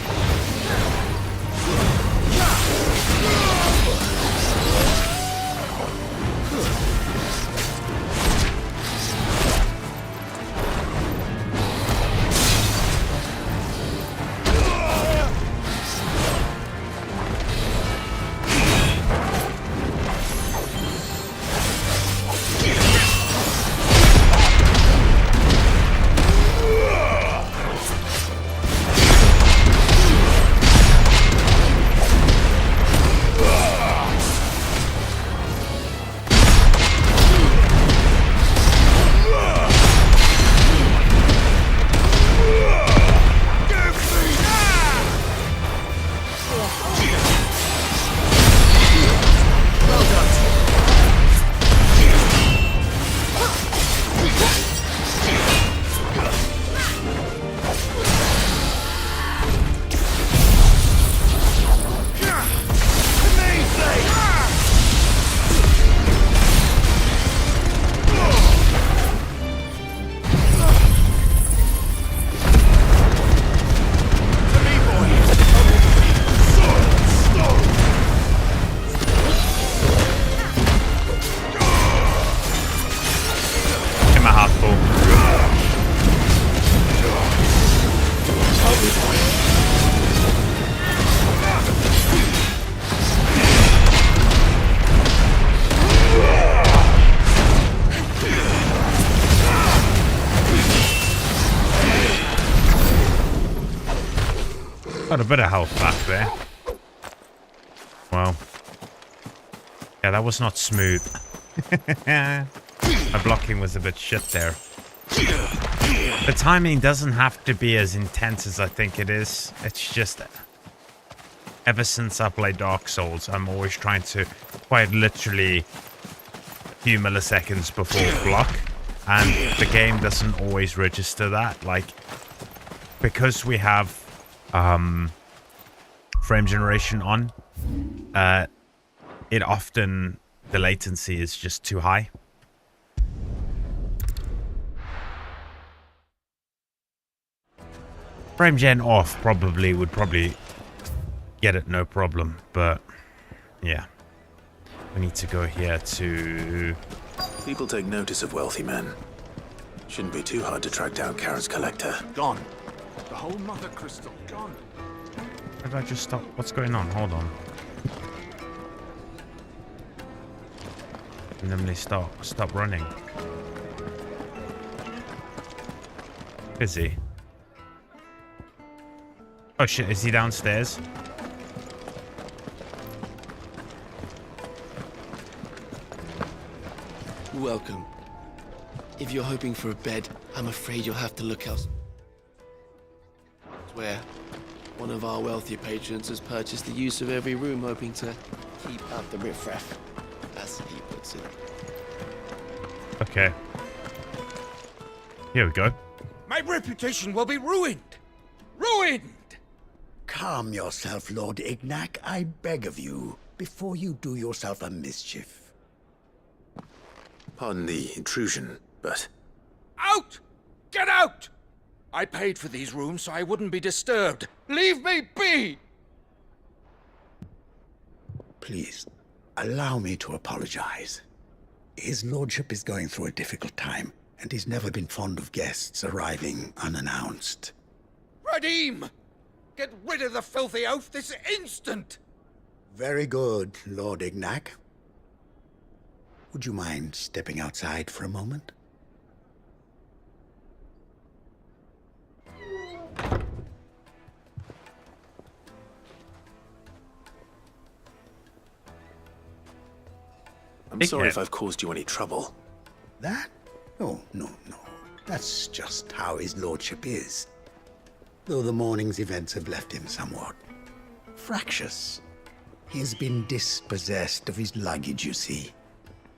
Speaker 1: Got a bit of health back there. Well. Yeah, that was not smooth. My blocking was a bit shit there. The timing doesn't have to be as intense as I think it is. It's just... Ever since I played Dark Souls, I'm always trying to quite literally a few milliseconds before block. And the game doesn't always register that. Like, because we have frame generation on, it often, the latency is just too high. Frame gen off would probably get it no problem, but yeah. We need to go here to...
Speaker 10: People take notice of wealthy men. Shouldn't be too hard to track down Karen's collector.
Speaker 7: Gone. The whole mother crystal gone.
Speaker 1: How did I just stop? What's going on? Hold on. And then they stop running. Is he? Oh shit, is he downstairs?
Speaker 18: Welcome. If you're hoping for a bed, I'm afraid you'll have to look elsewhere. One of our wealthier patrons has purchased the use of every room, hoping to keep out the riffraff, as he puts it.
Speaker 1: Okay. Here we go.
Speaker 22: My reputation will be ruined! Ruined!
Speaker 23: Calm yourself, Lord Ignac, I beg of you, before you do yourself a mischief.
Speaker 10: Pardon the intrusion, but...
Speaker 22: Out! Get out! I paid for these rooms so I wouldn't be disturbed. Leave me be!
Speaker 23: Please, allow me to apologize. His lordship is going through a difficult time, and he's never been fond of guests arriving unannounced.
Speaker 22: Radim! Get rid of the filthy oaf this instant!
Speaker 23: Very good, Lord Ignac. Would you mind stepping outside for a moment?
Speaker 10: I'm sorry if I've caused you any trouble.
Speaker 23: That? Oh, no. That's just how his lordship is. Though the morning's events have left him somewhat fractious. He has been dispossessed of his luggage, you see.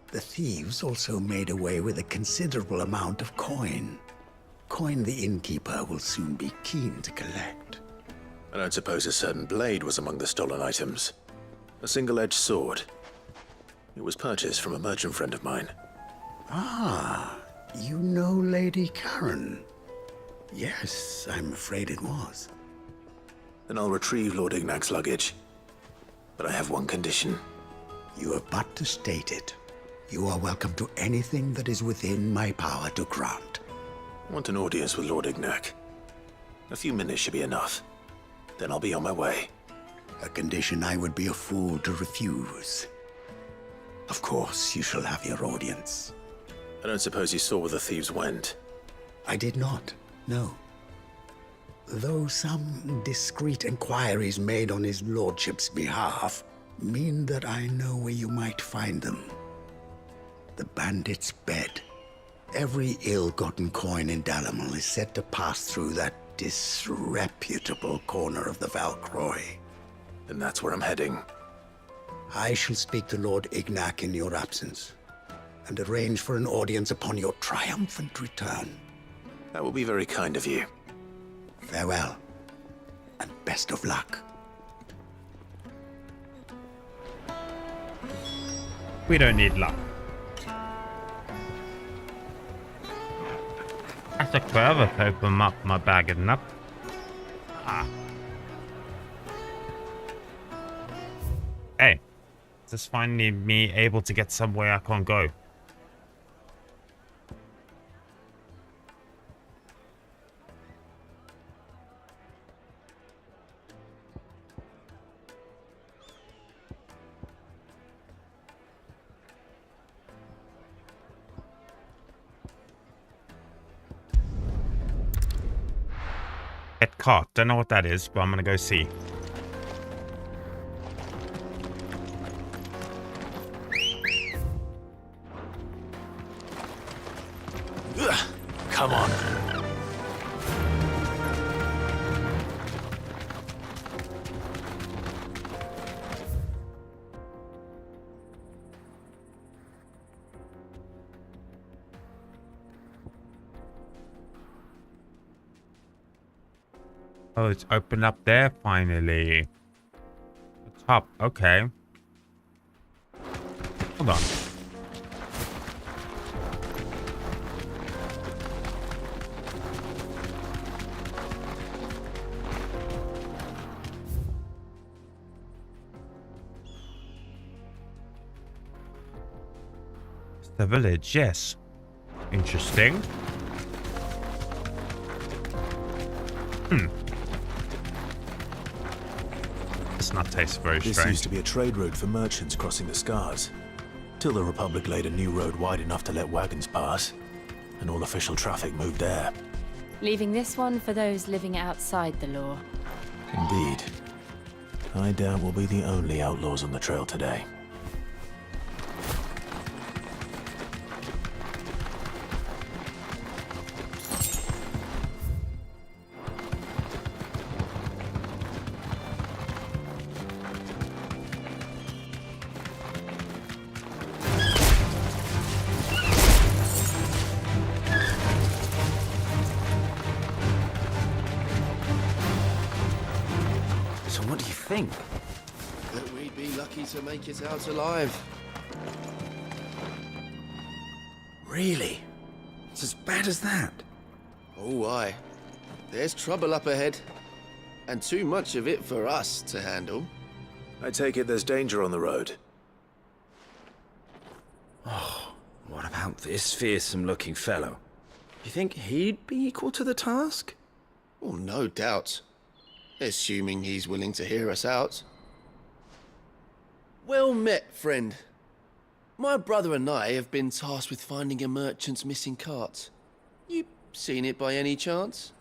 Speaker 23: The thieves also made away with a considerable amount of coin. Coin the innkeeper will soon be keen to collect.
Speaker 10: I don't suppose a certain blade was among the stolen items. A single-edged sword. It was purchased from a merchant friend of mine.
Speaker 23: Ah, you know Lady Karen. Yes, I'm afraid it was.
Speaker 10: Then I'll retrieve Lord Ignac's luggage. But I have one condition.
Speaker 23: You have but to state it. You are welcome to anything that is within my power to grant.
Speaker 10: I want an audience with Lord Ignac. A few minutes should be enough. Then I'll be on my way.
Speaker 23: A condition I would be a fool to refuse. Of course, you shall have your audience.
Speaker 10: I don't suppose you saw where the thieves went.
Speaker 23: I did not, no. Though some discreet inquiries made on his lordship's behalf mean that I know where you might find them. The bandit's bed. Every ill-gotten coin in Dalamil is said to pass through that disreputable corner of the Valcroy.
Speaker 10: Then that's where I'm heading.
Speaker 23: I shall speak to Lord Ignac in your absence, and arrange for an audience upon your triumphant return.
Speaker 10: That will be very kind of you.
Speaker 23: Farewell, and best of luck.
Speaker 1: We don't need luck. That's a clever to open up my bag of nuts. Ah. Hey. This is finally me able to get somewhere I can't go. Get caught. Don't know what that is, but I'm gonna go see.
Speaker 10: Come on. Oh, it's opened up there finally.
Speaker 1: Hop, okay. Hold on. It's the village, yes. Interesting. Does not taste very
Speaker 10: This
Speaker 1: strange.
Speaker 10: used to be a trade route for merchants crossing the Scars, till the Republic laid a new road wide enough to let wagons pass, and all official traffic moved there.
Speaker 2: Leaving this one for those living outside the law.
Speaker 10: Indeed. I doubt we'll be the only outlaws on the trail today.
Speaker 18: So what do you think? That we'd be lucky to make it out alive. Really? It's as bad as that? Oh, aye. There's trouble up ahead. And too much of it for us to handle.
Speaker 10: I take it there's danger on the road.
Speaker 18: Oh, what about this fearsome-looking fellow? You think he'd be equal to the task? Well, no doubt. Assuming he's willing to hear us out. Well met, friend. My brother and I have been tasked with finding a merchant's missing cart. You seen it by any chance?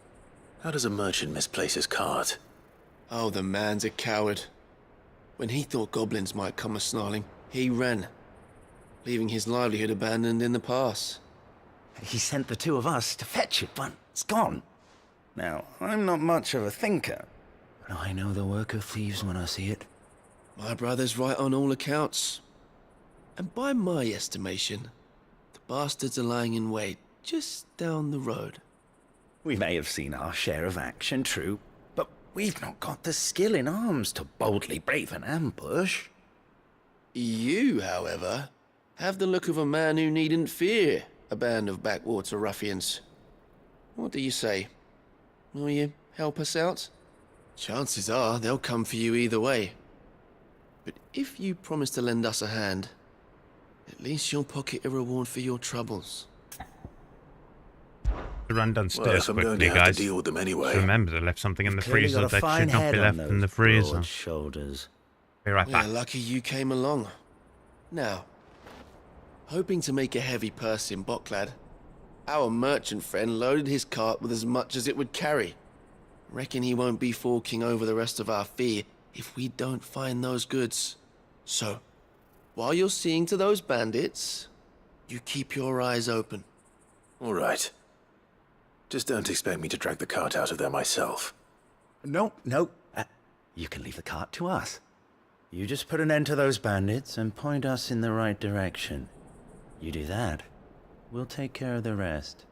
Speaker 10: How does a merchant misplace his cart?
Speaker 18: Oh, the man's a coward. When he thought goblins might come a-snarling, he ran, leaving his livelihood abandoned in the pass.
Speaker 9: He sent the two of us to fetch it, but it's gone. Now, I'm not much of a thinker, but I know the work of thieves when I see it.
Speaker 18: My brother's right on all accounts. And by my estimation, the bastards are lying in wait just down the road.
Speaker 9: We may have seen our share of action, true, but we've not got the skill in arms to boldly brave an ambush.
Speaker 18: You, however, have the look of a man who needn't fear a band of backwater ruffians. What do you say? Will you help us out? Chances are they'll come for you either way. But if you promise to lend us a hand, at least you'll pocket a reward for your troubles.
Speaker 1: To run downstairs
Speaker 10: I'm going
Speaker 1: quickly,
Speaker 10: to have
Speaker 1: guys.
Speaker 10: to deal with them anyway.
Speaker 1: Remember, they left something in the
Speaker 9: Clearly
Speaker 1: freezer
Speaker 9: got a
Speaker 1: that
Speaker 9: fine
Speaker 1: should not
Speaker 9: head
Speaker 1: be
Speaker 9: on
Speaker 1: left in the
Speaker 9: those
Speaker 1: freezer.
Speaker 9: broad shoulders.
Speaker 1: Be right back.
Speaker 18: We're lucky you came along. Now, hoping to make a heavy purse in Boklad, our merchant friend loaded his cart with as much as it would carry. Reckon he won't be forking over the rest of our fee if we don't find those goods. So, while you're seeing to those bandits, you keep your eyes open.
Speaker 10: All right. Just don't expect me to drag the cart out of there myself.
Speaker 9: No. You can leave the cart to us. You just put an end to those bandits and point us in the right direction. You do that, we'll take care of the rest.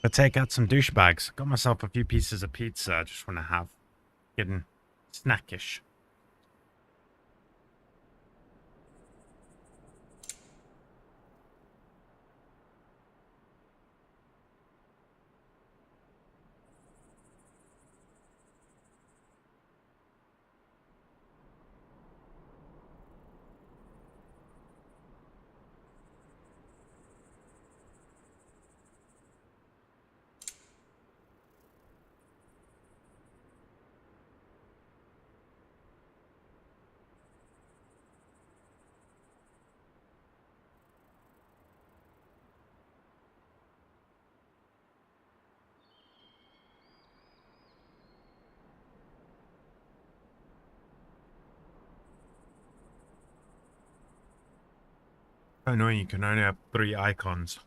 Speaker 1: But take out some douchebags. Got myself a few pieces of pizza. I just want to have. Getting snackish. Annoying, you can only have 3 icons.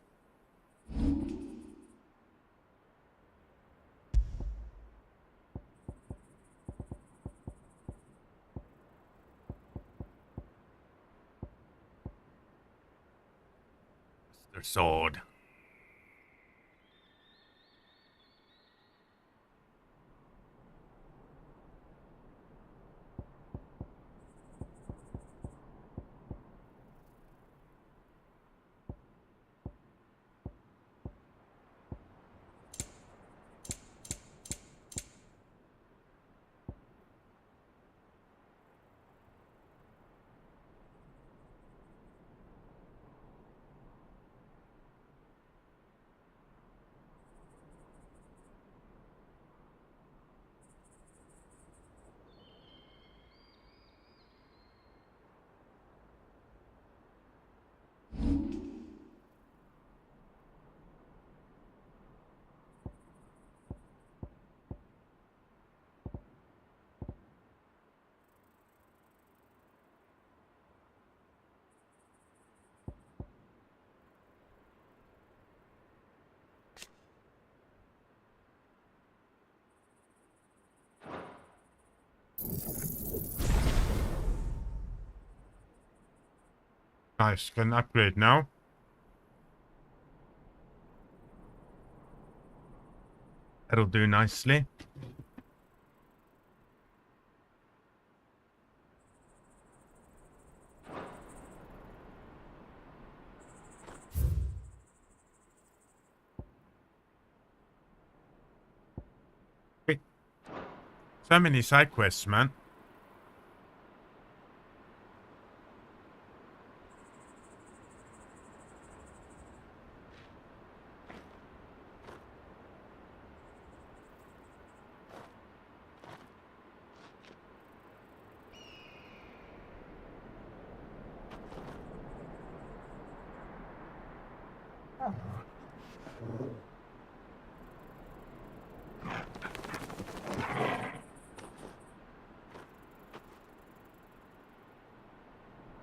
Speaker 1: Their sword. Nice, can upgrade now. That'll do nicely. So many side quests, man.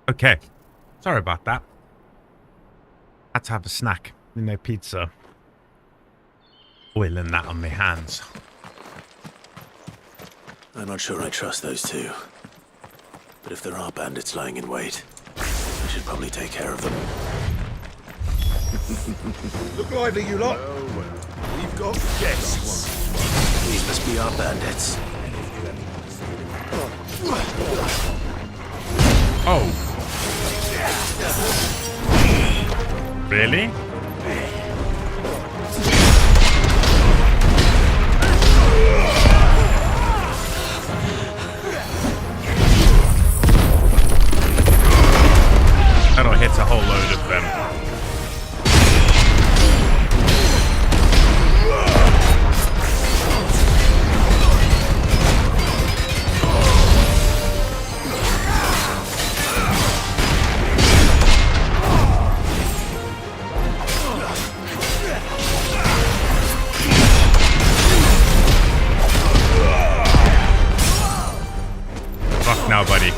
Speaker 1: Okay, sorry about that. Had to have a snack, no pizza. Oiling that on my hands.
Speaker 10: I'm not sure I trust those two. But if there are bandits lying in wait, I should probably take care of them.
Speaker 13: Look lively, you lot. We've got guests.
Speaker 10: These must be our bandits.
Speaker 1: Oh. Really? That'll hit a whole load of them. Now, buddy.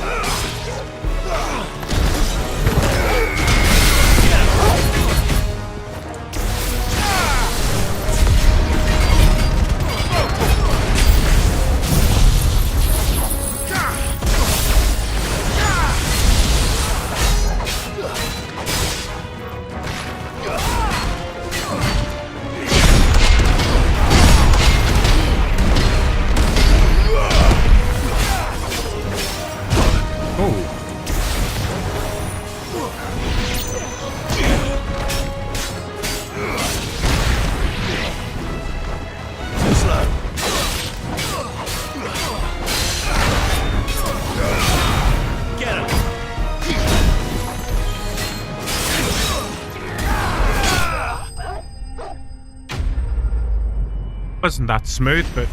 Speaker 1: Wasn't that smooth, but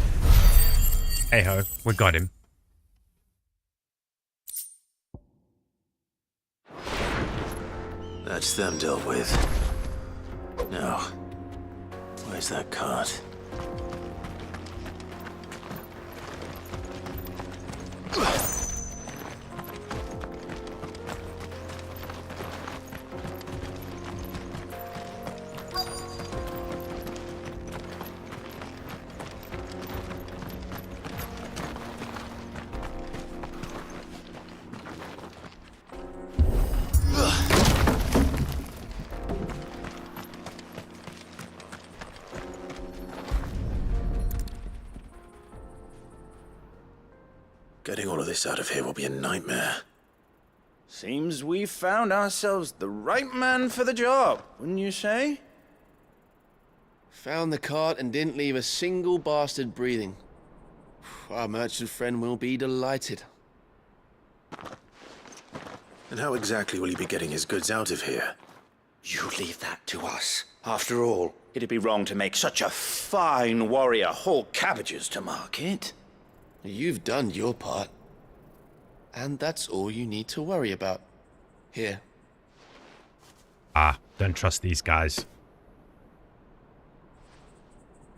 Speaker 1: hey ho, we got him.
Speaker 10: That's them dealt with. Now, where's that cart? Getting all of this out of here will be a nightmare.
Speaker 9: Seems we found ourselves the right man for the job, wouldn't you say?
Speaker 18: Found the cart and didn't leave a single bastard breathing. Our merchant friend will be delighted.
Speaker 10: And how exactly will he be getting his goods out of here?
Speaker 3: You leave that to us. After all, it'd be wrong to make such a fine warrior haul cabbages to market.
Speaker 18: You've done your part. And that's all you need to worry about. Here.
Speaker 1: Ah, don't trust these guys.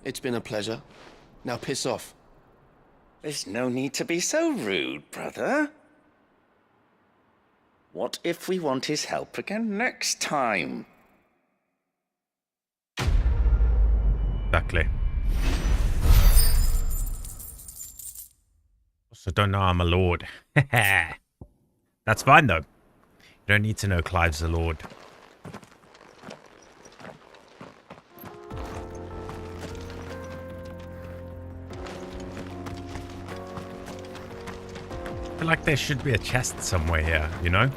Speaker 18: It's been a pleasure. Now piss off.
Speaker 3: There's no need to be so rude, brother. What if we want his help again next time?
Speaker 1: Exactly. Also, don't know I'm a lord. That's fine, though. You don't need to know Clive's a lord. I feel like there should be a chest somewhere here, you know?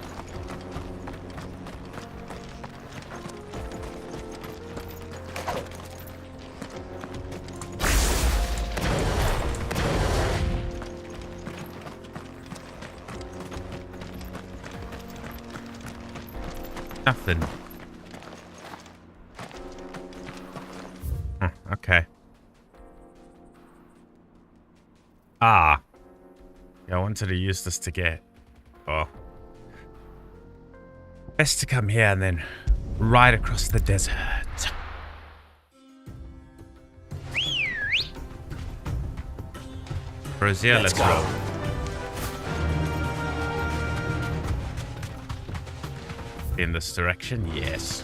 Speaker 1: Nothing. Huh, okay. Ah. Yeah, I wanted to use this to get... Oh. Best to come here and then ride across the desert. Rosaria, let's roll. In this direction, yes.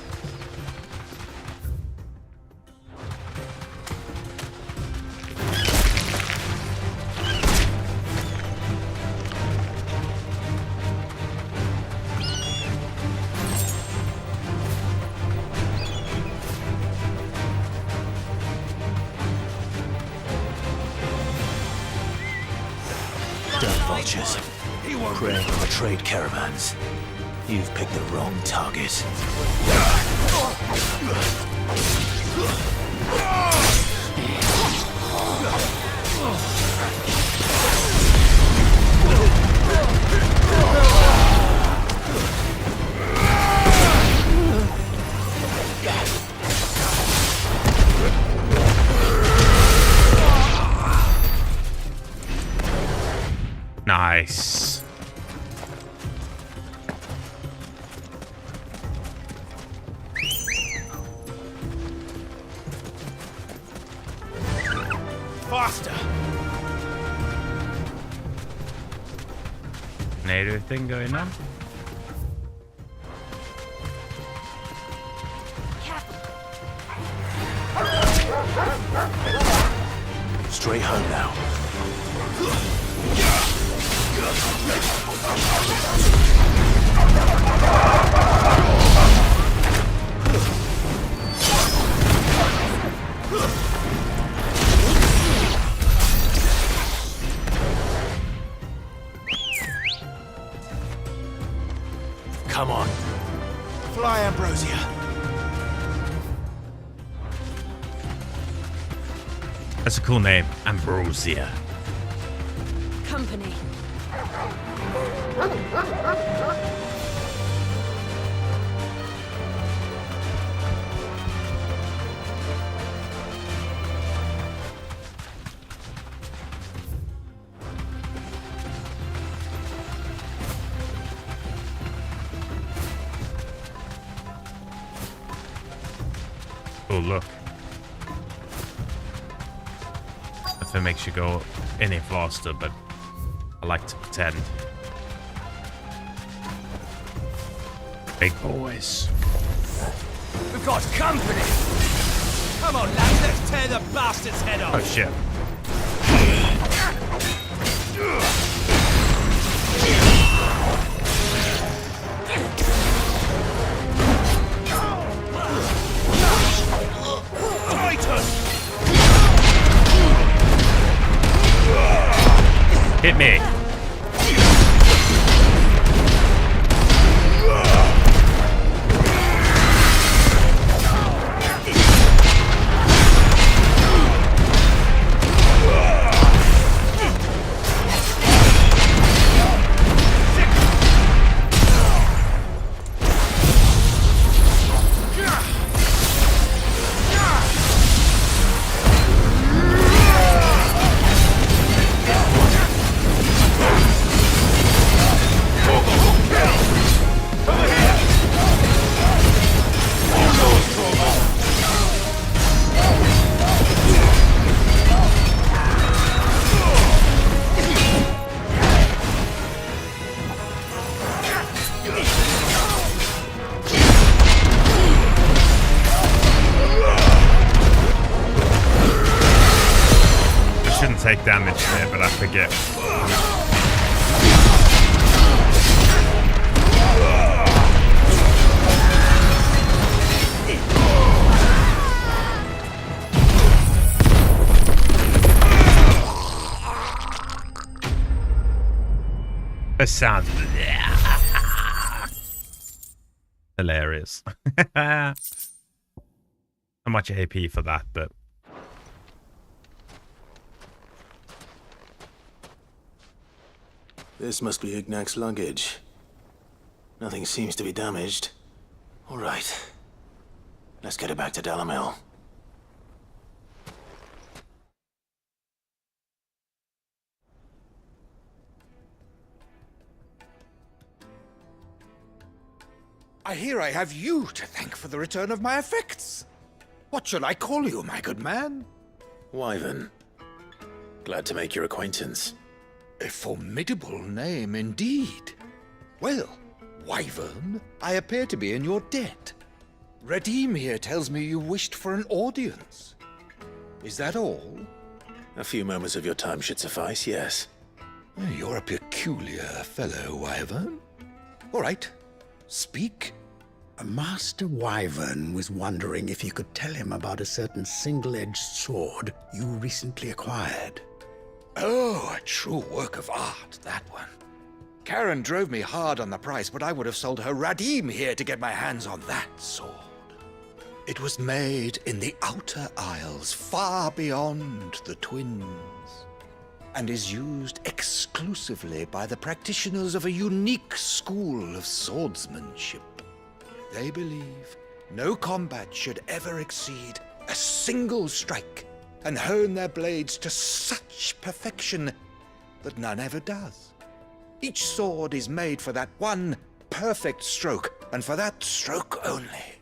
Speaker 10: Vultures, preying on the trade caravans. You've picked the wrong target.
Speaker 1: Nice.
Speaker 3: Faster.
Speaker 1: Tornado thing going on.
Speaker 10: Straight home now. Come on. Fly, Ambrosia.
Speaker 1: That's a cool name, Ambrosia.
Speaker 2: Company.
Speaker 1: cool look. If it makes you go any faster, but I like to pretend. Big boys.
Speaker 14: We've got company! Come on, lads, let's tear the bastard's head off!
Speaker 1: Oh shit. Hit me. Take damage there, but I forget. This sounds hilarious. How much AP for that, but
Speaker 10: This must be Ignac's luggage. Nothing seems to be damaged. All right. Let's get it back to Dalamel.
Speaker 22: I hear I have you to thank for the return of my effects. What shall I call you, my good man?
Speaker 10: Wyvern. Glad to make your acquaintance.
Speaker 22: A formidable name indeed. Well, Wyvern, I appear to be in your debt. Redeem here tells me you wished for an audience. Is that all?
Speaker 10: A few moments of your time should suffice, yes.
Speaker 22: You're a peculiar fellow, Wyvern. All right, speak.
Speaker 23: Master Wyvern was wondering if you could tell him about a certain single-edged sword you recently acquired.
Speaker 22: Oh, a true work of art, that one. Karen drove me hard on the price, but I would have sold her Radim here to get my hands on that sword. It was made in the Outer Isles, far beyond the Twins, and is used exclusively by the practitioners of a unique school of swordsmanship. They believe no combat should ever exceed a single strike, and hone their blades to such perfection that none ever does. Each sword is made for that one perfect stroke, and for that stroke only.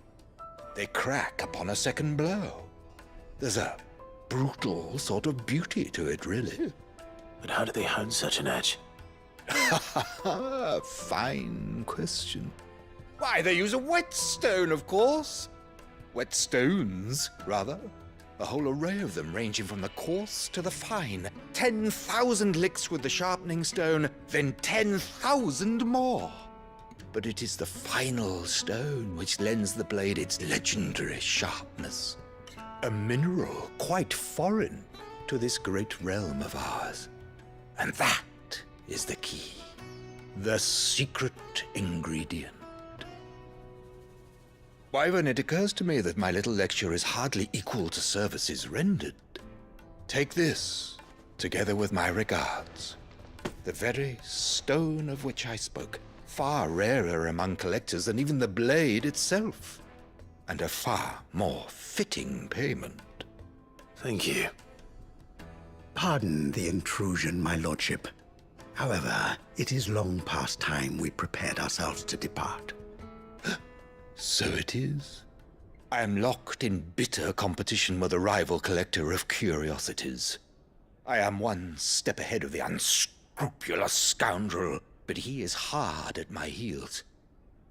Speaker 22: They crack upon a second blow. There's a brutal sort of beauty to it, really.
Speaker 10: But how do they hone such an edge?
Speaker 22: Fine question. Why, they use a whetstone, of course. Whetstones, rather. A whole array of them, ranging from the coarse to the fine. 10,000 licks with the sharpening stone, then 10,000 more. But it is the final stone which lends the blade its legendary sharpness. A mineral quite foreign to this great realm of ours. And that is the key. The secret ingredient. Wyvern, it occurs to me that my little lecture is hardly equal to services rendered. Take this, together with my regards. The very stone of which I spoke, far rarer among collectors than even the blade itself, and a far more fitting payment.
Speaker 10: Thank you.
Speaker 23: Pardon the intrusion, my lordship. However, it is long past time we prepared ourselves to depart.
Speaker 22: So it is. I am locked in bitter competition with a rival collector of curiosities. I am one step ahead of the unscrupulous scoundrel, but he is hard at my heels.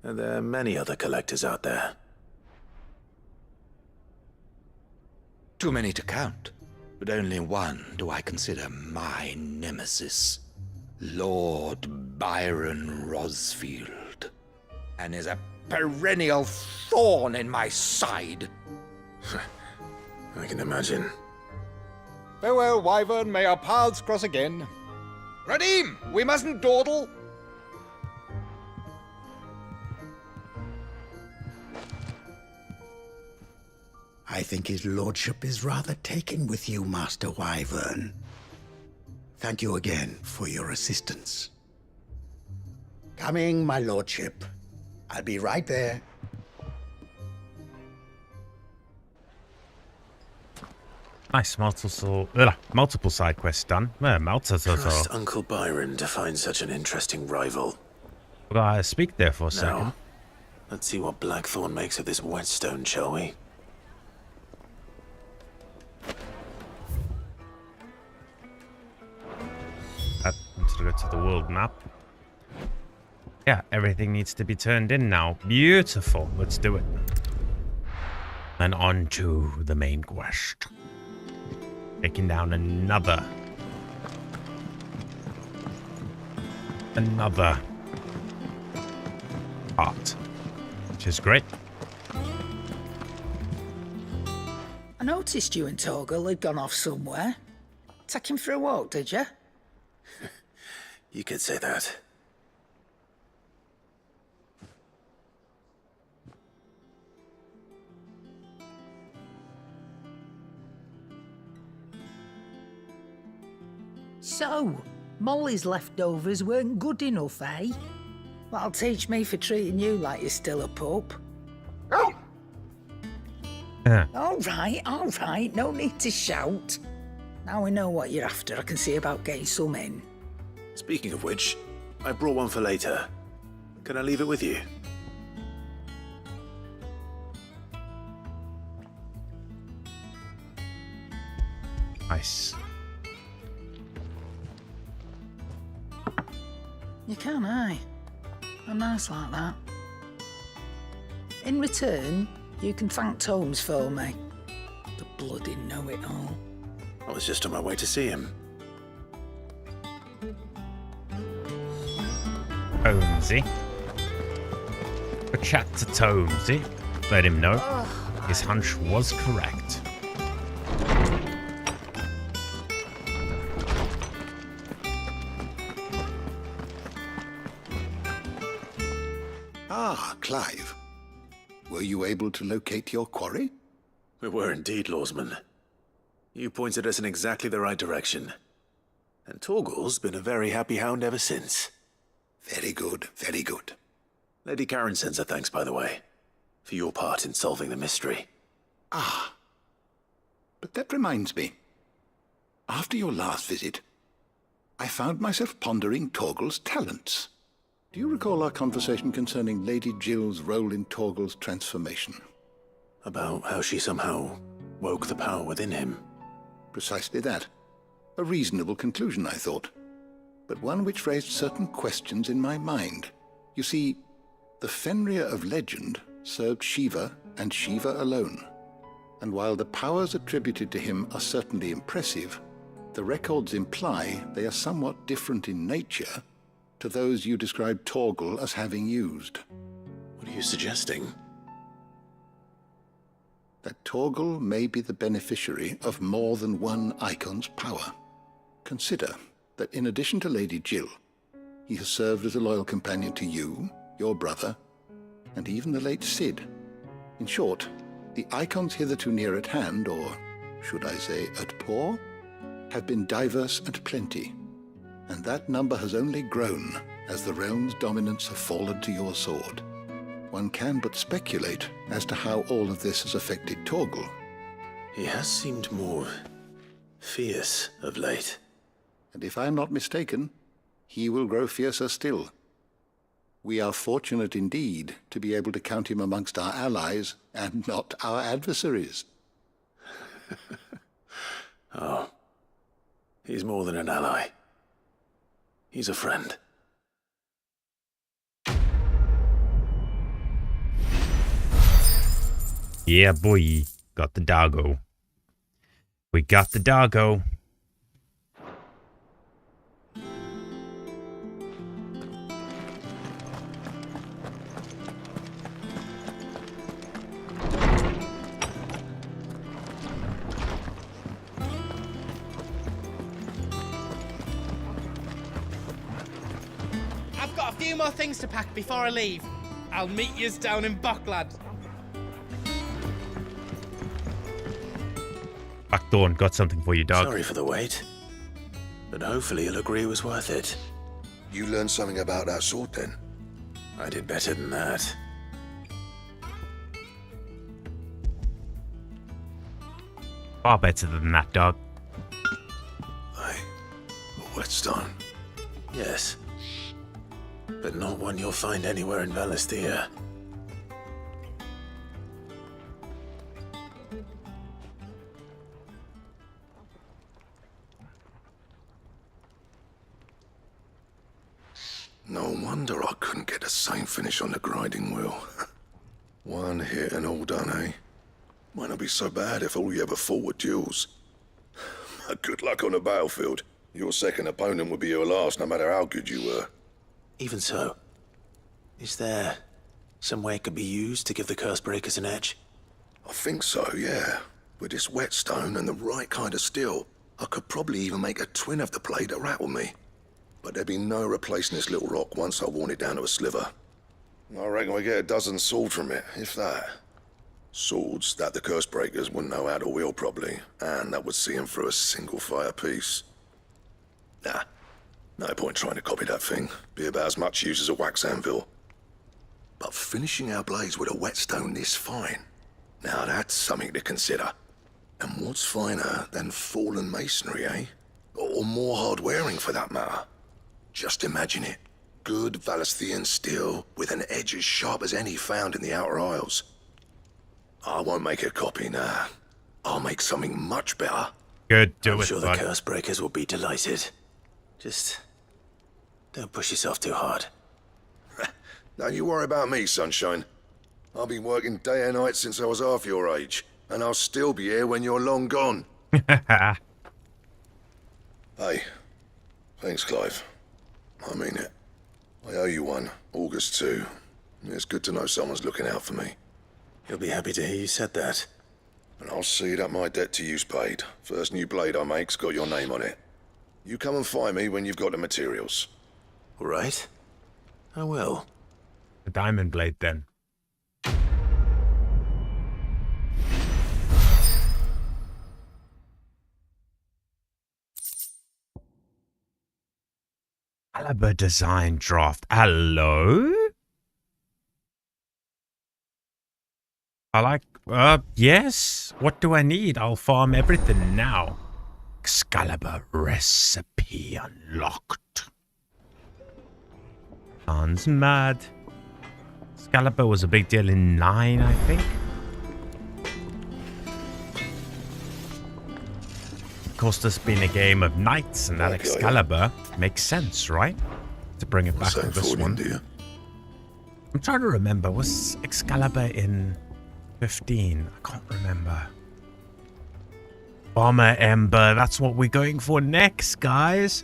Speaker 10: And there are many other collectors out there.
Speaker 22: Too many to count, but only one do I consider my nemesis. Lord Byron Rosfield. And is a perennial thorn in my side.
Speaker 10: I can imagine.
Speaker 22: Farewell, Wyvern. May our paths cross again. Radim, we mustn't dawdle.
Speaker 23: I think his lordship is rather taken with you, Master Wyvern. Thank you again for your assistance. Coming, my lordship. I'll be right there.
Speaker 1: Nice, multiple side quests done.
Speaker 10: Trust Uncle Byron to find such an interesting rival.
Speaker 1: I'll speak there for a second.
Speaker 10: Now, let's see what Blackthorn makes of this whetstone, shall we?
Speaker 1: I wanted to go to the world map. Yeah, everything needs to be turned in now. Beautiful. Let's do it. And on to the main quest. Taking down another part, which is great.
Speaker 21: I noticed you and Torgal had gone off somewhere. Take him for a walk, did you?
Speaker 10: You could say that.
Speaker 21: So, Molly's leftovers weren't good enough, eh? That'll teach me for treating you like you're still a pup.
Speaker 1: Yeah.
Speaker 21: All right, no need to shout. Now we know what you're after, I can see about getting some in.
Speaker 10: Speaking of which, I brought one for later. Can I leave it with you?
Speaker 1: Nice.
Speaker 21: You can, aye. I'm nice like that. In return, you can thank Tomes for me. The bloody know-it-all.
Speaker 10: I was just on my way to see him.
Speaker 1: Tomesy. A chat to Tomesy. Let him know his hunch was correct.
Speaker 7: Ah, Clive. Were you able to locate your quarry?
Speaker 10: We were indeed, Lawsman. You pointed us in exactly the right direction. And Torgal's been a very happy hound ever since.
Speaker 7: Very good, very good.
Speaker 10: Lady Karen sends her thanks, by the way, for your part in solving the mystery.
Speaker 7: Ah. But that reminds me. After your last visit, I found myself pondering Torgal's talents. Do you recall our conversation concerning Lady Jill's role in Torgal's transformation?
Speaker 10: About how she somehow woke the power within him.
Speaker 7: Precisely that. A reasonable conclusion, I thought. But one which raised certain questions in my mind. You see, the Fenrir of legend served Shiva and Shiva alone. And while the powers attributed to him are certainly impressive, the records imply they are somewhat different in nature to those you described Torgal as having used.
Speaker 10: What are you suggesting?
Speaker 7: That Torgal may be the beneficiary of more than one Eikon's power. Consider that in addition to Lady Jill, he has served as a loyal companion to you, your brother, and even the late Cid. In short, the Eikons hitherto near at hand, or should I say at paw, have been diverse and plenty, and that number has only grown as the realm's dominance have fallen to your sword. One can but speculate as to how all of this has affected Torgal.
Speaker 10: He has seemed more fierce of late.
Speaker 7: And if I am not mistaken, he will grow fiercer still. We are fortunate indeed to be able to count him amongst our allies and not our adversaries.
Speaker 10: Oh, he's more than an ally. He's a friend.
Speaker 1: Yeah, boy. Got the doggo. We got the doggo.
Speaker 12: I've got a few more things to pack before I leave. I'll meet yous down in Bucklad.
Speaker 1: Blackthorn, got something for you, dog.
Speaker 10: Sorry for the wait, but hopefully you'll agree it was worth it.
Speaker 5: You learned something about that sword then?
Speaker 10: I did better than that.
Speaker 1: Far better than that, dog.
Speaker 5: Hey, a whetstone.
Speaker 10: Yes, but not one you'll find anywhere in Valisthea.
Speaker 5: No wonder I couldn't get the same finish on the grinding wheel. One hit and all done, eh? Might not be so bad if all you ever fought were duels. Good luck on the battlefield. Your second opponent would be your last, no matter how good you were.
Speaker 10: Even so, is there some way it could be used to give the curse breakers an edge?
Speaker 5: I think so, yeah. With this whetstone and the right kind of steel, I could probably even make a twin of the blade that rattled me. But there'd be no replacing this little rock once I worn it down to a sliver. I reckon we get a dozen swords from it, if that. Swords that the curse breakers wouldn't know how to wield properly, and that would see them through a single fire piece. Nah, no point trying to copy that thing. Be about as much use as a wax anvil. But finishing our blades with a whetstone this fine, now that's something to consider. And what's finer than fallen masonry, eh? Or more hard-wearing, for that matter. Just imagine it. Good Valisthean steel with an edge as sharp as any found in the Outer Isles. I won't make a copy, nah. I'll make something much better.
Speaker 1: Good, do
Speaker 10: I'm
Speaker 1: it,
Speaker 10: sure
Speaker 1: bud.
Speaker 10: the curse breakers will be delighted. Just don't push yourself too hard.
Speaker 5: Don't you worry about me, sunshine. I've been working day and night since I was half your age, and I'll still be here when you're long gone. Hey, thanks, Clive. I mean it. I owe you one, August too. It's good to know someone's looking out for me.
Speaker 10: He'll be happy to hear you said that.
Speaker 5: And I'll see that my debt to you's paid. First new blade I make's got your name on it. You come and find me when you've got the materials.
Speaker 10: All right. I will.
Speaker 1: The diamond blade, then. Caliber design draft. Hello? I like, yes. What do I need? I'll farm everything now. Excalibur recipe unlocked. Sounds mad. Excalibur was a big deal in 9, I think. Of course, this being a game of knights, and that Excalibur makes sense, right? To bring it back to this one. I'm trying to remember, was Excalibur in 15? I can't remember. Bomber Ember, that's what we're going for next, guys.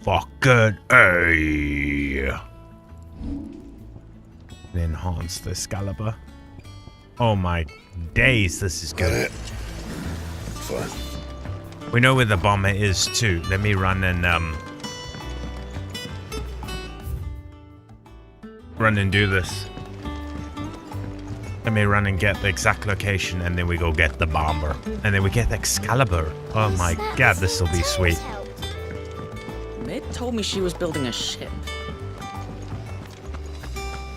Speaker 1: Fucking A. Enhance the Excalibur. Oh my days, this is good.
Speaker 5: Fine.
Speaker 1: We know where the bomber is too. Let me run and do this. Let me run and get the exact location, and then we go get the bomber, and then we get the Excalibur. Oh my god, this will be sweet.
Speaker 11: Mid told me she was building a ship.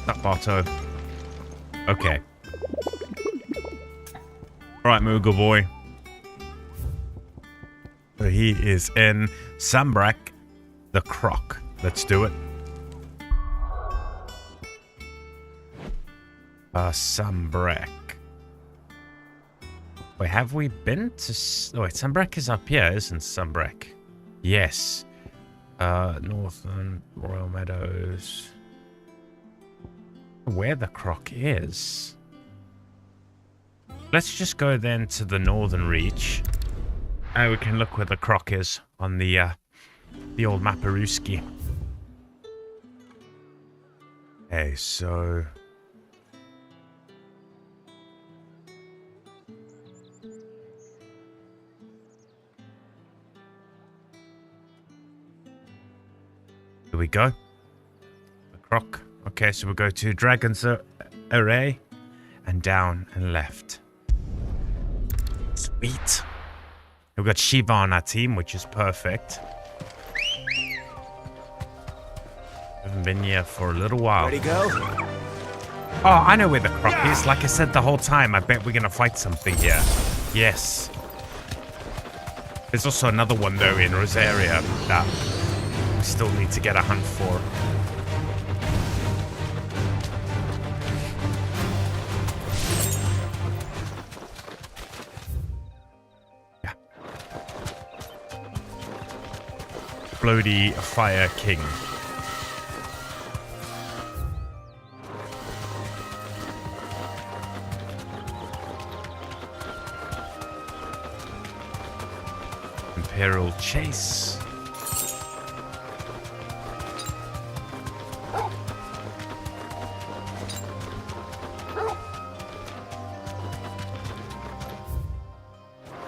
Speaker 1: That Barto. Okay. Alright, Moogle boy. So he is in Sambrak, the Croc. Let's do it. Sambrek. Wait, have we been to... Oh, wait, Sambrek is up here, isn't Sambrek? Yes. Northern Royal Meadows. Where the croc is. Let's just go then to the Northern Reach. And we can look where the croc is on the old Maparuski. Okay, so... Here we go. The croc. Okay, so we'll go to Dragon's Array and down and left. Sweet. We've got Shiva on our team, which is perfect. Haven't been here for a little while.
Speaker 14: Ready, go?
Speaker 1: Oh, I know where the croc is. Like I said the whole time, I bet we're gonna fight something here. Yes. There's also another one though in Rosaria that we still need to get a hunt for. Yeah. Bloody Fire King. Imperial Chase.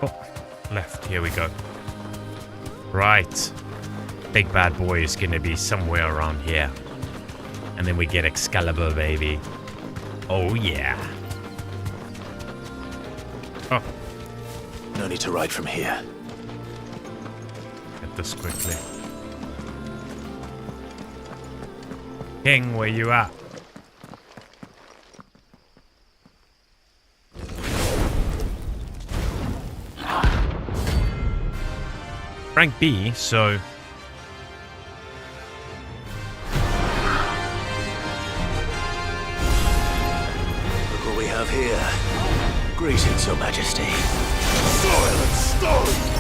Speaker 1: Oh, left. Here we go. Right. Big bad boy is going to be somewhere around here. And then we get Excalibur, baby. Oh, yeah. Oh.
Speaker 10: No need to ride from here.
Speaker 1: Get this quickly. King, where you at? Rank B, so...
Speaker 10: Look what we have here. Greetings, Your Majesty.
Speaker 13: Soil and stone!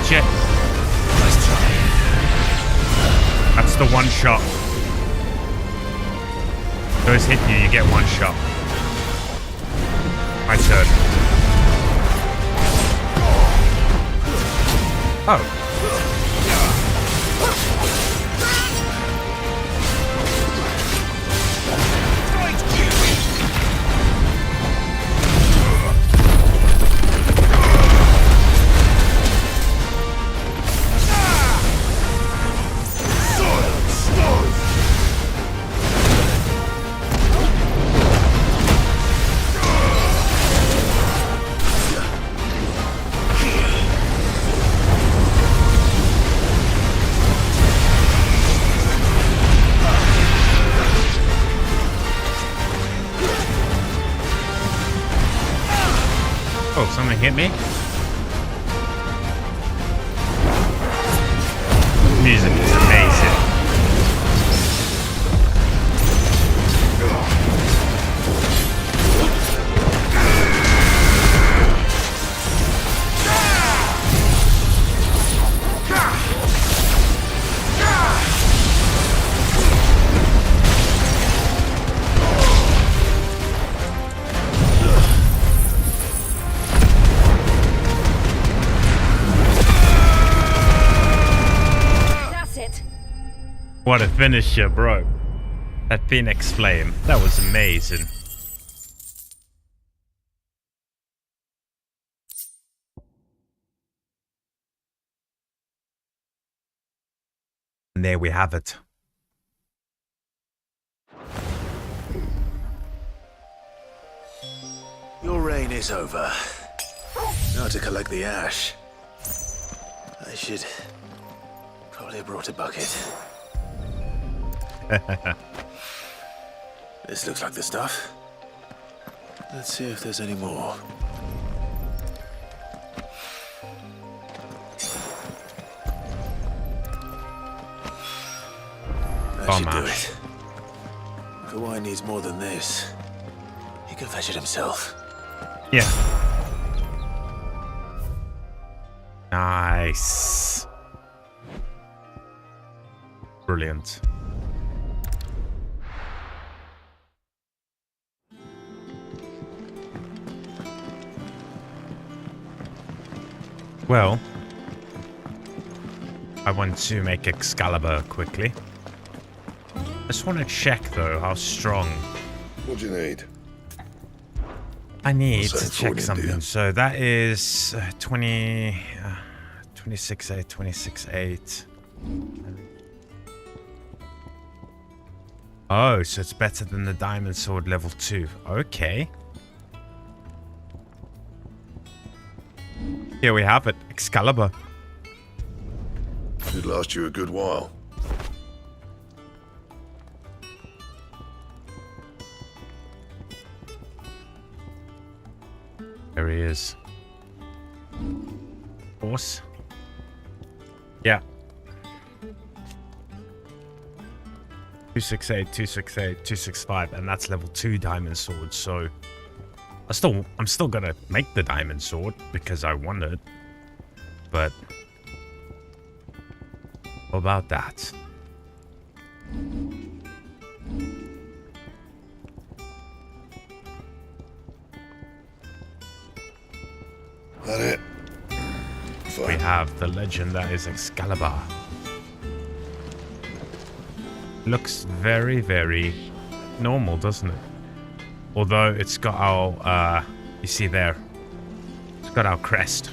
Speaker 1: Shit. That's the one shot. Those hit you, you get one shot. My turn. Oh. Something hit me. Music is amazing. What a finisher, bro. That Phoenix Flame. That was amazing. And there we have it.
Speaker 10: Your reign is over. Now to collect the ash. I should probably have brought a bucket. This looks like the stuff. Let's see if there's any more. That should do it. If the wine needs more than this, he can fetch it himself.
Speaker 1: Yeah. Nice. Brilliant. Well, I want to make Excalibur quickly. I just want to check though how strong.
Speaker 5: What do you need?
Speaker 1: I need to check something. So that is 26.8, 26.8. Oh, so it's better than the Diamond Sword level 2. Okay. Here we have it, Excalibur.
Speaker 5: Should last you a good while.
Speaker 1: There he is. Horse. Yeah. 268, 268, 265, and that's level 2 Diamond Sword, so I'm still gonna make the Diamond Sword because I want it. But what about that?
Speaker 5: That it? Fine.
Speaker 1: We have the legend that is Excalibur. Looks very, very normal, doesn't it? Although it's got our, you see there, it's got our crest.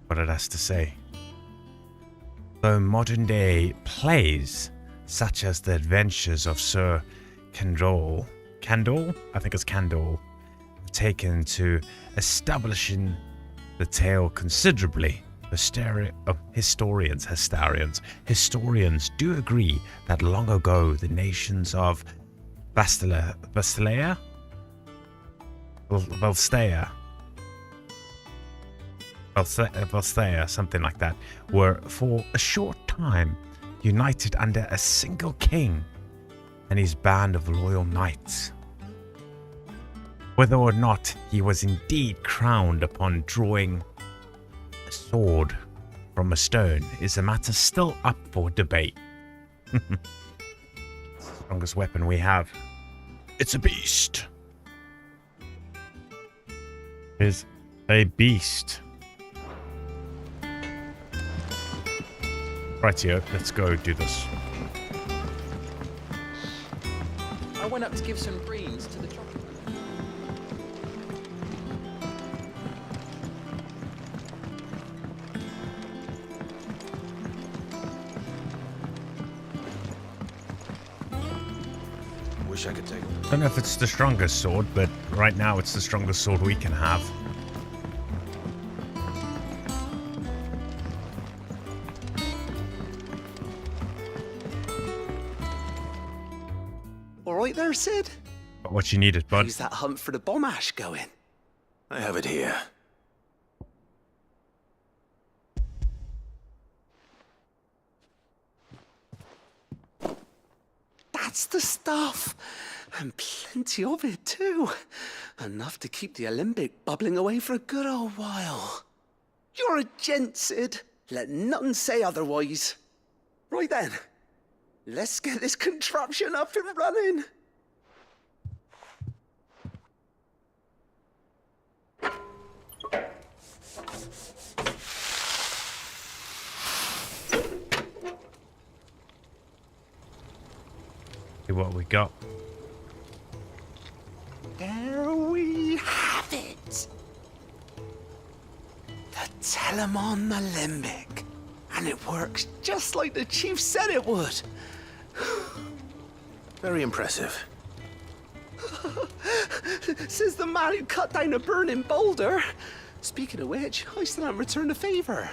Speaker 1: What it has to say. Though modern day plays, such as the adventures of Sir Candole, I think it's Candole, have taken to establishing the tale considerably. Historians do agree that long ago the nations of Valstea, something like that, were for a short time united under a single king and his band of loyal knights. Whether or not he was indeed crowned upon drawing a sword from a stone is a matter still up for debate. Strongest weapon we have. It's a beast. Is a beast. Rightio, let's go do this.
Speaker 11: I went up to give some greens to the chocolate.
Speaker 10: Wish I could take it.
Speaker 1: I don't know if it's the strongest sword, but right now it's the strongest sword we can have.
Speaker 8: All right there, Sid?
Speaker 1: But what you needed, bud.
Speaker 8: How's that hunt for the bomb ash going?
Speaker 10: I have it here.
Speaker 8: That's the stuff. And plenty of it, too. Enough to keep the Olympic bubbling away for a good old while. You're a gent, Sid. Let none say otherwise. Right then. Let's get this contraption up and running.
Speaker 1: See what we got.
Speaker 8: There we have it. The Telemon Alembic. And it works just like the chief said it would.
Speaker 10: Very impressive.
Speaker 8: Says the man who cut down a burning boulder. Speaking of which, I still haven't returned the favor.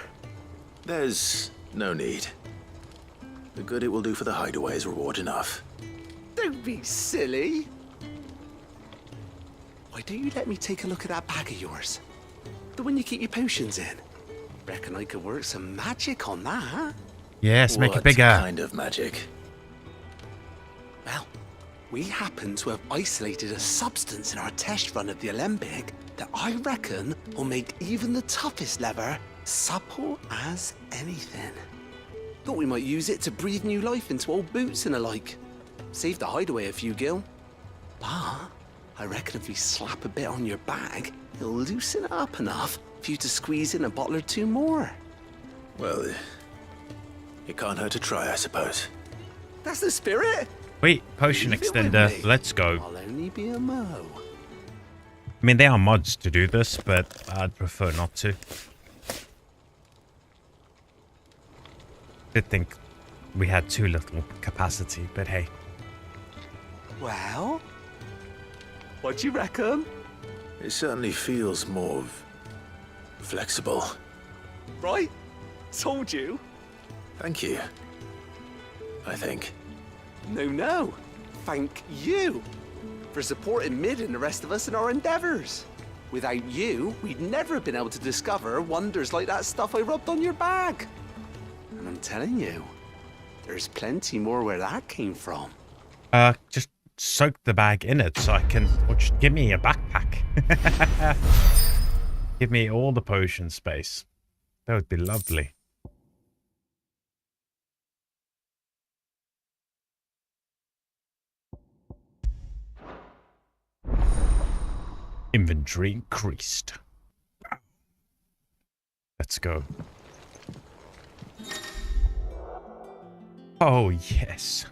Speaker 10: There's no need. The good it will do for the hideaway is reward enough.
Speaker 8: Don't be silly. Why don't you let me take a look at that bag of yours? The one you keep your potions in. Reckon I could work some magic on that.
Speaker 1: Yes, make it
Speaker 10: What
Speaker 1: bigger.
Speaker 10: kind of magic?
Speaker 8: Well, we happen to have isolated a substance in our test run of the Alembic that I reckon will make even the toughest leather supple as anything. Thought we might use it to breathe new life into old boots and the like. Save the hideaway a few gil. But I reckon if we slap a bit on your bag, it'll loosen it up enough for you to squeeze in a bottle or two more.
Speaker 10: Well, it can't hurt to try, I suppose.
Speaker 8: That's the spirit.
Speaker 1: Wait, potion
Speaker 8: Leave it with
Speaker 1: extender.
Speaker 8: me.
Speaker 1: Let's go.
Speaker 8: I'll only be a mo.
Speaker 1: I mean, there are mods to do this, but I'd prefer not to. Did think we had too little capacity, but hey.
Speaker 8: Well, what do you reckon?
Speaker 10: It certainly feels more flexible.
Speaker 8: Right? Told you.
Speaker 10: Thank you. I think.
Speaker 8: No. Thank you for supporting Mid and the rest of us in our endeavors. Without you, we'd never have been able to discover wonders like that stuff I rubbed on your bag. And I'm telling you, there's plenty more where that came from.
Speaker 1: Just soak the bag in it so I can... Or just give me a backpack. Give me all the potion space. That would be lovely. Inventory increased. Let's go. Oh, yes.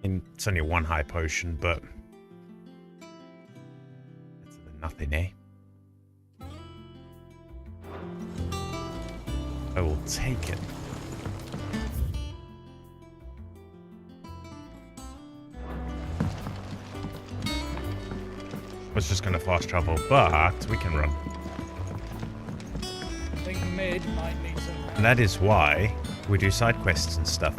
Speaker 1: It's only one high potion, but it's nothing, eh? I will take it. I was just going to fast travel, but we can run.
Speaker 6: I think Mid might need some help.
Speaker 1: And that is why we do side quests and stuff.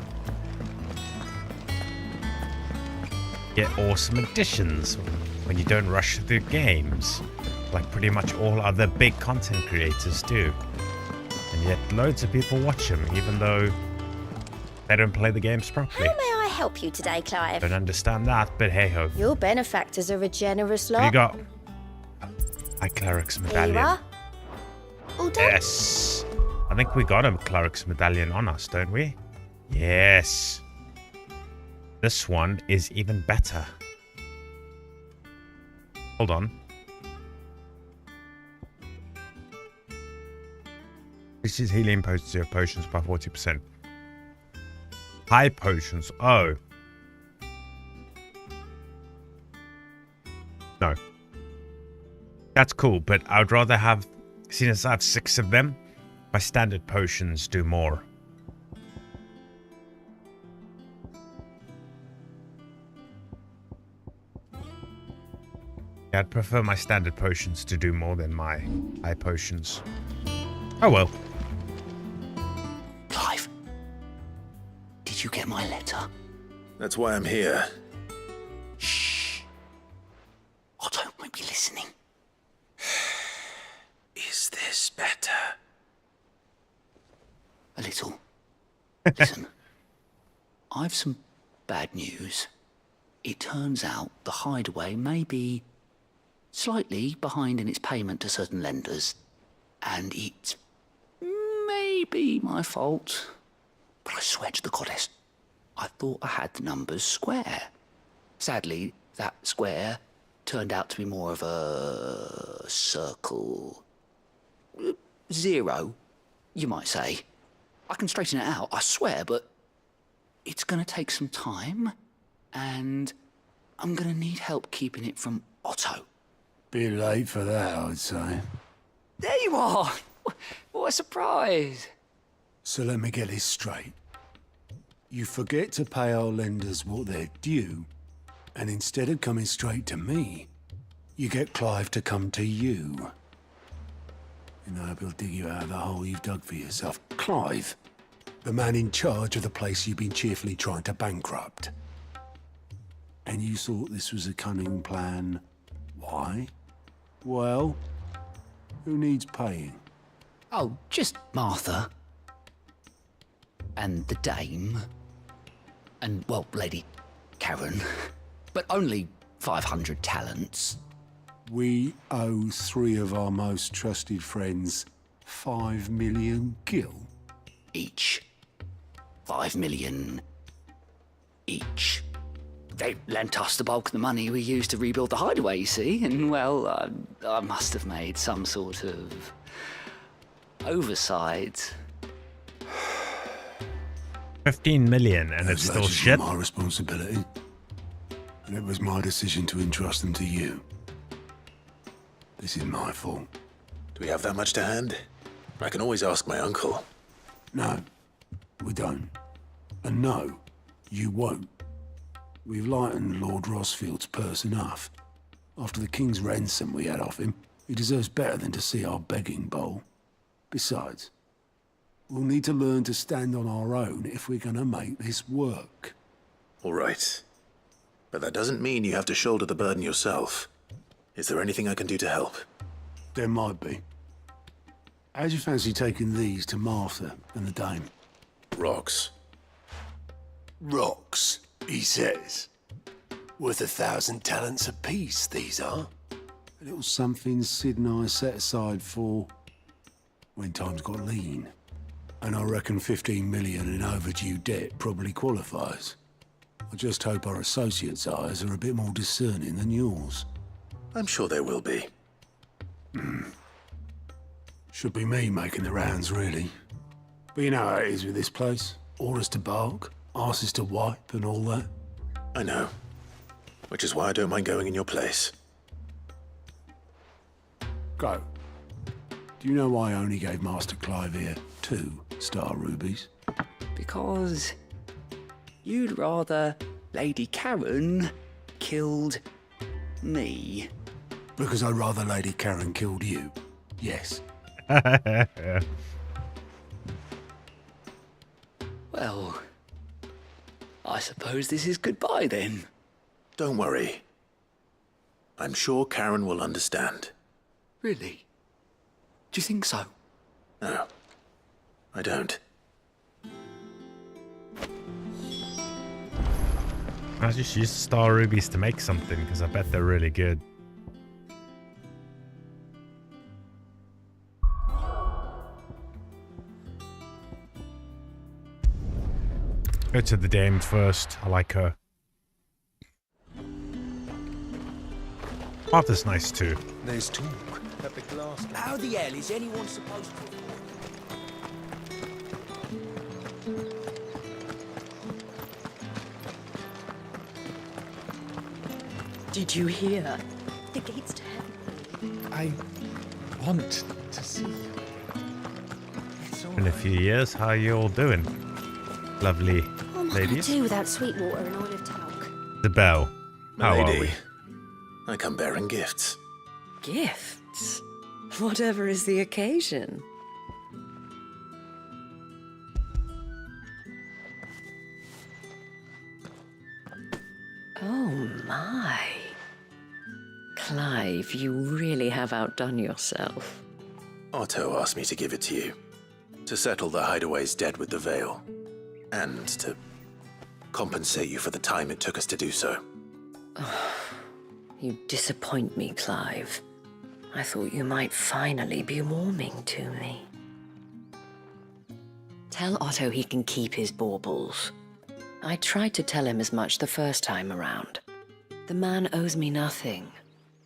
Speaker 1: Get awesome additions when you don't rush through games, like pretty much all other big content creators do. And yet loads of people watch them, even though they don't play the games properly.
Speaker 17: How may I help you today, Clive?
Speaker 1: Don't understand that, but hey ho.
Speaker 17: Your benefactors are a generous lot.
Speaker 1: What do you got? My cleric's
Speaker 17: Here
Speaker 1: medallion.
Speaker 17: you are. All done?
Speaker 1: Yes. I think we got a cleric's medallion on us, don't we? Yes. This one is even better. Hold on. This is healing potency of potions by 40%. High potions. Oh. No. That's cool, but I'd rather have, seeing as I have 6 of them, my standard potions do more. Yeah, I'd prefer my standard potions to do more than my high potions. Oh well.
Speaker 8: Clive, did you get my letter?
Speaker 10: That's why I'm here.
Speaker 8: Shh. Otto might be listening.
Speaker 10: Is this better?
Speaker 8: A little. Listen, I've some bad news. It turns out the hideaway may be slightly behind in its payment to certain lenders, and it may be my fault. But I swear to the goddess, I thought I had the numbers square. Sadly, that square turned out to be more of a circle.
Speaker 14: zero, you might say. I can straighten it out, I swear, but it's gonna take some time, and I'm gonna need help keeping it from Otto.
Speaker 4: Bit late for that, I'd say.
Speaker 14: There you are! What a surprise!
Speaker 4: So let me get this straight. You forget to pay our lenders what they're due, and instead of coming straight to me, you get Clive to come to you. And I hope he'll dig you out of the hole you've dug for yourself. Clive, the man in charge of the place you've been cheerfully trying to bankrupt. And you thought this was a cunning plan. Why? Well, who needs paying?
Speaker 14: Oh, just Martha. And the dame. And, well, Lady Karen. But only 500 talents.
Speaker 4: We owe 3 of our most trusted friends 5 million gil.
Speaker 14: Each. 5 million each. They lent us the bulk of the money we used to rebuild the hideaway, you see, and, well, I must have made some sort of oversight.
Speaker 1: 15 million and it's still shit.
Speaker 4: My responsibility. And it was my decision to entrust them to you. This is my fault.
Speaker 10: Do we have that much to hand? I can always ask my uncle.
Speaker 4: No, we don't. And no, you won't. We've lightened Lord Rosfield's purse enough. After the king's ransom we had off him, he deserves better than to see our begging bowl. Besides, we'll need to learn to stand on our own if we're gonna make this work.
Speaker 10: All right. But that doesn't mean you have to shoulder the burden yourself. Is there anything I can do to help?
Speaker 4: There might be. How'd you fancy taking these to Martha and the dame?
Speaker 10: Rocks.
Speaker 4: Rocks, he says. Worth 1,000 talents apiece, these are. A little something Sid and I set aside for when times got lean. And I reckon 15 million in overdue debt probably qualifies. I just hope our associates' eyes are a bit more discerning than yours.
Speaker 10: I'm sure they will be.
Speaker 4: Should be me making the rounds, really. But you know how it is with this place. Orders to bark, arses to wipe, and all that.
Speaker 10: I know. Which is why I don't mind going in your place.
Speaker 4: Go. Do you know why I only gave Master Clive here 2 star rubies?
Speaker 14: Because you'd rather Lady Karen killed me.
Speaker 4: Because I'd rather Lady Karen killed you. Yes.
Speaker 14: Well, I suppose this is goodbye then.
Speaker 10: Don't worry. I'm sure Karen will understand.
Speaker 14: Really? Do you think so?
Speaker 10: No, I don't.
Speaker 1: I just use star rubies to make something because I bet they're really good. Go to the dame first. I like her. Martha's nice too.
Speaker 22: There's talk at the glass. How the hell is anyone supposed to?
Speaker 11: Did you hear?
Speaker 17: The gates to heaven.
Speaker 22: I want to see you.
Speaker 1: In a few years, how are you all doing? Lovely
Speaker 17: What am I going to
Speaker 1: ladies.
Speaker 17: do without Sweetwater and Olive Talk?
Speaker 1: The bell. How are
Speaker 10: Lady,
Speaker 1: we?
Speaker 10: I come bearing gifts.
Speaker 11: Gifts? Whatever is the occasion. Oh my. Clive, you really have outdone yourself.
Speaker 10: Otto asked me to give it to you. To settle the hideaway's debt with the Veil. And to compensate you for the time it took us to do so.
Speaker 11: You disappoint me, Clive. I thought you might finally be warming to me. Tell Otto he can keep his baubles. I tried to tell him as much the first time around. The man owes me nothing,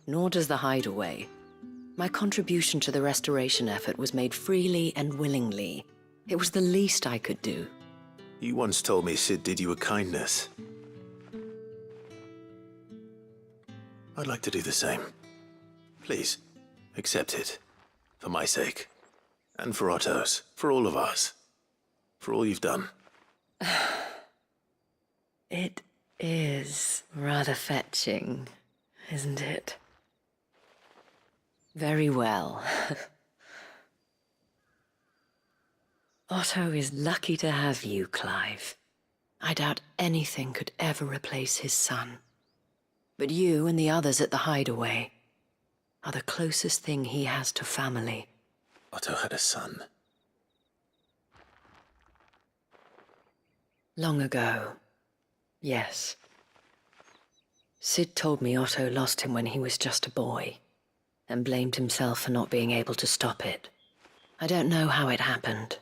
Speaker 11: nor does the hideaway. My contribution to the restoration effort was made freely and willingly. It was the least I could do.
Speaker 10: You once told me Sid did you a kindness. I'd like to do the same. Please, accept it. For my sake. And for Otto's. For all of us. For all you've done.
Speaker 11: It is rather fetching, isn't it? Very well. Otto is lucky to have you, Clive. I doubt anything could ever replace his son. But you and the others at the hideaway are the closest thing he has to family.
Speaker 10: Otto had a son.
Speaker 11: Long ago, yes. Sid told me Otto lost him when he was just a boy, and blamed himself for not being able to stop it. I don't know how it happened,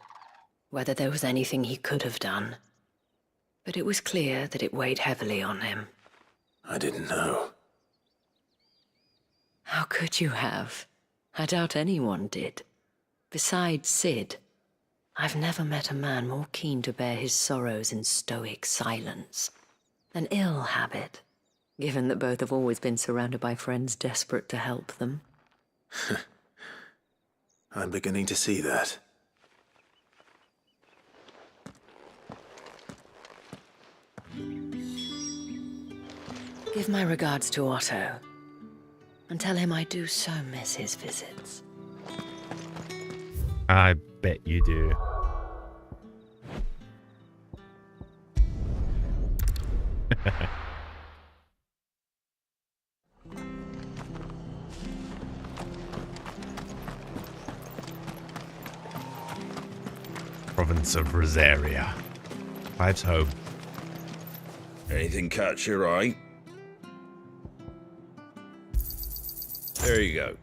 Speaker 11: whether there was anything he could have done, but it was clear that it weighed heavily on him.
Speaker 10: I didn't know.
Speaker 11: How could you have? I doubt anyone did. Besides Sid, I've never met a man more keen to bear his sorrows in stoic silence. An ill habit, given that both have always been surrounded by friends desperate to help them.
Speaker 10: I'm beginning to see that.
Speaker 11: Give my regards to Otto, and tell him I do so miss his visits.
Speaker 1: I bet you do. Province of Rosaria. Clive's home.
Speaker 16: Anything catch your eye? There you go.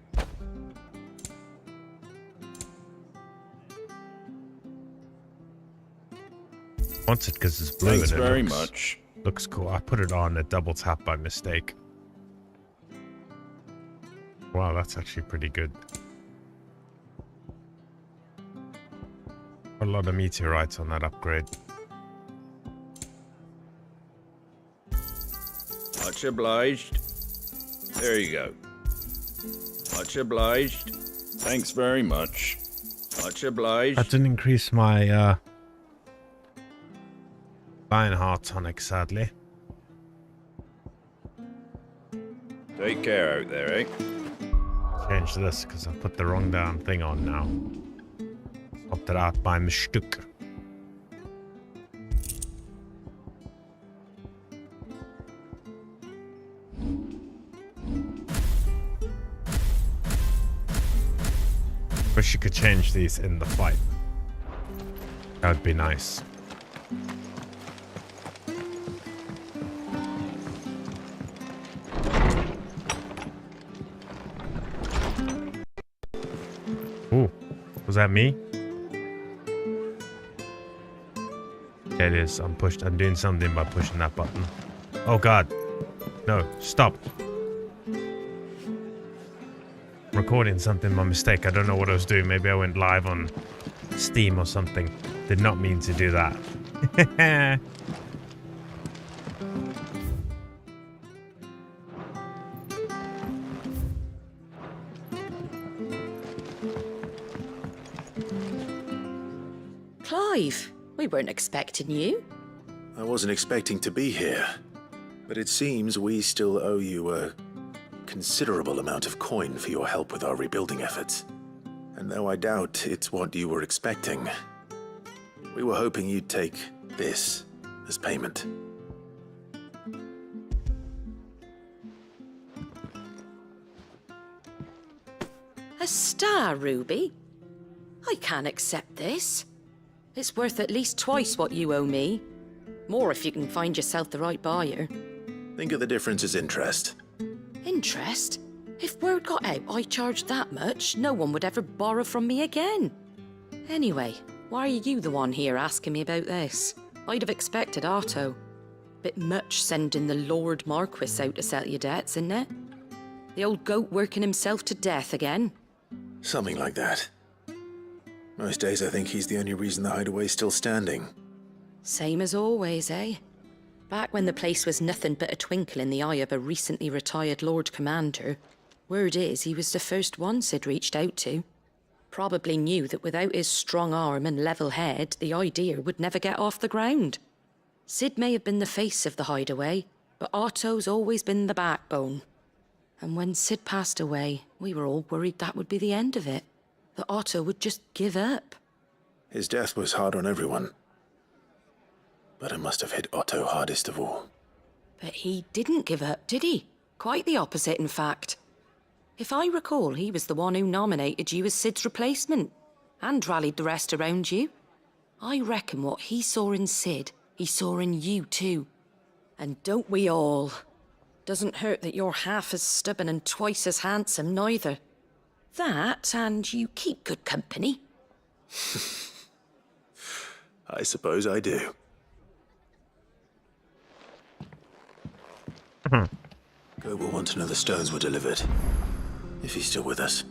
Speaker 1: Wants it because it's blue.
Speaker 16: Thanks
Speaker 1: and it
Speaker 16: very
Speaker 1: looks,
Speaker 16: much.
Speaker 1: Looks cool. I put it on a double tap by mistake. Wow, that's actually pretty good. A lot of meteorites on that upgrade.
Speaker 16: Much obliged. There you go. Much obliged. Thanks very much. Much obliged.
Speaker 1: That didn't increase my Lionheart tonic, sadly.
Speaker 16: Take care out there, eh?
Speaker 1: Change this because I put the wrong damn thing on now. Swapped it out by mistake. Wish you could change these in the fight. That would be nice. Ooh, was that me? Yeah, it is. I'm doing something by pushing that button. Oh god. No, stop. I'm recording something by mistake. I don't know what I was doing. Maybe I went live on Steam or something. Did not mean to do that.
Speaker 2: Clive, we weren't expecting you.
Speaker 10: I wasn't expecting to be here, but it seems we still owe you a considerable amount of coin for your help with our rebuilding efforts. And though I doubt it's what you were expecting, we were hoping you'd take this as payment.
Speaker 2: A star ruby? I can't accept this. It's worth at least twice what you owe me. More if you can find yourself the right buyer.
Speaker 10: Think of the difference as interest.
Speaker 2: Interest? If word got out I charged that much, no one would ever borrow from me again. Anyway, why are you the one here asking me about this? I'd have expected Otto. Bit much sending the Lord Marquis out to settle your debts, isn't it? The old goat working himself to death again.
Speaker 10: Something like that. Most days I think he's the only reason the hideaway's still standing.
Speaker 2: Same as always, eh? Back when the place was nothing but a twinkle in the eye of a recently retired Lord Commander, word is he was the first one Sid reached out to. Probably knew that without his strong arm and level head, the idea would never get off the ground. Sid may have been the face of the hideaway, but Otto's always been the backbone. And when Sid passed away, we were all worried that would be the end of it. That Otto would just give up.
Speaker 10: His death was hard on everyone. But it must have hit Otto hardest of all.
Speaker 2: But he didn't give up, did he? Quite the opposite, in fact. If I recall, he was the one who nominated you as Sid's replacement, and rallied the rest around you. I reckon what he saw in Sid, he saw in you too. And don't we all? Doesn't hurt that you're half as stubborn and twice as handsome, neither. That, and you keep good company.
Speaker 10: I suppose I do. Go will want to know the stones were delivered. If he's still with us.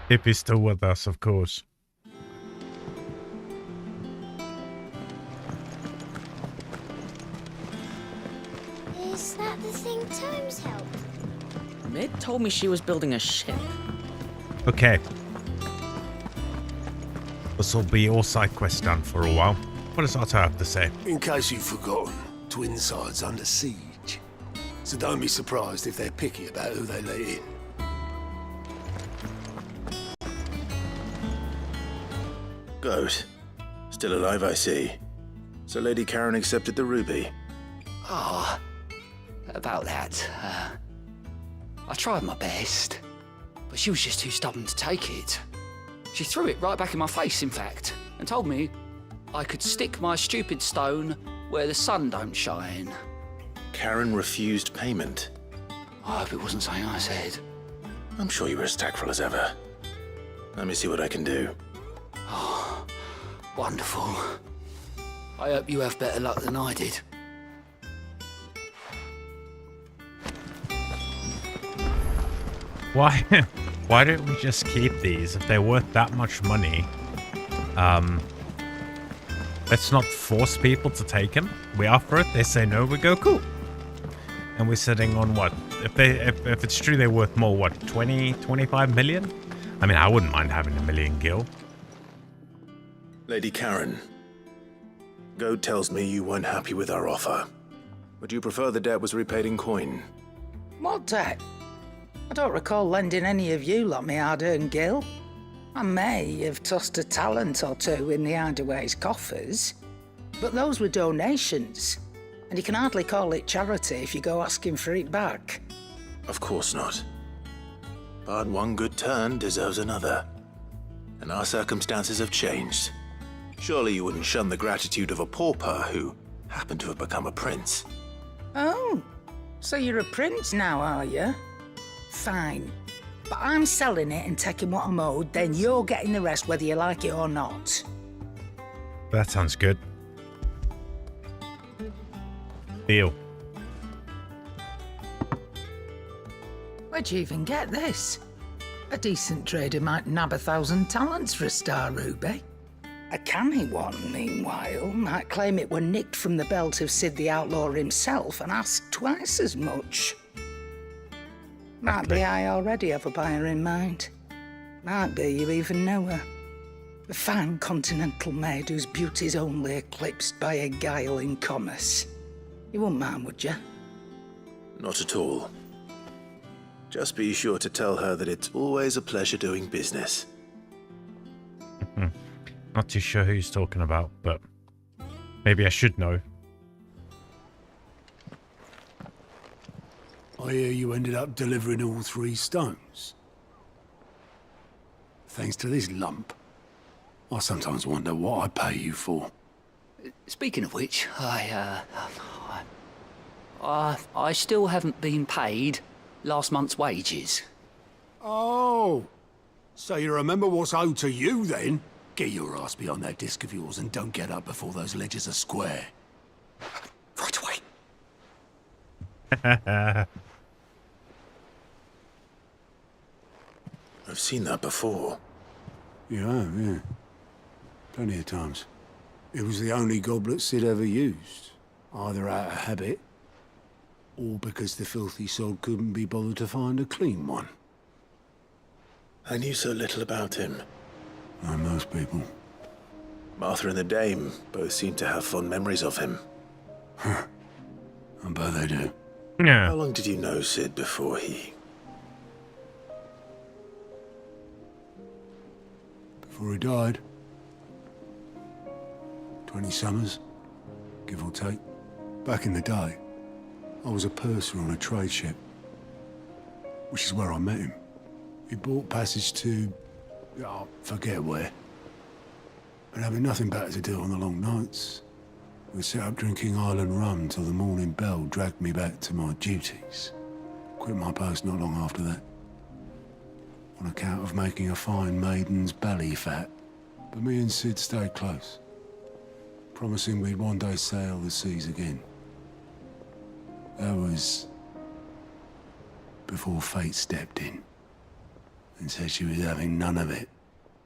Speaker 1: If he's still with us, of course.
Speaker 17: Is that the thing Tomes helped?
Speaker 2: Mid told me she was building a ship.
Speaker 1: Okay. This will be all side quests done for a while. What does Otto have to say?
Speaker 4: In case you've forgotten, Twinside's under siege. So don't be surprised if they're picky about who they let in.
Speaker 10: Goat. Still alive, I see. So Lady Karen accepted the ruby.
Speaker 14: Ah, about that. I tried my best, but she was just too stubborn to take it. She threw it right back in my face, in fact, and told me I could stick my stupid stone where the sun don't shine.
Speaker 10: Karen refused payment.
Speaker 14: I hope it wasn't something I said.
Speaker 10: I'm sure you were as tactful as ever. Let me see what I can do.
Speaker 14: Oh, wonderful. I hope you have better luck than I did.
Speaker 1: Why don't we just keep these if they're worth that much money? Let's not force people to take them. We offer it, they say no, we go cool. And we're sitting on what? If it's true they're worth more, what, 20, 25 million? I mean, I wouldn't mind having a million gil.
Speaker 10: Lady Karen, Goat tells me you weren't happy with our offer. Would you prefer the debt was repaid in coin?
Speaker 21: What debt? I don't recall lending any of you like me hard-earned gil. I may have tossed a talent or two in the hideaway's coffers, but those were donations, and you can hardly call it charity if you go asking for it back.
Speaker 10: Of course not. But one good turn deserves another. And our circumstances have changed. Surely you wouldn't shun the gratitude of a pauper who happened to have become a prince.
Speaker 21: Oh, so you're a prince now, are you? Fine. But I'm selling it and taking what I'm owed, then you're getting the rest whether you like it or not.
Speaker 1: That sounds good. Deal.
Speaker 21: Where'd you even get this? A decent trader might nab 1,000 talents for a star ruby. A canny one, meanwhile, might claim it were nicked from the belt of Sid the Outlaw himself and ask twice as much. Might be I already have a buyer in mind. Might be you even know her. A fine continental maid whose beauty's only eclipsed by a guile in commerce. You wouldn't mind, would you?
Speaker 10: Not at all. Just be sure to tell her that it's always a pleasure doing business.
Speaker 1: Not too sure who he's talking about, but maybe I should know.
Speaker 4: I hear you ended up delivering all 3 stones. Thanks to this lump. I sometimes wonder what I pay you for.
Speaker 14: Speaking of which, I still haven't been paid last month's wages.
Speaker 4: Oh, so you remember what's owed to you then? Get your ass behind that disc of yours and don't get up before those ledgers are square.
Speaker 10: I've seen that before.
Speaker 4: You have, yeah. Plenty of times. It was the only goblet Sid ever used, either out of habit, or because the filthy sod couldn't be bothered to find a clean one.
Speaker 10: I knew so little about him.
Speaker 4: Like most people.
Speaker 10: Martha and the Dame both seem to have fond memories of him.
Speaker 4: I bet they do.
Speaker 1: Yeah.
Speaker 10: How long did you know Sid before he...
Speaker 4: Before he died. 20 summers, give or take. Back in the day, I was a purser on a trade ship, which is where I met him. He bought passage to... I forget where. But having nothing better to do on the long nights, we set up drinking island rum till the morning bell dragged me back to my duties. Quit my post not long after that. On account of making a fine maiden's belly fat. But me and Sid stayed close, promising we'd one day sail the seas again. That was before fate stepped in and said she was having none of it.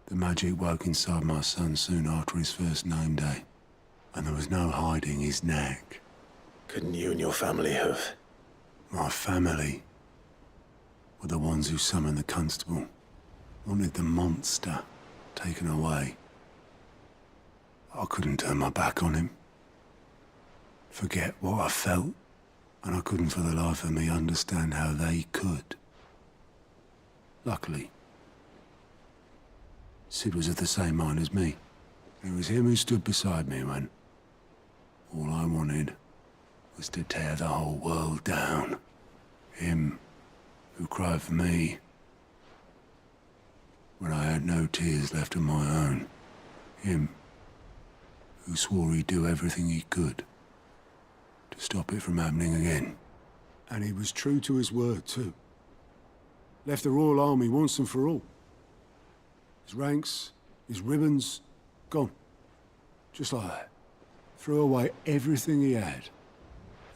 Speaker 4: The magic woke inside my son soon after his first name day, and there was no hiding his knack.
Speaker 10: Couldn't you and your family have...
Speaker 4: My family were the ones who summoned the constable, wanted the monster taken away. I couldn't turn my back on him, forget what I felt, and I couldn't for the life of me understand how they could. Luckily, Sid was of the same mind as me. It was him who stood beside me when all I wanted was to tear the whole world down. Him who cried for me when I had no tears left of my own. Him who swore he'd do everything he could to stop it from happening again. And he was true to his word, too. Left the Royal Army once and for all. His ranks, his ribbons, gone. Just like that. Threw away everything he had.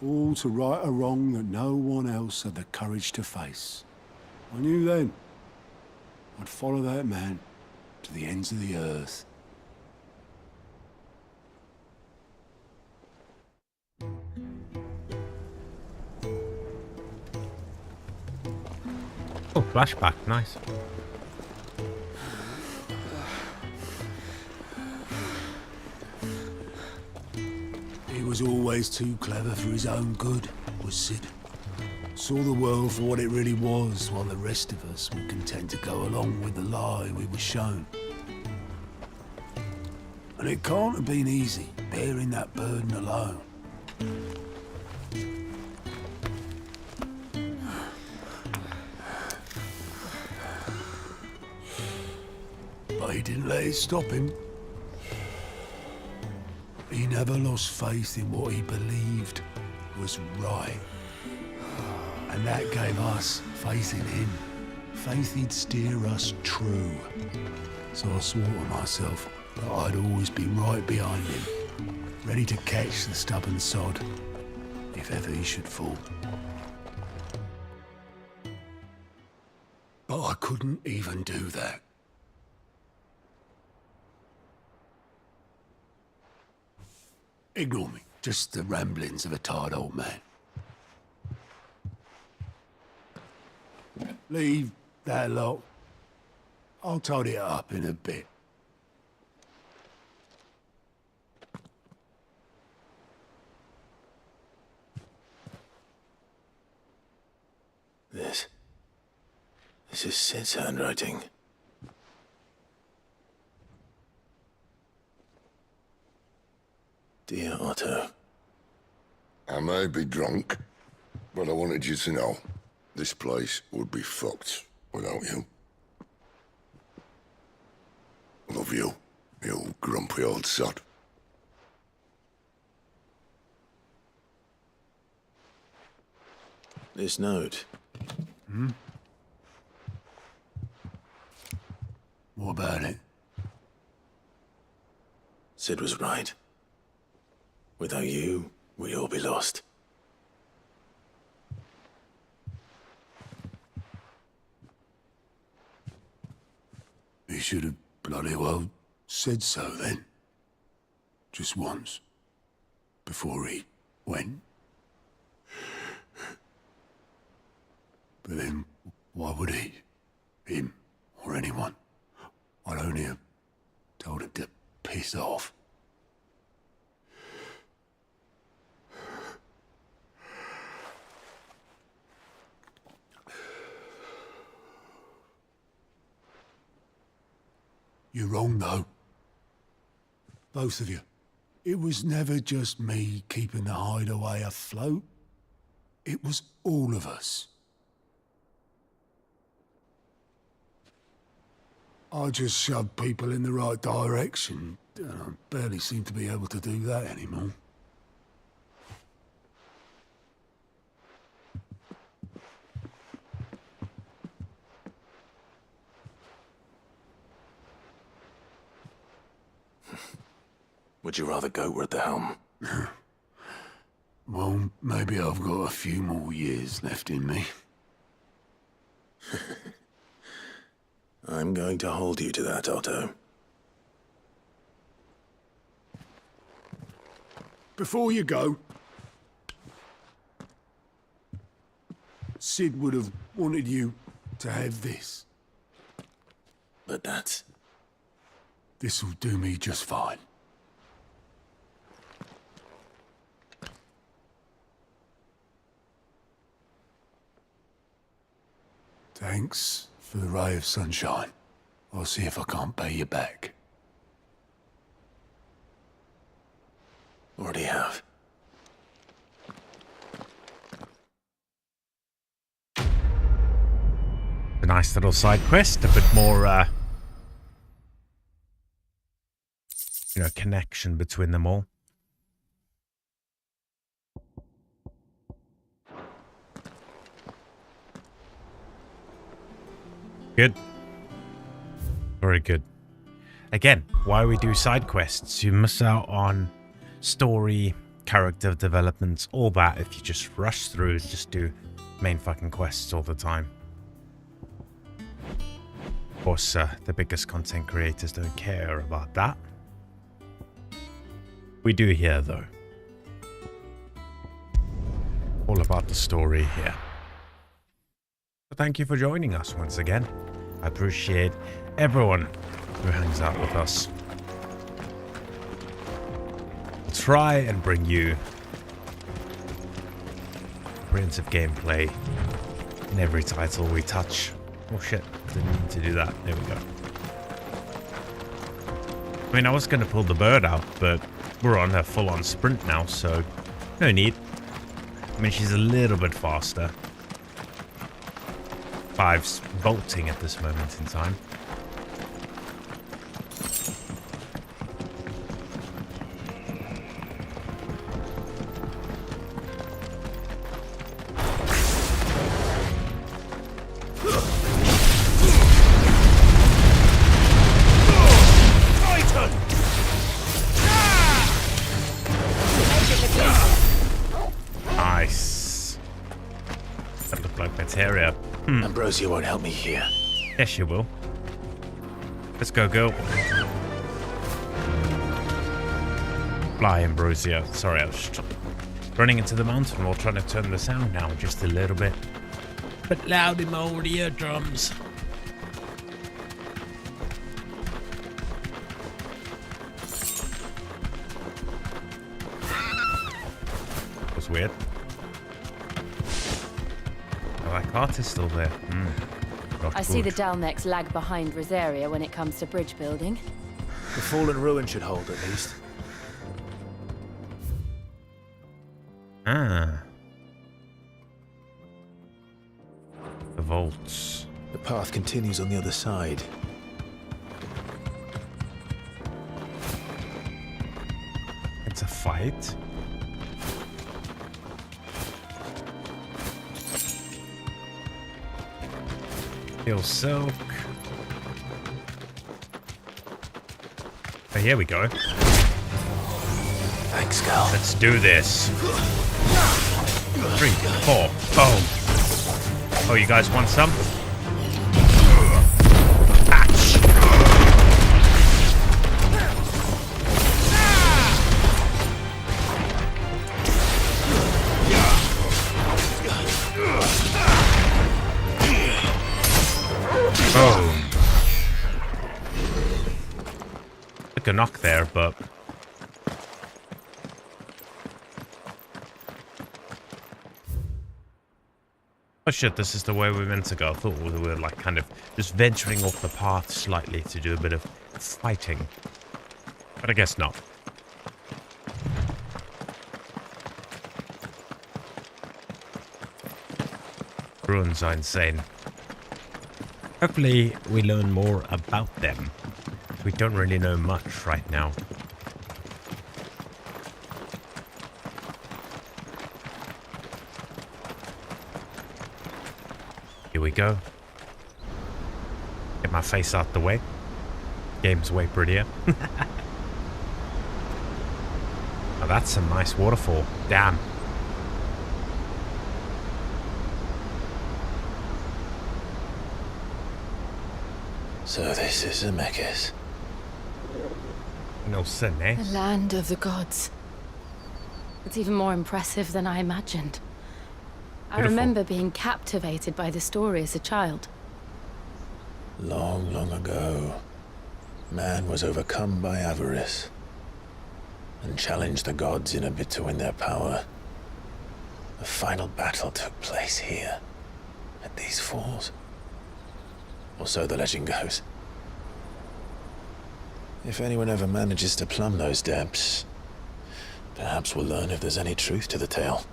Speaker 4: All to right a wrong that no one else had the courage to face. I knew then I'd follow that man to the ends of the earth.
Speaker 1: Oh, flashback, nice.
Speaker 4: He was always too clever for his own good, was Sid. Saw the world for what it really was, while the rest of us were content to go along with the lie we were shown. And it can't have been easy, bearing that burden alone. But he didn't let it stop him. He never lost faith in what he believed was right. And that gave us faith in him. Faith he'd steer us true. So I swore to myself that I'd always be right behind him, ready to catch the stubborn sod, if ever he should fall. But I couldn't even do that. Ignore me. Just the ramblings of a tired old man. Leave that lot. I'll tidy it up in a bit.
Speaker 10: This is Sid's handwriting. Dear Otto.
Speaker 5: I may be drunk, but I wanted you to know this place would be fucked without you. Love you, you grumpy old sod.
Speaker 10: This note.
Speaker 4: Hmm? What about it?
Speaker 10: Sid was right. Without you, we'd all be lost.
Speaker 4: should have bloody well said so then. Just once. Before he went. But then, why would he? Him, or anyone? I'd only have told him to piss off. You're wrong, though. Both of you. It was never just me keeping the hideaway afloat. It was all of us. I just shoved people in the right direction, and I barely seem to be able to do that anymore.
Speaker 10: Would you rather go at the helm?
Speaker 4: Well, maybe I've got a few more years left in me.
Speaker 10: I'm going to hold you to that, Otto.
Speaker 4: Before you go, Sid would have wanted you to have this.
Speaker 10: But that's...
Speaker 4: This'll do me just fine. Thanks for the ray of sunshine. I'll see if I can't pay you back.
Speaker 10: Already have.
Speaker 1: A nice little side quest, a bit more, connection between them all. Good. Very good. Again, why we do side quests? You miss out on story, character developments, all that if you just rush through, just do main fucking quests all the time. Of course, the biggest content creators don't care about that. We do here, though. All about the story here. So thank you for joining us once again. I appreciate everyone who hangs out with us. We'll try and bring you comprehensive gameplay in every title we touch. Oh shit, didn't mean to do that. There we go. I mean, I was going to pull the bird out, but we're on a full-on sprint now, so no need. I mean, she's a little bit faster. Clive's bolting at this moment in time. Nice. That looked like materia.
Speaker 10: Ambrosia won't help me here.
Speaker 1: Yes, she will. Let's go, girl. Fly, Ambrosia. Sorry, I was just running into the mountain while trying to turn the sound down just a little bit. But loud in my old eardrums. That was weird. That cart is still there.
Speaker 15: I see the Dalnecs lag behind Rosaria when it comes to bridge building.
Speaker 19: The fallen ruin should hold, at least.
Speaker 1: Ah. The vaults.
Speaker 10: The path continues on the other side.
Speaker 1: It's a fight? Steel silk. Oh, here we go.
Speaker 10: Thanks, girl.
Speaker 1: Let's do this. 3, 4, boom. Oh, you guys want some? Patch. Boom. Took a knock there, but... Oh shit, this is the way we're meant to go. I thought we were like kind of just venturing off the path slightly to do a bit of fighting. But I guess not. Ruins are insane. Hopefully we learn more about them. We don't really know much right now. Here we go. Get my face out the way. Game's way prettier. Oh, that's some nice waterfall. Damn.
Speaker 10: So this is Zemeckis.
Speaker 1: No sin, eh?
Speaker 15: The land of the gods. It's even more impressive than I imagined. I remember being captivated by the story as a child.
Speaker 10: Long, long ago, man was overcome by avarice and challenged the gods in a bid to win their power. The final battle took place here, at these falls. Or so the legend goes. If anyone ever manages to plumb those depths, perhaps we'll learn if there's any truth to the tale.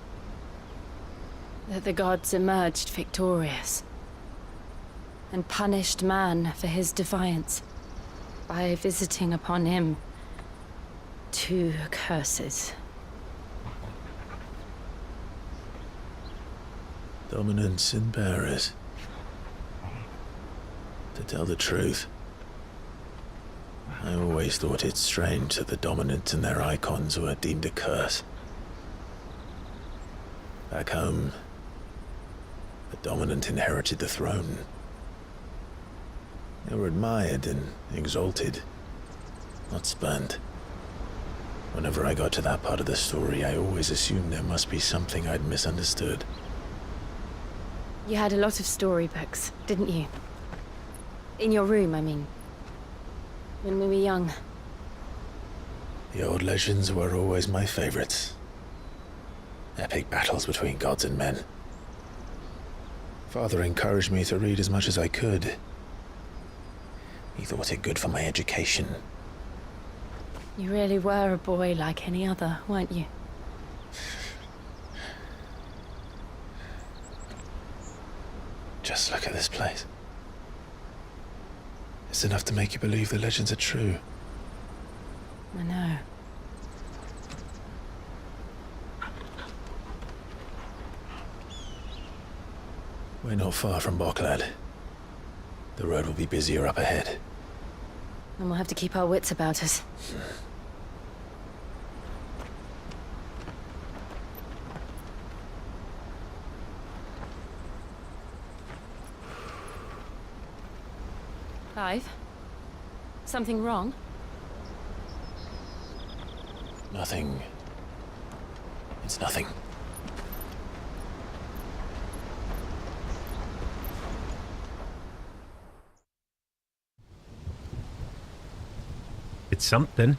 Speaker 15: That the gods emerged victorious and punished man for his defiance by visiting upon him 2 curses.
Speaker 10: Dominance and bearers. To tell the truth, I always thought it strange that the dominant and their Eikons were deemed a curse. Back home, the dominant inherited the throne. They were admired and exalted, not spurned. Whenever I got to that part of the story, I always assumed there must be something I'd misunderstood.
Speaker 15: You had a lot of storybooks, didn't you? In your room, I mean. When we were young.
Speaker 10: The old legends were always my favorites. Epic battles between gods and men. Father encouraged me to read as much as I could. He thought it good for my education.
Speaker 15: You really were a boy like any other, weren't you?
Speaker 10: Just look at this place. It's enough to make you believe the legends are true.
Speaker 15: I know.
Speaker 10: We're not far from Boklad. The road will be busier up ahead.
Speaker 15: And we'll have to keep our wits about us. Clive? Something wrong?
Speaker 10: Nothing. It's nothing.
Speaker 1: It's something.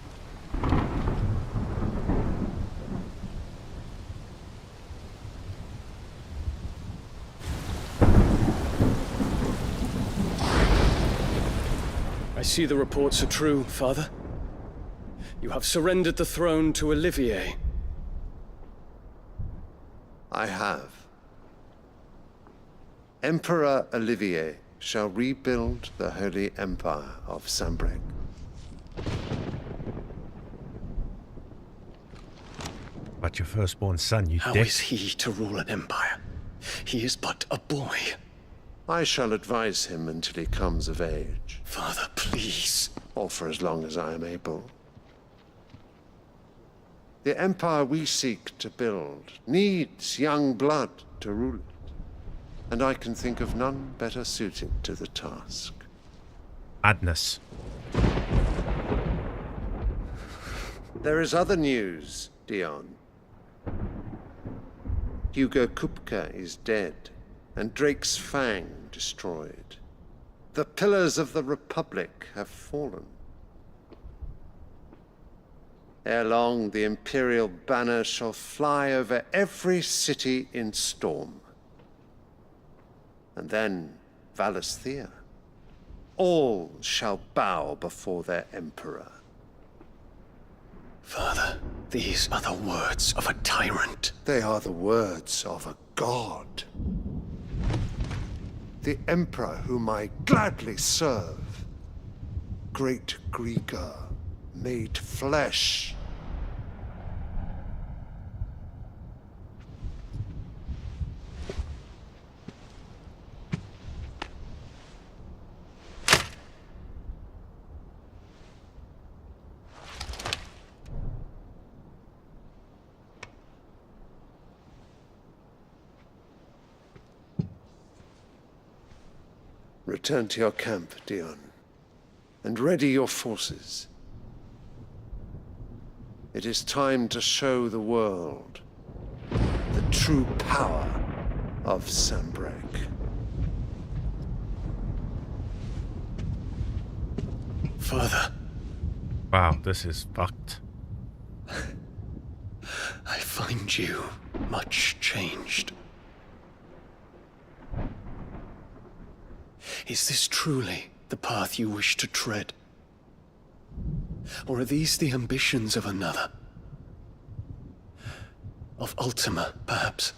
Speaker 9: I see the reports are true, Father. You have surrendered the throne to Olivier.
Speaker 18: I have. Emperor Olivier shall rebuild the Holy Empire of Sanbreque.
Speaker 1: But your firstborn son, you
Speaker 9: How
Speaker 1: dick.
Speaker 9: is he to rule an empire? He is but a boy.
Speaker 18: I shall advise him until he comes of age.
Speaker 9: Father, please.
Speaker 18: Or for as long as I am able. The empire we seek to build needs young blood to rule it. And I can think of none better suited to the task.
Speaker 1: Madness.
Speaker 18: There is other news, Dion. Hugo Kupka is dead, and Drake's Fang destroyed. The pillars of the Republic have fallen. Ere long, the Imperial banner shall fly over every city in Storm. And then, Valisthea. All shall bow before their Emperor.
Speaker 9: Father, these are the words of a tyrant.
Speaker 18: They are the words of a god. The Emperor whom I gladly serve. Great Grieger, made flesh. Return to your camp, Dion, and ready your forces. It is time to show the world the true power of Sanbreque.
Speaker 9: Father.
Speaker 1: Wow, this is fucked.
Speaker 9: I find you much changed. Is this truly the path you wish to tread? Or are these the ambitions of another? Of Ultima, perhaps?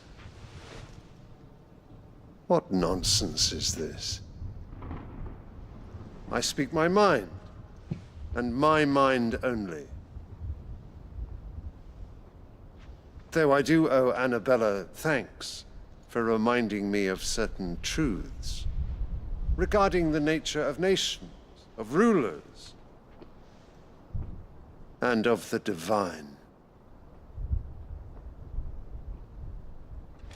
Speaker 18: What nonsense is this? I speak my mind, and my mind only. Though I do owe Annabella thanks for reminding me of certain truths regarding the nature of nations, of rulers, and of the divine.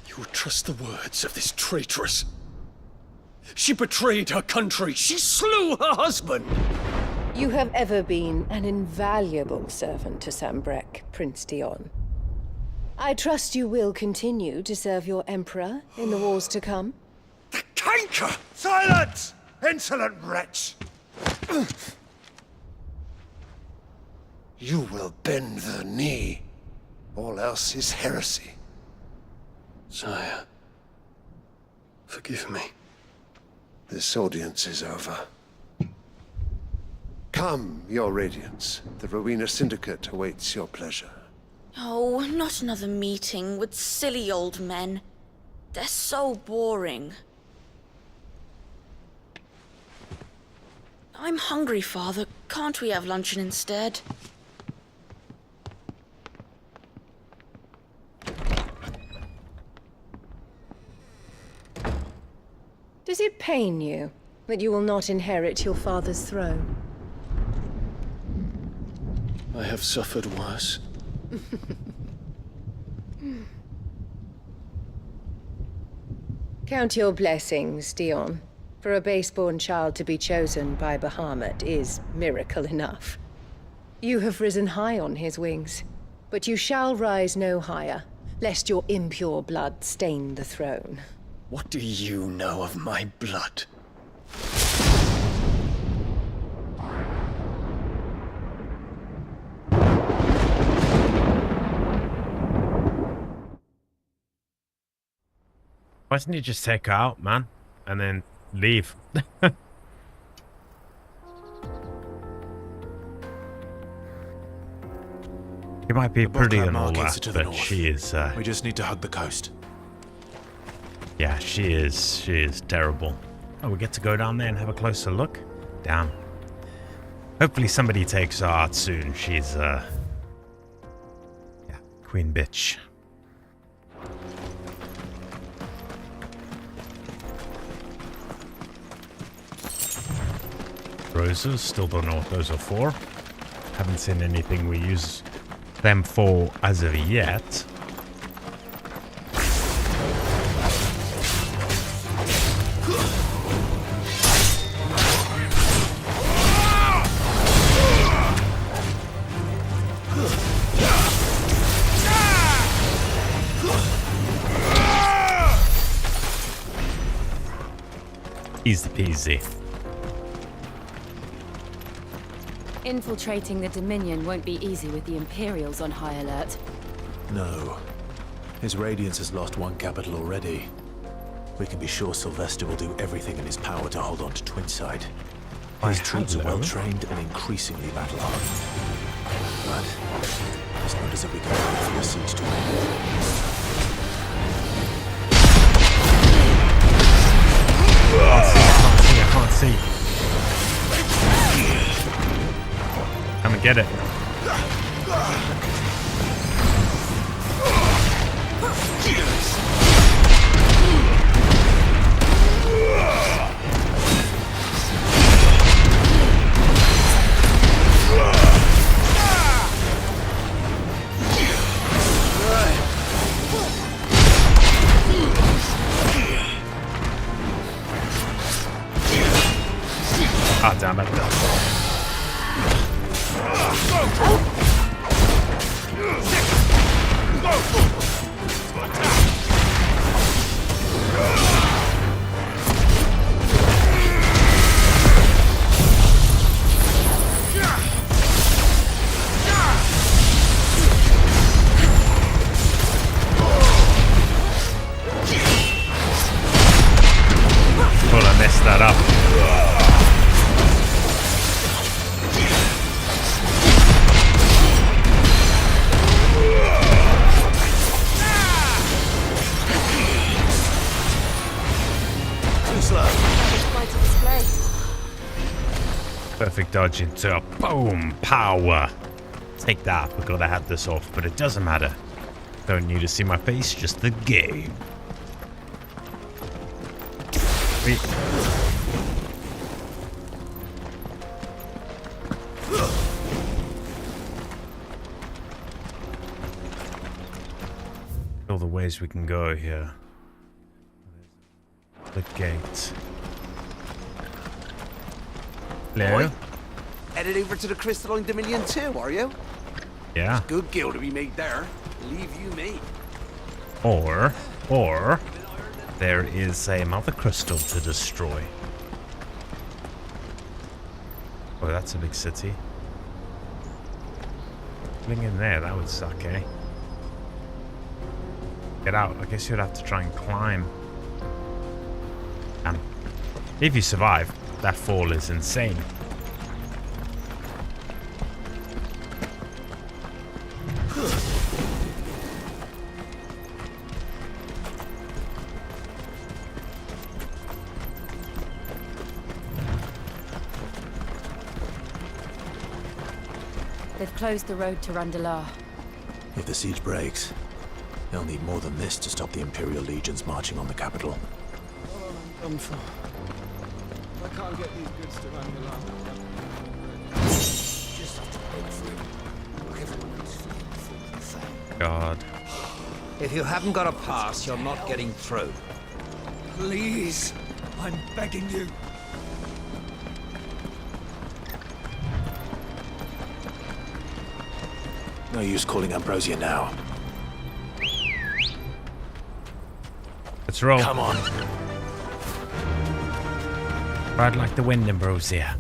Speaker 9: You trust the words of this traitress? She betrayed her country. She slew her husband.
Speaker 11: You have ever been an invaluable servant to Sanbreque, Prince Dion. I trust you will continue to serve your Emperor in the wars to come.
Speaker 18: Canker! Silence! Insolent wretch! You will bend the knee. All else is heresy.
Speaker 9: Sire, forgive me.
Speaker 18: This audience is over. Come, your Radiance. The Rowena Syndicate awaits your pleasure.
Speaker 3: Oh, not another meeting with silly old men. They're so boring. I'm hungry, Father. Can't we have luncheon instead?
Speaker 11: Does it pain you that you will not inherit your father's throne?
Speaker 9: I have suffered worse.
Speaker 11: Count your blessings, Dion. For a base-born child to be chosen by Bahamut is miracle enough. You have risen high on his wings, but you shall rise no higher, lest your impure blood stain the throne.
Speaker 9: What do you know of my blood?
Speaker 1: Why doesn't he just take her out, man? And then leave. He might be pretty and all that, but she is...
Speaker 19: we just need to hug the coast.
Speaker 1: Yeah, she is terrible. Oh, we get to go down there and have a closer look? Damn. Hopefully somebody takes her out soon. She's, yeah, queen bitch. Roses, still don't know what those are for. Haven't seen anything we use them for as of yet. Easy peasy.
Speaker 15: Infiltrating the Dominion won't be easy with the Imperials on high alert.
Speaker 19: No. His Radiance has lost one capital already. We can be sure Sylvester will do everything in his power to hold on to Twinside. His troops are well trained and increasingly battle-hardened. But it's not as if we can wait for the siege to end.
Speaker 1: I can't see. Come and get it. Ah, damn it. Thought I messed that up. Perfect dodge into a boom power. Take that, forgot I had this off, but it doesn't matter. Don't need to see my face, just the game. Wait. All the ways we can go here. The gate. Hello?
Speaker 8: Boy, headed over to the Crystalline Dominion too, are you?
Speaker 1: Yeah.
Speaker 8: Good gil to be made there. Leave you me.
Speaker 1: Or there is a mother crystal to destroy. Oh, that's a big city. Getting in there, that would suck, eh? Get out. I guess you'd have to try and climb. And if you survive, that fall is insane.
Speaker 15: They've closed the road to Randalar.
Speaker 19: If the siege breaks, they'll need more than this to stop the Imperial legions marching on the capital.
Speaker 9: I can't get these goods to Randalar.
Speaker 14: Just have to break through. Everyone else fleeing the thing.
Speaker 1: God.
Speaker 7: If you haven't got a pass, you're not getting through.
Speaker 9: Please, I'm begging you.
Speaker 19: No use calling Ambrosia now.
Speaker 1: Let's roll.
Speaker 19: Come on.
Speaker 1: Ride like the wind, Ambrosia.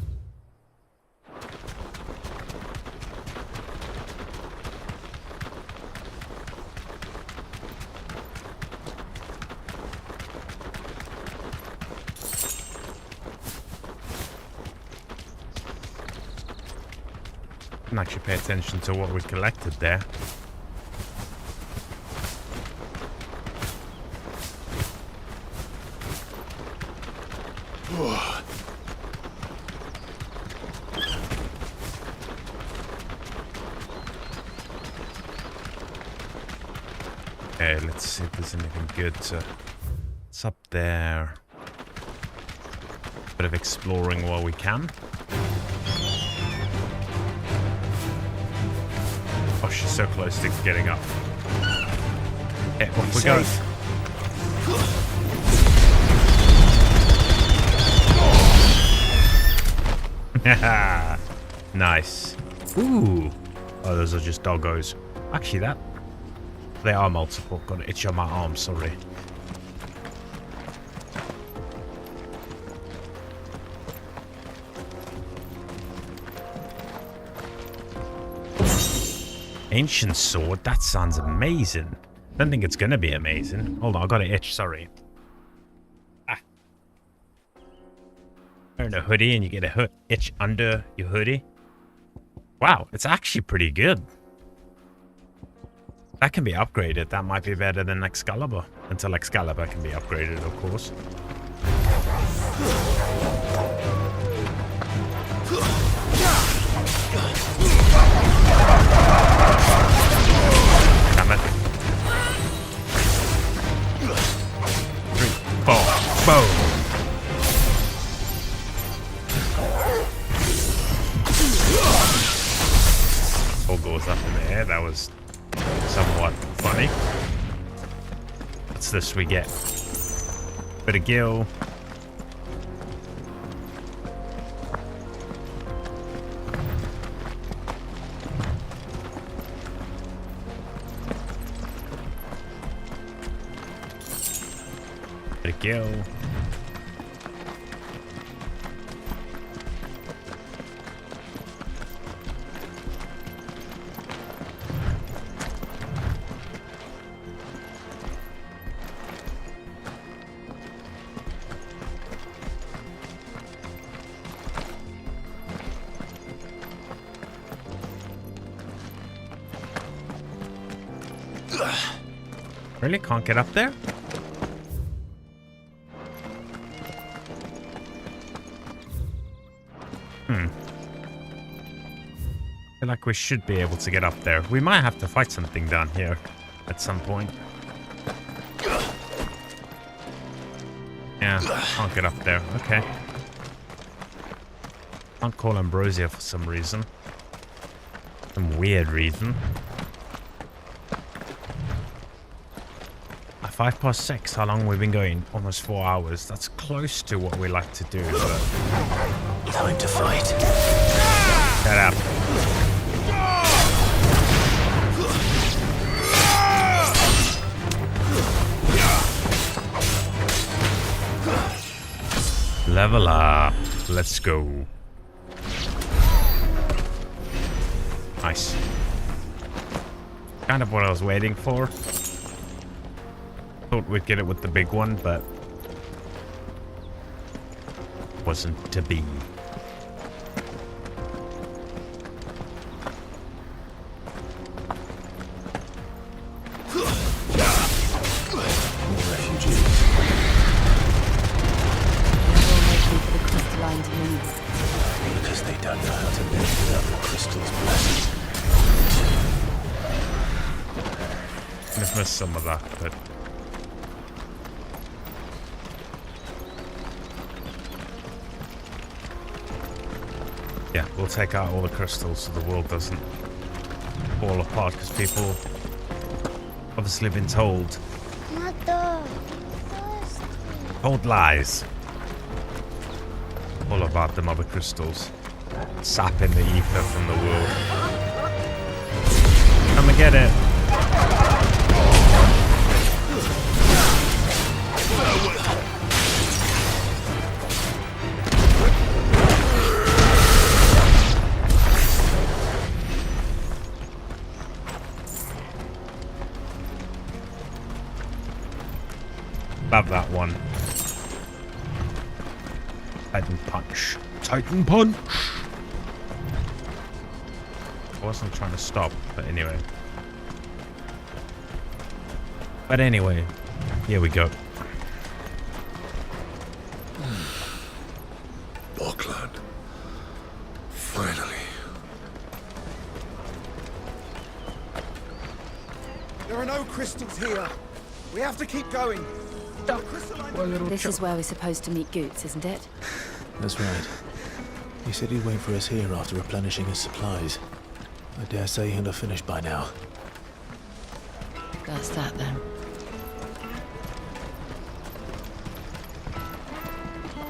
Speaker 1: Can actually pay attention to what we collected there. Okay, let's see if there's anything good. It's up there. Bit of exploring while we can. Oh, she's so close to getting up. Okay, off we go. Nice. Ooh. Oh, those are just doggos. Actually, they are multiple. Got an itch on my arm, sorry. Ancient sword? That sounds amazing. Don't think it's gonna be amazing. Hold on, I got an itch, sorry. Wearing a hoodie and you get a itch under your hoodie. Wow, it's actually pretty good. That can be upgraded. That might be better than Excalibur. Until Excalibur can be upgraded, of course. Damn it. 3, 4, boom. All goes up in the air. That was somewhat funny. What's this we get? Bit of gill. Bit of gill. Really? Can't get up there? I feel like we should be able to get up there. We might have to fight something down here at some point. Yeah, can't get up there. Okay. Can't call Ambrosia for some reason. Some weird reason. 6:05. How long we've been going? Almost 4 hours. That's close to what we like to do, but...
Speaker 19: Time to fight.
Speaker 1: Shut up. Level up. Let's go. Nice. Kind of what I was waiting for. Thought we'd get it with the big one, but wasn't to be.
Speaker 19: Because they don't know how to live without the crystal's blessing.
Speaker 1: I've missed some of that, but yeah, we'll take out all the crystals so the world doesn't fall apart, because people obviously been told lies all about the mother crystals, sapping the ether from the world. Come and get it. Love that one. Titan punch. Titan punch! I wasn't trying to stop, but anyway. Here we go.
Speaker 5: Auckland. Finally.
Speaker 12: There are no crystals here. We have to keep going.
Speaker 15: This is where we're supposed to meet Goots, isn't it?
Speaker 19: That's right. He said he'd wait for us here after replenishing his supplies. I dare say he'll have finished by now.
Speaker 11: That's that then.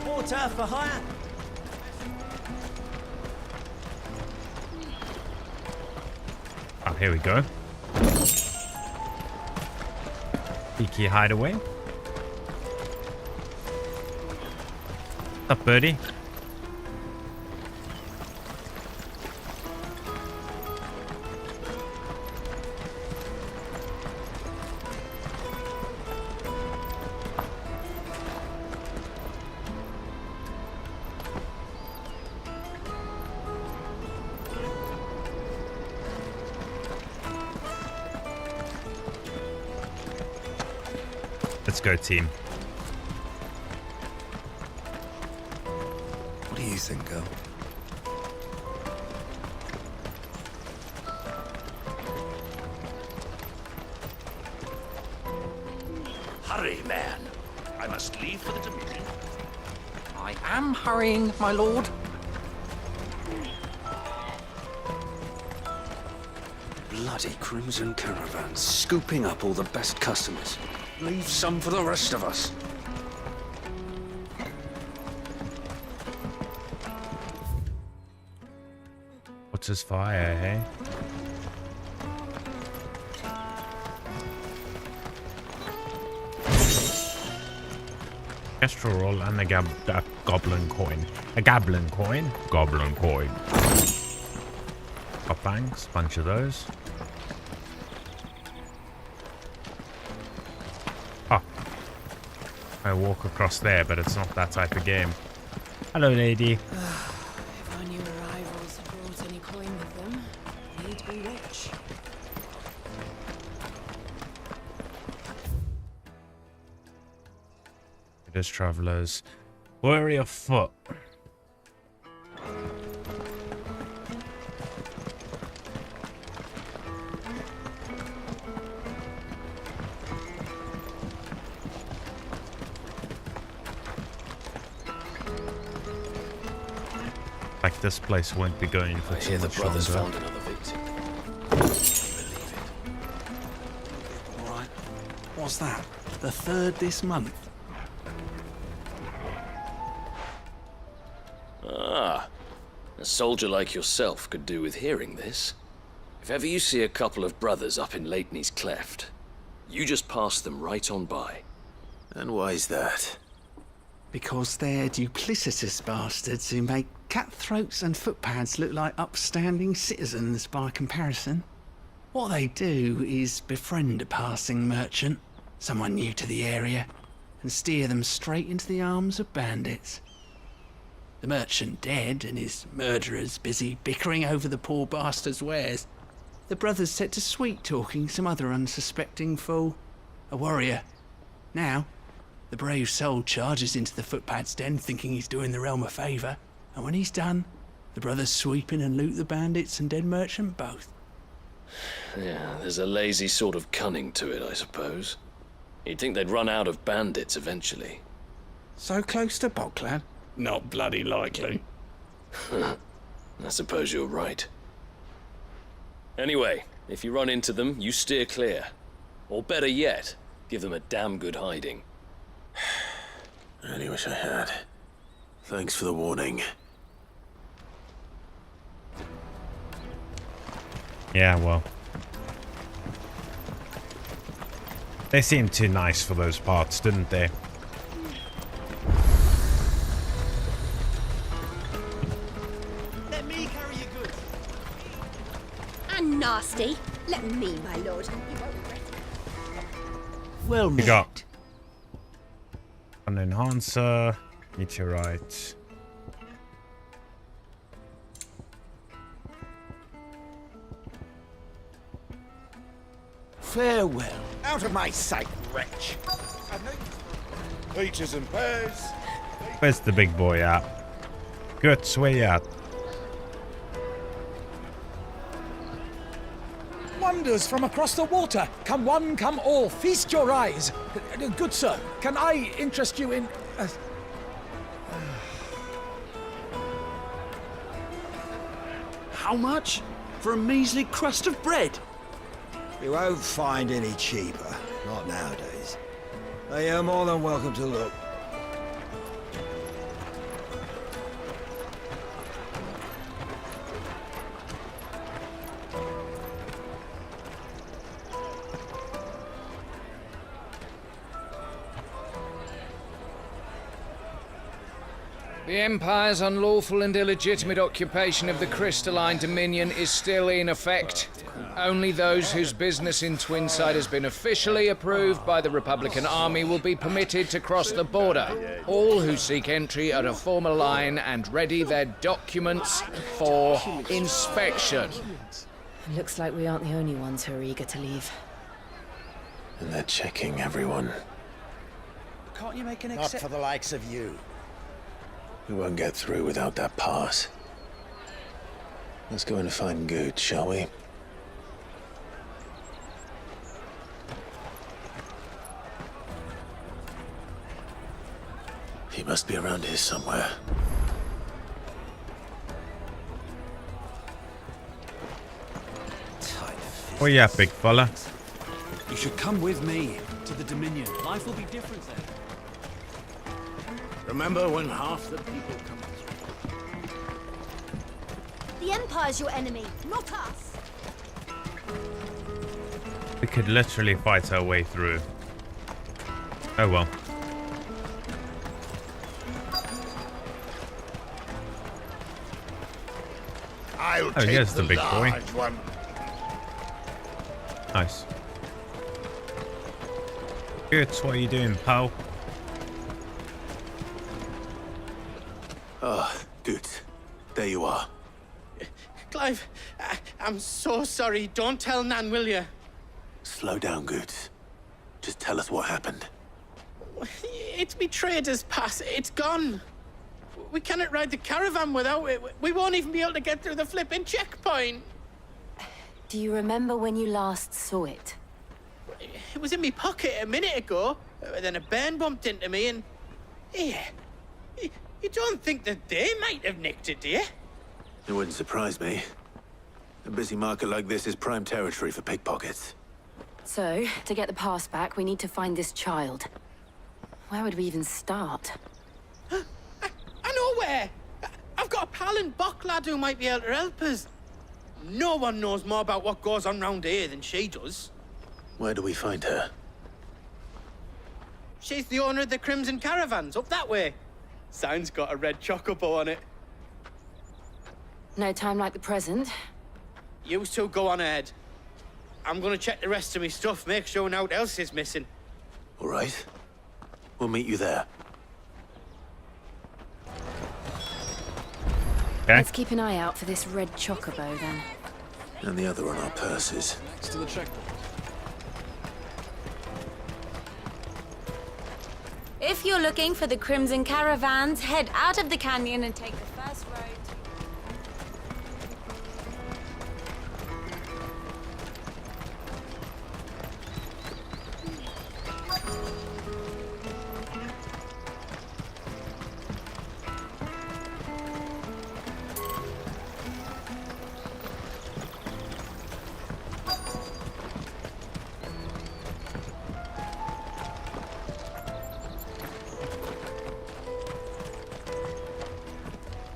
Speaker 12: Water for hire.
Speaker 1: Oh, here we go. Peaky hideaway. What's up, birdie? Let's go, team.
Speaker 12: What do you think, girl?
Speaker 22: Hurry, man. I must leave for the Dominion. I am hurrying, my lord.
Speaker 13: Bloody crimson caravans, scooping up all the best customers. Leave some for the rest of us.
Speaker 1: What's his fire, hey? Kestrel roll and a goblin coin. A goblin coin? Goblin coin. Got banks, bunch of those. Oh. I walk across there, but it's not that type of game. Hello, lady.
Speaker 15: If our new arrivals have brought any coin with them, they'd be rich.
Speaker 1: It is travelers. Wary of foot. Like this place won't be going for too much longer.
Speaker 13: Found another victim. All right. What's that? The third this month.
Speaker 20: Ah, a soldier like yourself could do with hearing this. If ever you see a couple of brothers up in Leitney's Cleft, you just pass them right on by.
Speaker 10: And why's that?
Speaker 14: Because they're duplicitous bastards who make cutthroats and footpads look like upstanding citizens by comparison. What they do is befriend a passing merchant, someone new to the area, and steer them straight into the arms of bandits. The merchant dead and his murderers busy bickering over the poor bastard's wares. The brothers set to sweet-talking some other unsuspecting fool, a warrior. Now, the brave soul charges into the footpad's den thinking he's doing the realm a favour, and when he's done, the brothers sweep in and loot the bandits and dead merchant both.
Speaker 20: Yeah, there's a lazy sort of cunning to it, I suppose. You'd think they'd run out of bandits eventually.
Speaker 14: So close to Boglad? Not bloody likely.
Speaker 20: I suppose you're right. Anyway, if you run into them, you steer clear. Or better yet, give them a damn good hiding.
Speaker 10: I really wish I had. Thanks for the warning.
Speaker 1: Yeah, well. They seemed too nice for those parts, didn't they?
Speaker 12: Let me carry your goods.
Speaker 17: And nasty. Let me, my lord. You won't regret it.
Speaker 14: Well,
Speaker 1: we got an enhancer, meteorite.
Speaker 12: Farewell. Out of my sight, wretch. Peaches and pears.
Speaker 1: Where's the big boy at? Guts, where you at?
Speaker 6: Wonders from across the water. Come one, come all. Feast your eyes. Good sir, can I interest you in...
Speaker 14: How much? For a measly crust of bread?
Speaker 12: You won't find any cheaper. Not nowadays. But you're more than welcome to look.
Speaker 6: The Empire's unlawful and illegitimate occupation of the Crystalline Dominion is still in effect. Only those whose business in Twinside has been officially approved by the Republican Army will be permitted to cross the border. All who seek entry are to form a line and ready their documents for inspection.
Speaker 11: It looks like we aren't the only ones who are eager to leave.
Speaker 10: And they're checking everyone.
Speaker 13: Can't you make an
Speaker 12: Not for the likes of you.
Speaker 10: We won't get through without that pass. Let's go in and find Good, shall we? He must be around here somewhere.
Speaker 1: Oh yeah, big fella.
Speaker 13: You should come with me to the Dominion. Life will be different there.
Speaker 12: Remember when half the people come through?
Speaker 17: The Empire's your enemy, not us.
Speaker 1: We could literally fight our way through. Oh well.
Speaker 12: I'll
Speaker 1: Oh, here's the big boy.
Speaker 12: one.
Speaker 1: Nice. Good, what are you doing, pal?
Speaker 10: Ah, Good. There you are.
Speaker 2: Clive, I'm so sorry. Don't tell Nan, will you?
Speaker 10: Slow down, Good. Just tell us what happened.
Speaker 2: It's me trader's pass. It's gone. We cannot ride the caravan without it. We won't even be able to get through the flipping checkpoint.
Speaker 15: Do you remember when you last saw it?
Speaker 2: It was in my pocket a minute ago. Then a bairn bumped into me and... Yeah. You don't think that they might have nicked it, do you?
Speaker 10: It wouldn't surprise me. A busy market like this is prime territory for pickpockets.
Speaker 15: So, to get the pass back, we need to find this child. Where would we even start?
Speaker 2: I know where! I've got a pal in Bock lad who might be able to help us. No one knows more about what goes on round here than she does.
Speaker 10: Where do we find her?
Speaker 2: She's the owner of the Crimson Caravans, up that way. Sign's got a red chocobo on it.
Speaker 15: No time like the present.
Speaker 2: You two go on ahead. I'm gonna check the rest of my stuff, make sure no one else is missing.
Speaker 10: All right. We'll meet you there.
Speaker 1: Okay.
Speaker 15: Let's keep an eye out for this red chocobo, then.
Speaker 10: And the other on our purses.
Speaker 13: Next to the checkpoint.
Speaker 3: If you're looking for the Crimson Caravans, head out of the canyon and take the first road.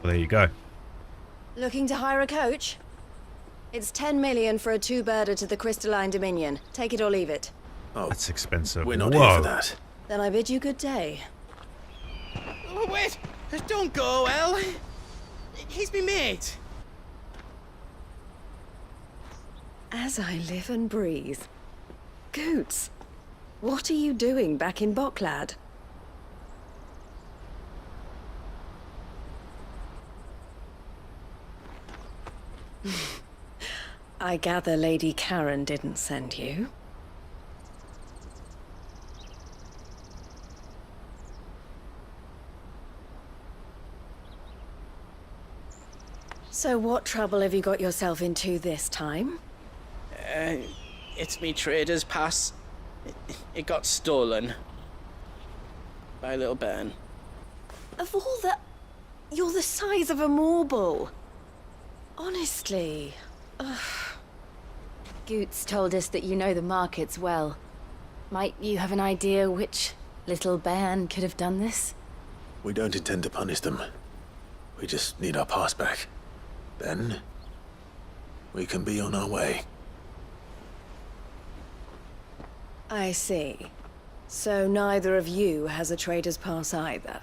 Speaker 1: Well, there you go.
Speaker 16: Looking to hire a coach? It's 10 million for a two-birder to the Crystalline Dominion. Take it or leave it.
Speaker 10: Oh,
Speaker 1: that's expensive.
Speaker 10: We're not
Speaker 1: Whoa.
Speaker 10: here for that.
Speaker 16: Then I bid you good day.
Speaker 2: Oh, wait! Don't go, El. He's me mate.
Speaker 16: As I live and breathe. Goots, what are you doing back in Bocklad? I gather Lady Karen didn't send you. So what trouble have you got yourself into this time?
Speaker 2: It's me trader's pass. It got stolen. By a little bairn.
Speaker 16: Of all the... You're the size of a marble. Honestly. Ugh.
Speaker 15: Goots told us that you know the markets well. Might you have an idea which little bairn could have done this?
Speaker 10: We don't intend to punish them. We just need our pass back. Then, we can be on our way.
Speaker 16: I see. So neither of you has a trader's pass either.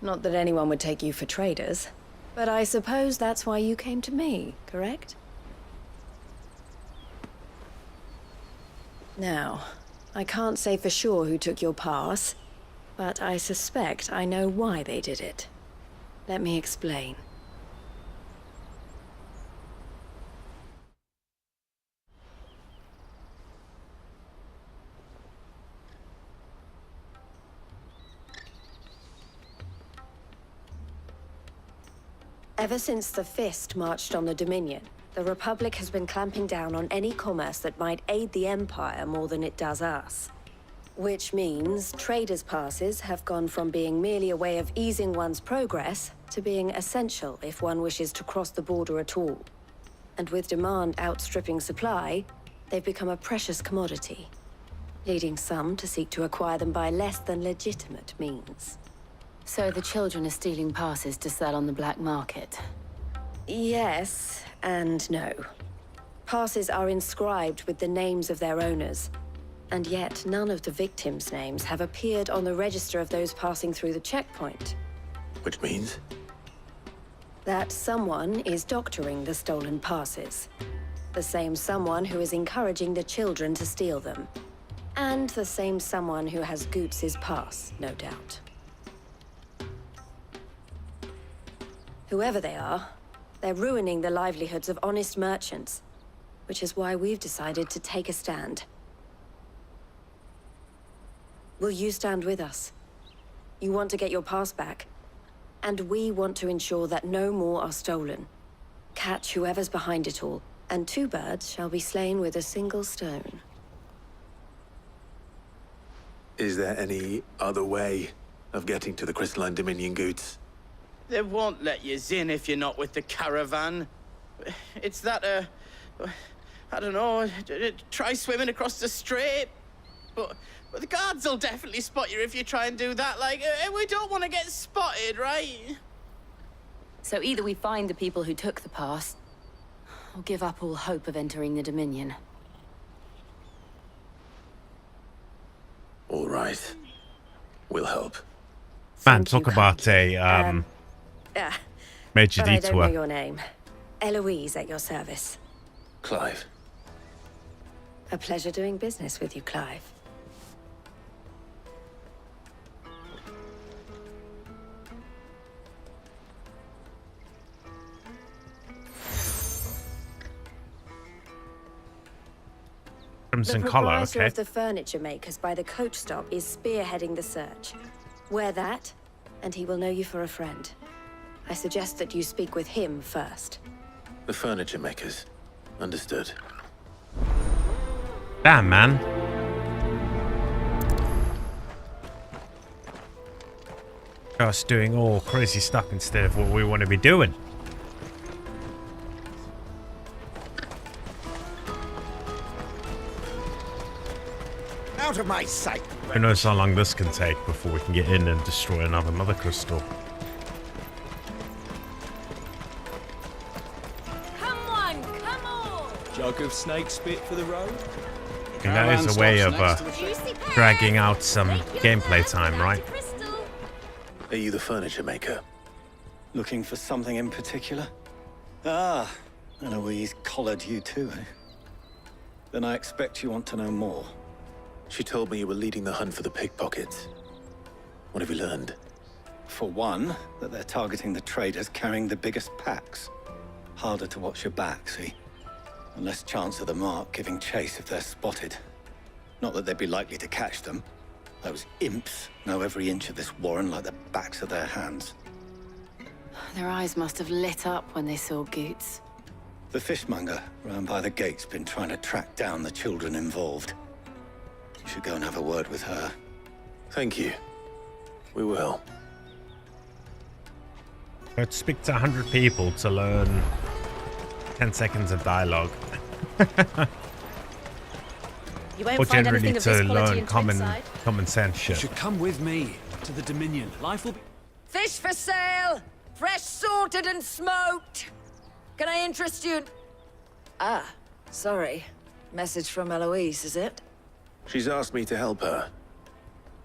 Speaker 16: Not that anyone would take you for traders, but I suppose that's why you came to me, correct? Now, I can't say for sure who took your pass, but I suspect I know why they did it. Let me explain. Ever since the Fist marched on the Dominion, the Republic has been clamping down on any commerce that might aid the Empire more than it does us. Which means traders' passes have gone from being merely a way of easing one's progress to being essential if one wishes to cross the border at all. And with demand outstripping supply, they've become a precious commodity, leading some to seek to acquire them by less than legitimate means.
Speaker 15: So the children are stealing passes to sell on the black market?
Speaker 16: Yes and no. Passes are inscribed with the names of their owners, and yet none of the victims' names have appeared on the register of those passing through the checkpoint.
Speaker 10: Which means?
Speaker 16: That someone is doctoring the stolen passes. The same someone who is encouraging the children to steal them. And the same someone who has Goots's pass, no doubt. Whoever they are, they're ruining the livelihoods of honest merchants, which is why we've decided to take a stand. Will you stand with us? You want to get your pass back, and we want to ensure that no more are stolen. Catch whoever's behind it all, and 2 birds shall be slain with a single stone.
Speaker 10: Is there any other way of getting to the Crystalline Dominion Goots?
Speaker 2: They won't let you in if you're not with the caravan. It's that, I don't know, try swimming across the strait. But the guards will definitely spot you if you try and do that. Like, we don't want to get spotted, right?
Speaker 15: So either we find the people who took the pass, or give up all hope of entering the Dominion.
Speaker 10: All right. We'll help.
Speaker 1: Man, talk about a major
Speaker 16: but I don't know
Speaker 1: detour.
Speaker 16: your name. Eloise at your service.
Speaker 10: Clive.
Speaker 16: A pleasure doing business with you, Clive.
Speaker 1: Crimson
Speaker 16: The
Speaker 1: collar,
Speaker 16: proprietor
Speaker 1: okay.
Speaker 16: of the furniture makers by the coach stop is spearheading the search. Wear that, and he will know you for a friend. I suggest that you speak with him first.
Speaker 10: The furniture makers. Understood.
Speaker 1: Damn, man. Just doing all crazy stuff instead of what we want to be doing.
Speaker 12: Out of my sight!
Speaker 1: Who knows how long this can take before we can get in and destroy another mother crystal.
Speaker 4: Come on!
Speaker 9: Jug of snake spit for the road?
Speaker 1: And that is a way of dragging out some gameplay time, right?
Speaker 10: Are you the furniture maker?
Speaker 13: Looking for something in particular? Ah, Eloise collared you too, eh? Then I expect you want to know more.
Speaker 10: She told me you were leading the hunt for the pickpockets. What have you learned?
Speaker 13: For one, that they're targeting the traders carrying the biggest packs. Harder to watch your back, see? And less chance of the mark giving chase if they're spotted. Not that they'd be likely to catch them. Those imps know every inch of this warren like the backs of their hands.
Speaker 15: Their eyes must have lit up when they saw Goots.
Speaker 13: The fishmonger round by the gate's been trying to track down the children involved. You should go and have a word with her.
Speaker 10: Thank you. We will.
Speaker 1: Let's speak to 100 people to learn 10 seconds of dialogue.
Speaker 4: You won't
Speaker 1: Or
Speaker 4: find
Speaker 1: generally
Speaker 4: anything of
Speaker 1: to
Speaker 4: this quality
Speaker 1: learn
Speaker 4: in
Speaker 1: common sense
Speaker 22: You
Speaker 1: shit.
Speaker 22: should come with me to the Dominion. Life will be...
Speaker 4: Fish for sale! Fresh sorted and smoked! Can I interest you in...
Speaker 21: Ah, sorry. Message from Eloise, is it?
Speaker 10: She's asked me to help her.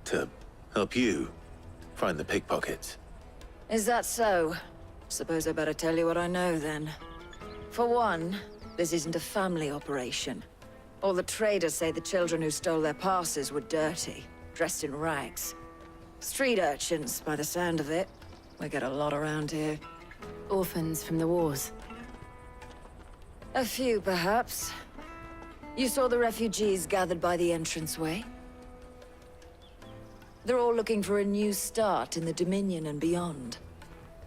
Speaker 10: To help you find the pickpockets.
Speaker 21: Is that so? Suppose I better tell you what I know, then. For one, this isn't a family operation. All the traders say the children who stole their passes were dirty, dressed in rags. Street urchins, by the sound of it. We get a lot around here.
Speaker 15: Orphans from the wars.
Speaker 21: A few, perhaps. You saw the refugees gathered by the entranceway? They're all looking for a new start in the Dominion and beyond.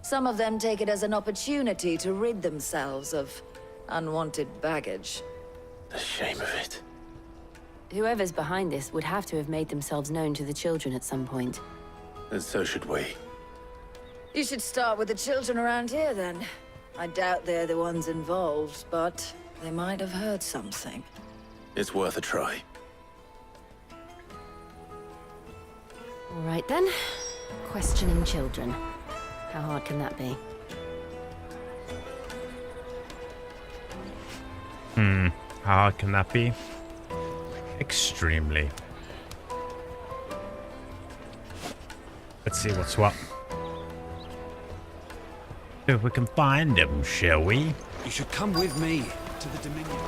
Speaker 21: Some of them take it as an opportunity to rid themselves of unwanted baggage.
Speaker 10: The shame of it.
Speaker 11: Whoever's behind this would have to have made themselves known to the children at some point.
Speaker 10: And so should we.
Speaker 21: You should start with the children around here, then. I doubt they're the ones involved, but they might have heard something.
Speaker 10: It's worth a try.
Speaker 11: All right, then. Questioning children. How hard can that be?
Speaker 1: How hard can that be? Extremely. Let's see what's what. If we can find him, shall we?
Speaker 12: You should come with me to the Dominion.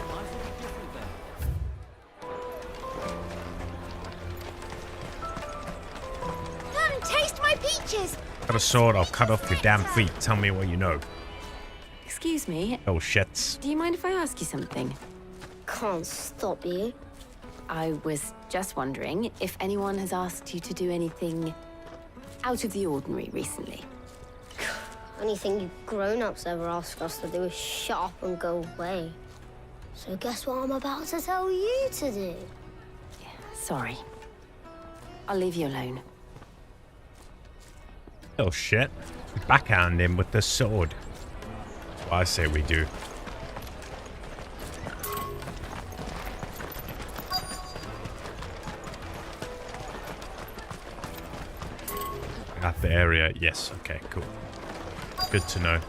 Speaker 17: Come, taste my peaches!
Speaker 1: Got a sword, I'll cut off your damn feet. Tell me what you know.
Speaker 11: Excuse me.
Speaker 1: Oh, shits.
Speaker 11: Do you mind if I ask you something?
Speaker 17: Can't stop you.
Speaker 11: I was just wondering if anyone has asked you to do anything out of the ordinary recently.
Speaker 17: Anything you grown-ups ever ask us to do is shut up and go away. So guess what I'm about to tell you to do?
Speaker 11: Sorry. I'll leave you alone.
Speaker 1: Oh, shit. Backhand him with the sword. That's what I say we do. At the area, yes. Okay, cool. Good to know.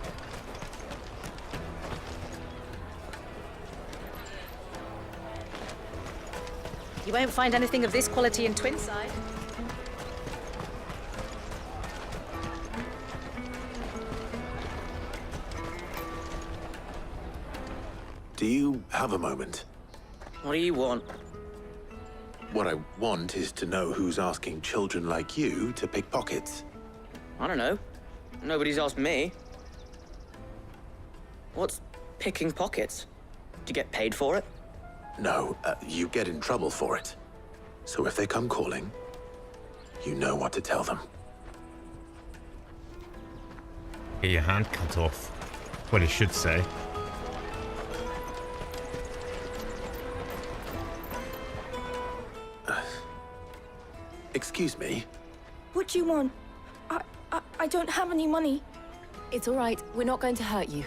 Speaker 8: You won't find anything of this quality in Twinside.
Speaker 10: Do you have a moment?
Speaker 2: What do you want?
Speaker 10: What I want is to know who's asking children like you to pick pockets.
Speaker 2: I don't know. Nobody's asked me. What's picking pockets? Do you get paid for it?
Speaker 10: No, you get in trouble for it. So if they come calling, you know what to tell them.
Speaker 1: Get your hand cut off. That's what he should say.
Speaker 10: Excuse me?
Speaker 18: What do you want? I don't have any money.
Speaker 11: It's all right. We're not going to hurt you.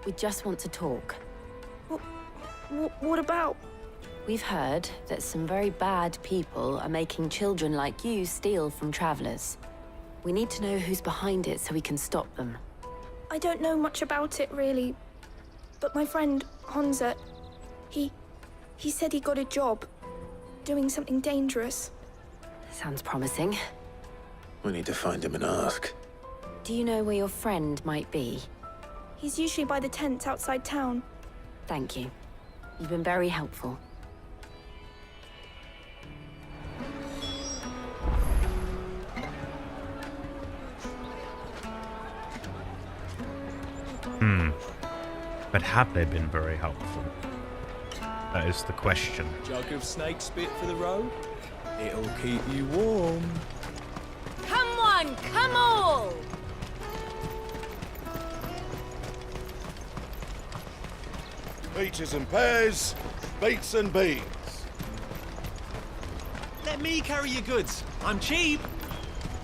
Speaker 11: We just want to talk.
Speaker 18: What about?
Speaker 11: We've heard that some very bad people are making children like you steal from travelers. We need to know who's behind it so we can stop them.
Speaker 18: I don't know much about it, really. But my friend, Honza, he said he got a job doing something dangerous.
Speaker 11: Sounds promising.
Speaker 10: We need to find him and ask.
Speaker 11: Do you know where your friend might be?
Speaker 18: He's usually by the tents outside town.
Speaker 11: Thank you. You've been very helpful.
Speaker 1: But have they been very helpful? That is the question.
Speaker 9: Jug of snake spit for the road? It'll keep you warm.
Speaker 4: Come on, come all!
Speaker 23: Peaches and pears, beets and beans.
Speaker 12: Let me carry your goods. I'm cheap.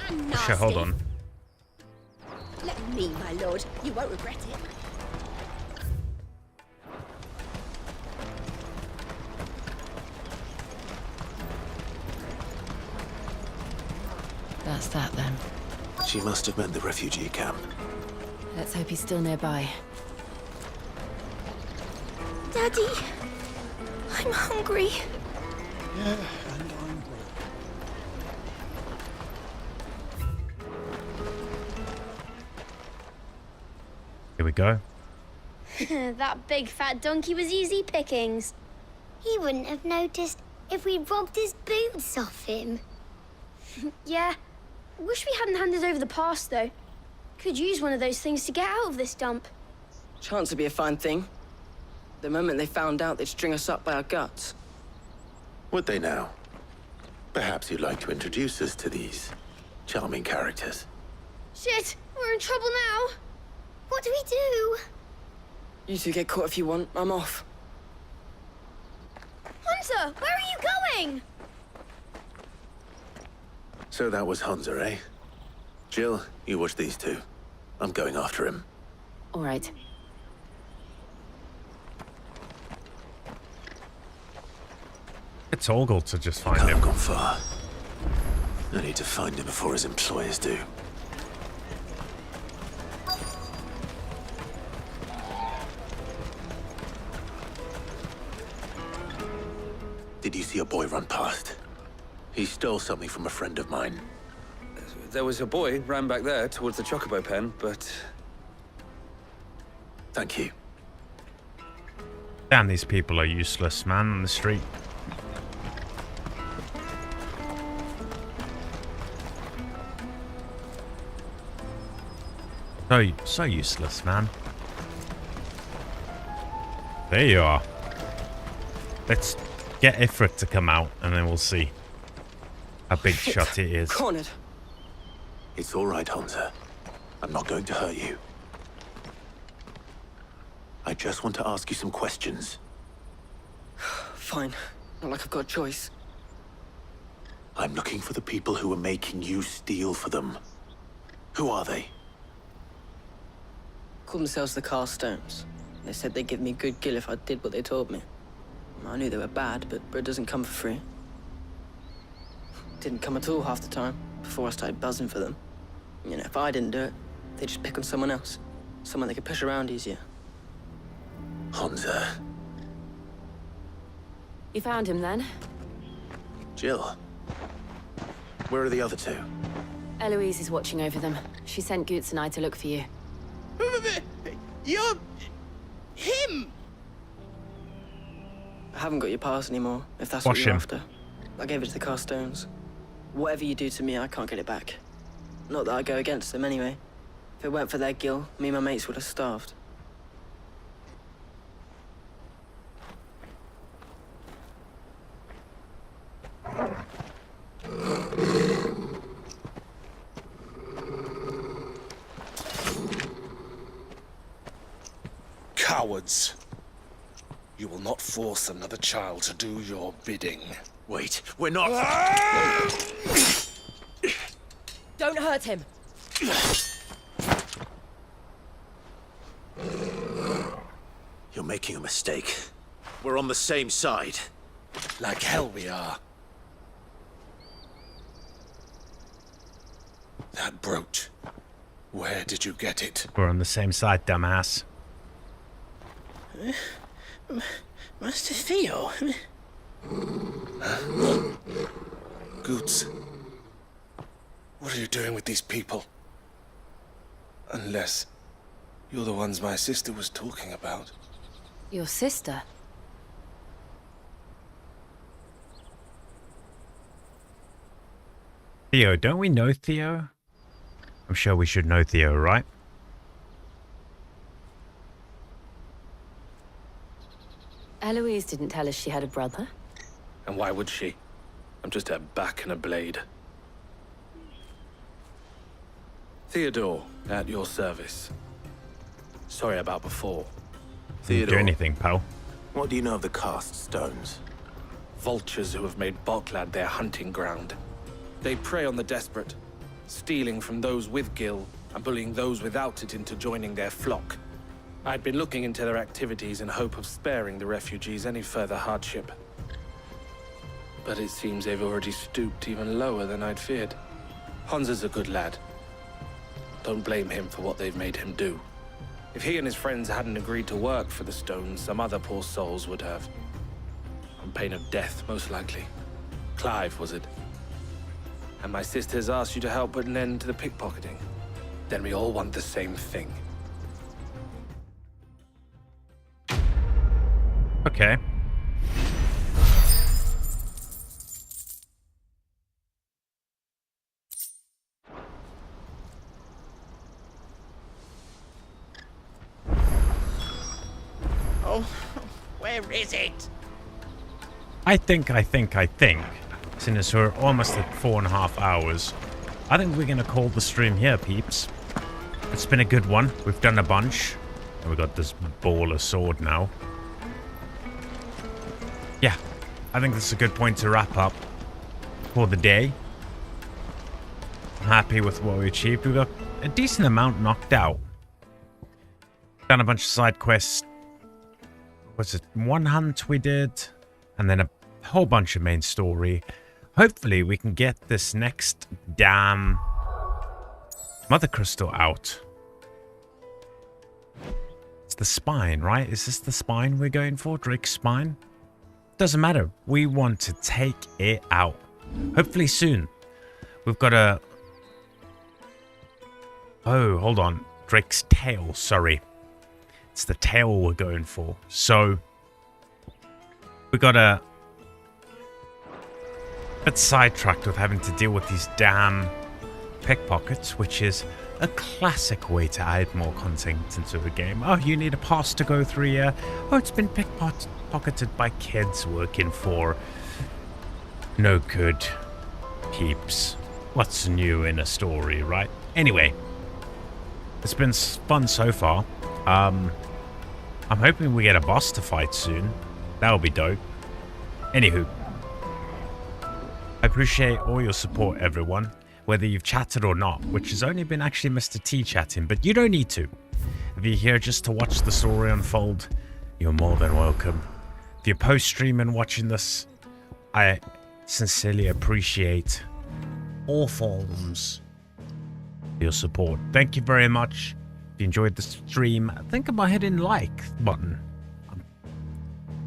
Speaker 17: And
Speaker 1: Sure, hold on.
Speaker 17: Let me, my lord. You won't regret it.
Speaker 11: That's that then.
Speaker 10: She must have meant the refugee camp.
Speaker 11: Let's hope he's still nearby.
Speaker 18: Daddy, I'm hungry.
Speaker 12: Yeah, and I'm
Speaker 1: Here we go.
Speaker 17: That big fat donkey was easy pickings. He wouldn't have noticed if we'd robbed his boots off him.
Speaker 24: Yeah. Wish we hadn't handed over the pass, though. Could use one of those things to get out of this dump.
Speaker 2: Chance would be a fine thing. The moment they found out, they'd string us up by our guts.
Speaker 10: Would they now? Perhaps you'd like to introduce us to these charming characters.
Speaker 24: Shit, we're in trouble now. What do we do?
Speaker 5: You two get caught if you want. I'm off.
Speaker 24: Hunter, where are you going?
Speaker 10: So that was Hunter, eh? Jill, you watch these two. I'm going after him.
Speaker 11: All right.
Speaker 1: It's Orgel to just find
Speaker 10: Can't
Speaker 1: him.
Speaker 10: have gone far. I need to find him before his employers do. Did you see a boy run past? He stole something from a friend of mine.
Speaker 7: There was a boy ran back there towards the chocobo pen, but...
Speaker 10: Thank you.
Speaker 1: Damn, these people are useless, man, on the street. So useless, man. There you are. Let's get Ifrit to come out, and then we'll see how big shot it is.
Speaker 5: Cornered.
Speaker 10: It's all right, Hunter. I'm not going to hurt you. I just want to ask you some questions.
Speaker 5: Fine. Not like I've got a choice.
Speaker 10: I'm looking for the people who are making you steal for them. Who are they?
Speaker 5: Call themselves the Carstones. They said they'd give me good gill if I did what they told me. I knew they were bad, but bread doesn't come for free. Didn't come at all half the time, before I started buzzing for them. You know, if I didn't do it, they'd just pick on someone else. Someone they could push around easier.
Speaker 10: Hunter.
Speaker 11: You found him then?
Speaker 10: Jill. Where are the other two?
Speaker 11: Eloise is watching over them. She sent Goots and I to look for you.
Speaker 2: You're... him!
Speaker 5: I haven't got your pass anymore, if that's
Speaker 1: Wash
Speaker 5: what you're
Speaker 1: him.
Speaker 5: after. I gave it to the Carstones. Whatever you do to me, I can't get it back. Not that I go against them anyway. If it weren't for their gill, me and my mates would have starved.
Speaker 22: Cowards. You will not force another child to do your bidding.
Speaker 10: Wait, we're not...
Speaker 11: Don't hurt him.
Speaker 10: You're making a mistake. We're on the same side.
Speaker 22: Like hell we are. That brooch. Where did you get it?
Speaker 1: We're on the same side, dumbass.
Speaker 2: Master Theo?
Speaker 22: Goots. What are you doing with these people? Unless you're the ones my sister was talking about.
Speaker 11: Your sister?
Speaker 1: Theo, don't we know Theo? I'm sure we should know Theo, right?
Speaker 11: Eloise didn't tell us she had a brother.
Speaker 7: And why would she? I'm just her back and a blade. Theodore, at your service. Sorry about before.
Speaker 1: Didn't do anything, pal.
Speaker 10: What do you know of the cast stones?
Speaker 7: Vultures who have made Boklad their hunting ground. They prey on the desperate, stealing from those with gill and bullying those without it into joining their flock. I'd been looking into their activities in hope of sparing the refugees any further hardship. But it seems they've already stooped even lower than I'd feared. Hansa's a good lad. Don't blame him for what they've made him do. If he and his friends hadn't agreed to work for the stones, some other poor souls would have. On pain of death, most likely. Clive, was it? And my sisters asked you to help put an end to the pickpocketing. Then we all want the same thing.
Speaker 1: Okay.
Speaker 2: Oh, where is it?
Speaker 1: I think, since we're almost at 4.5 hours, I think we're going to call the stream here, peeps. It's been a good one. We've done a bunch. And we got this baller sword now. Yeah, I think this is a good point to wrap up for the day. I'm happy with what we achieved. We got a decent amount knocked out. Done a bunch of side quests. Was it one hunt we did? And then a whole bunch of main story. Hopefully we can get this next damn Mother Crystal out. It's the spine, right? Is this the spine we're going for? Drake's spine? Doesn't matter. We want to take it out. Hopefully soon. We've got a... Oh, hold on. Drake's tail, sorry. It's the tail we're going for. So, we got a bit sidetracked with having to deal with these damn pickpockets, which is a classic way to add more content into the game. Oh, you need a pass to go through here. Oh, it's been pickpocketed by kids working for no good peeps. What's new in a story, right? Anyway, it's been fun so far. I'm hoping we get a boss to fight soon. That'll be dope. Anywho, I appreciate all your support, everyone. Whether you've chatted or not, which has only been actually Mr. T chatting, but you don't need to. If you're here just to watch the story unfold, you're more than welcome. If you're post-stream and watching this, I sincerely appreciate all forms of your support. Thank you very much. If you enjoyed the stream, think about hitting like button. I'm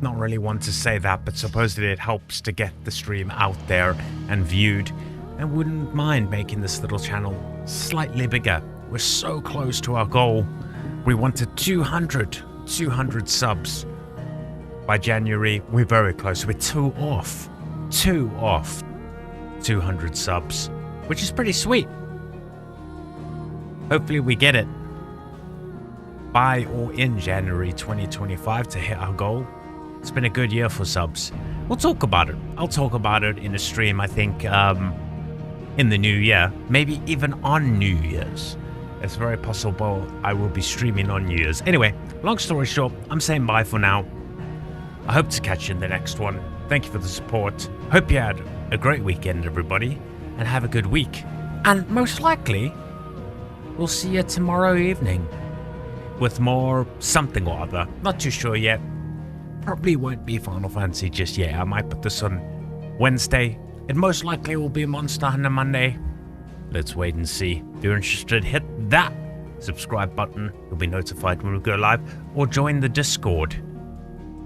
Speaker 1: not really one to say that, but supposedly it helps to get the stream out there and viewed. And wouldn't mind making this little channel slightly bigger. We're so close to our goal. We wanted 200 subs by January. We're very close. We're two off 200 subs, which is pretty sweet. Hopefully we get it by or in January 2025 to hit our goal. It's been a good year for subs. We'll talk about it. I'll talk about it in a stream, I think, in the new year, maybe even on New Year's. It's very possible I will be streaming on New Year's. Anyway, long story short, I'm saying bye for now. I hope to catch you in the next one. Thank you for the support. Hope you had a great weekend, everybody, and have a good week. And most likely, we'll see you tomorrow evening with more something or other. Not too sure yet. Probably won't be Final Fantasy just yet. I might put this on Wednesday. It most likely will be Monster Hunter Monday. Let's wait and see. If you're interested, hit that subscribe button. You'll be notified when we go live. Or join the Discord.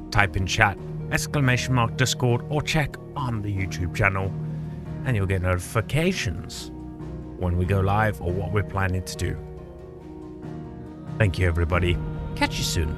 Speaker 1: Type in chat, !Discord, or check on the YouTube channel. And you'll get notifications when we go live or what we're planning to do. Thank you, everybody. Catch you soon.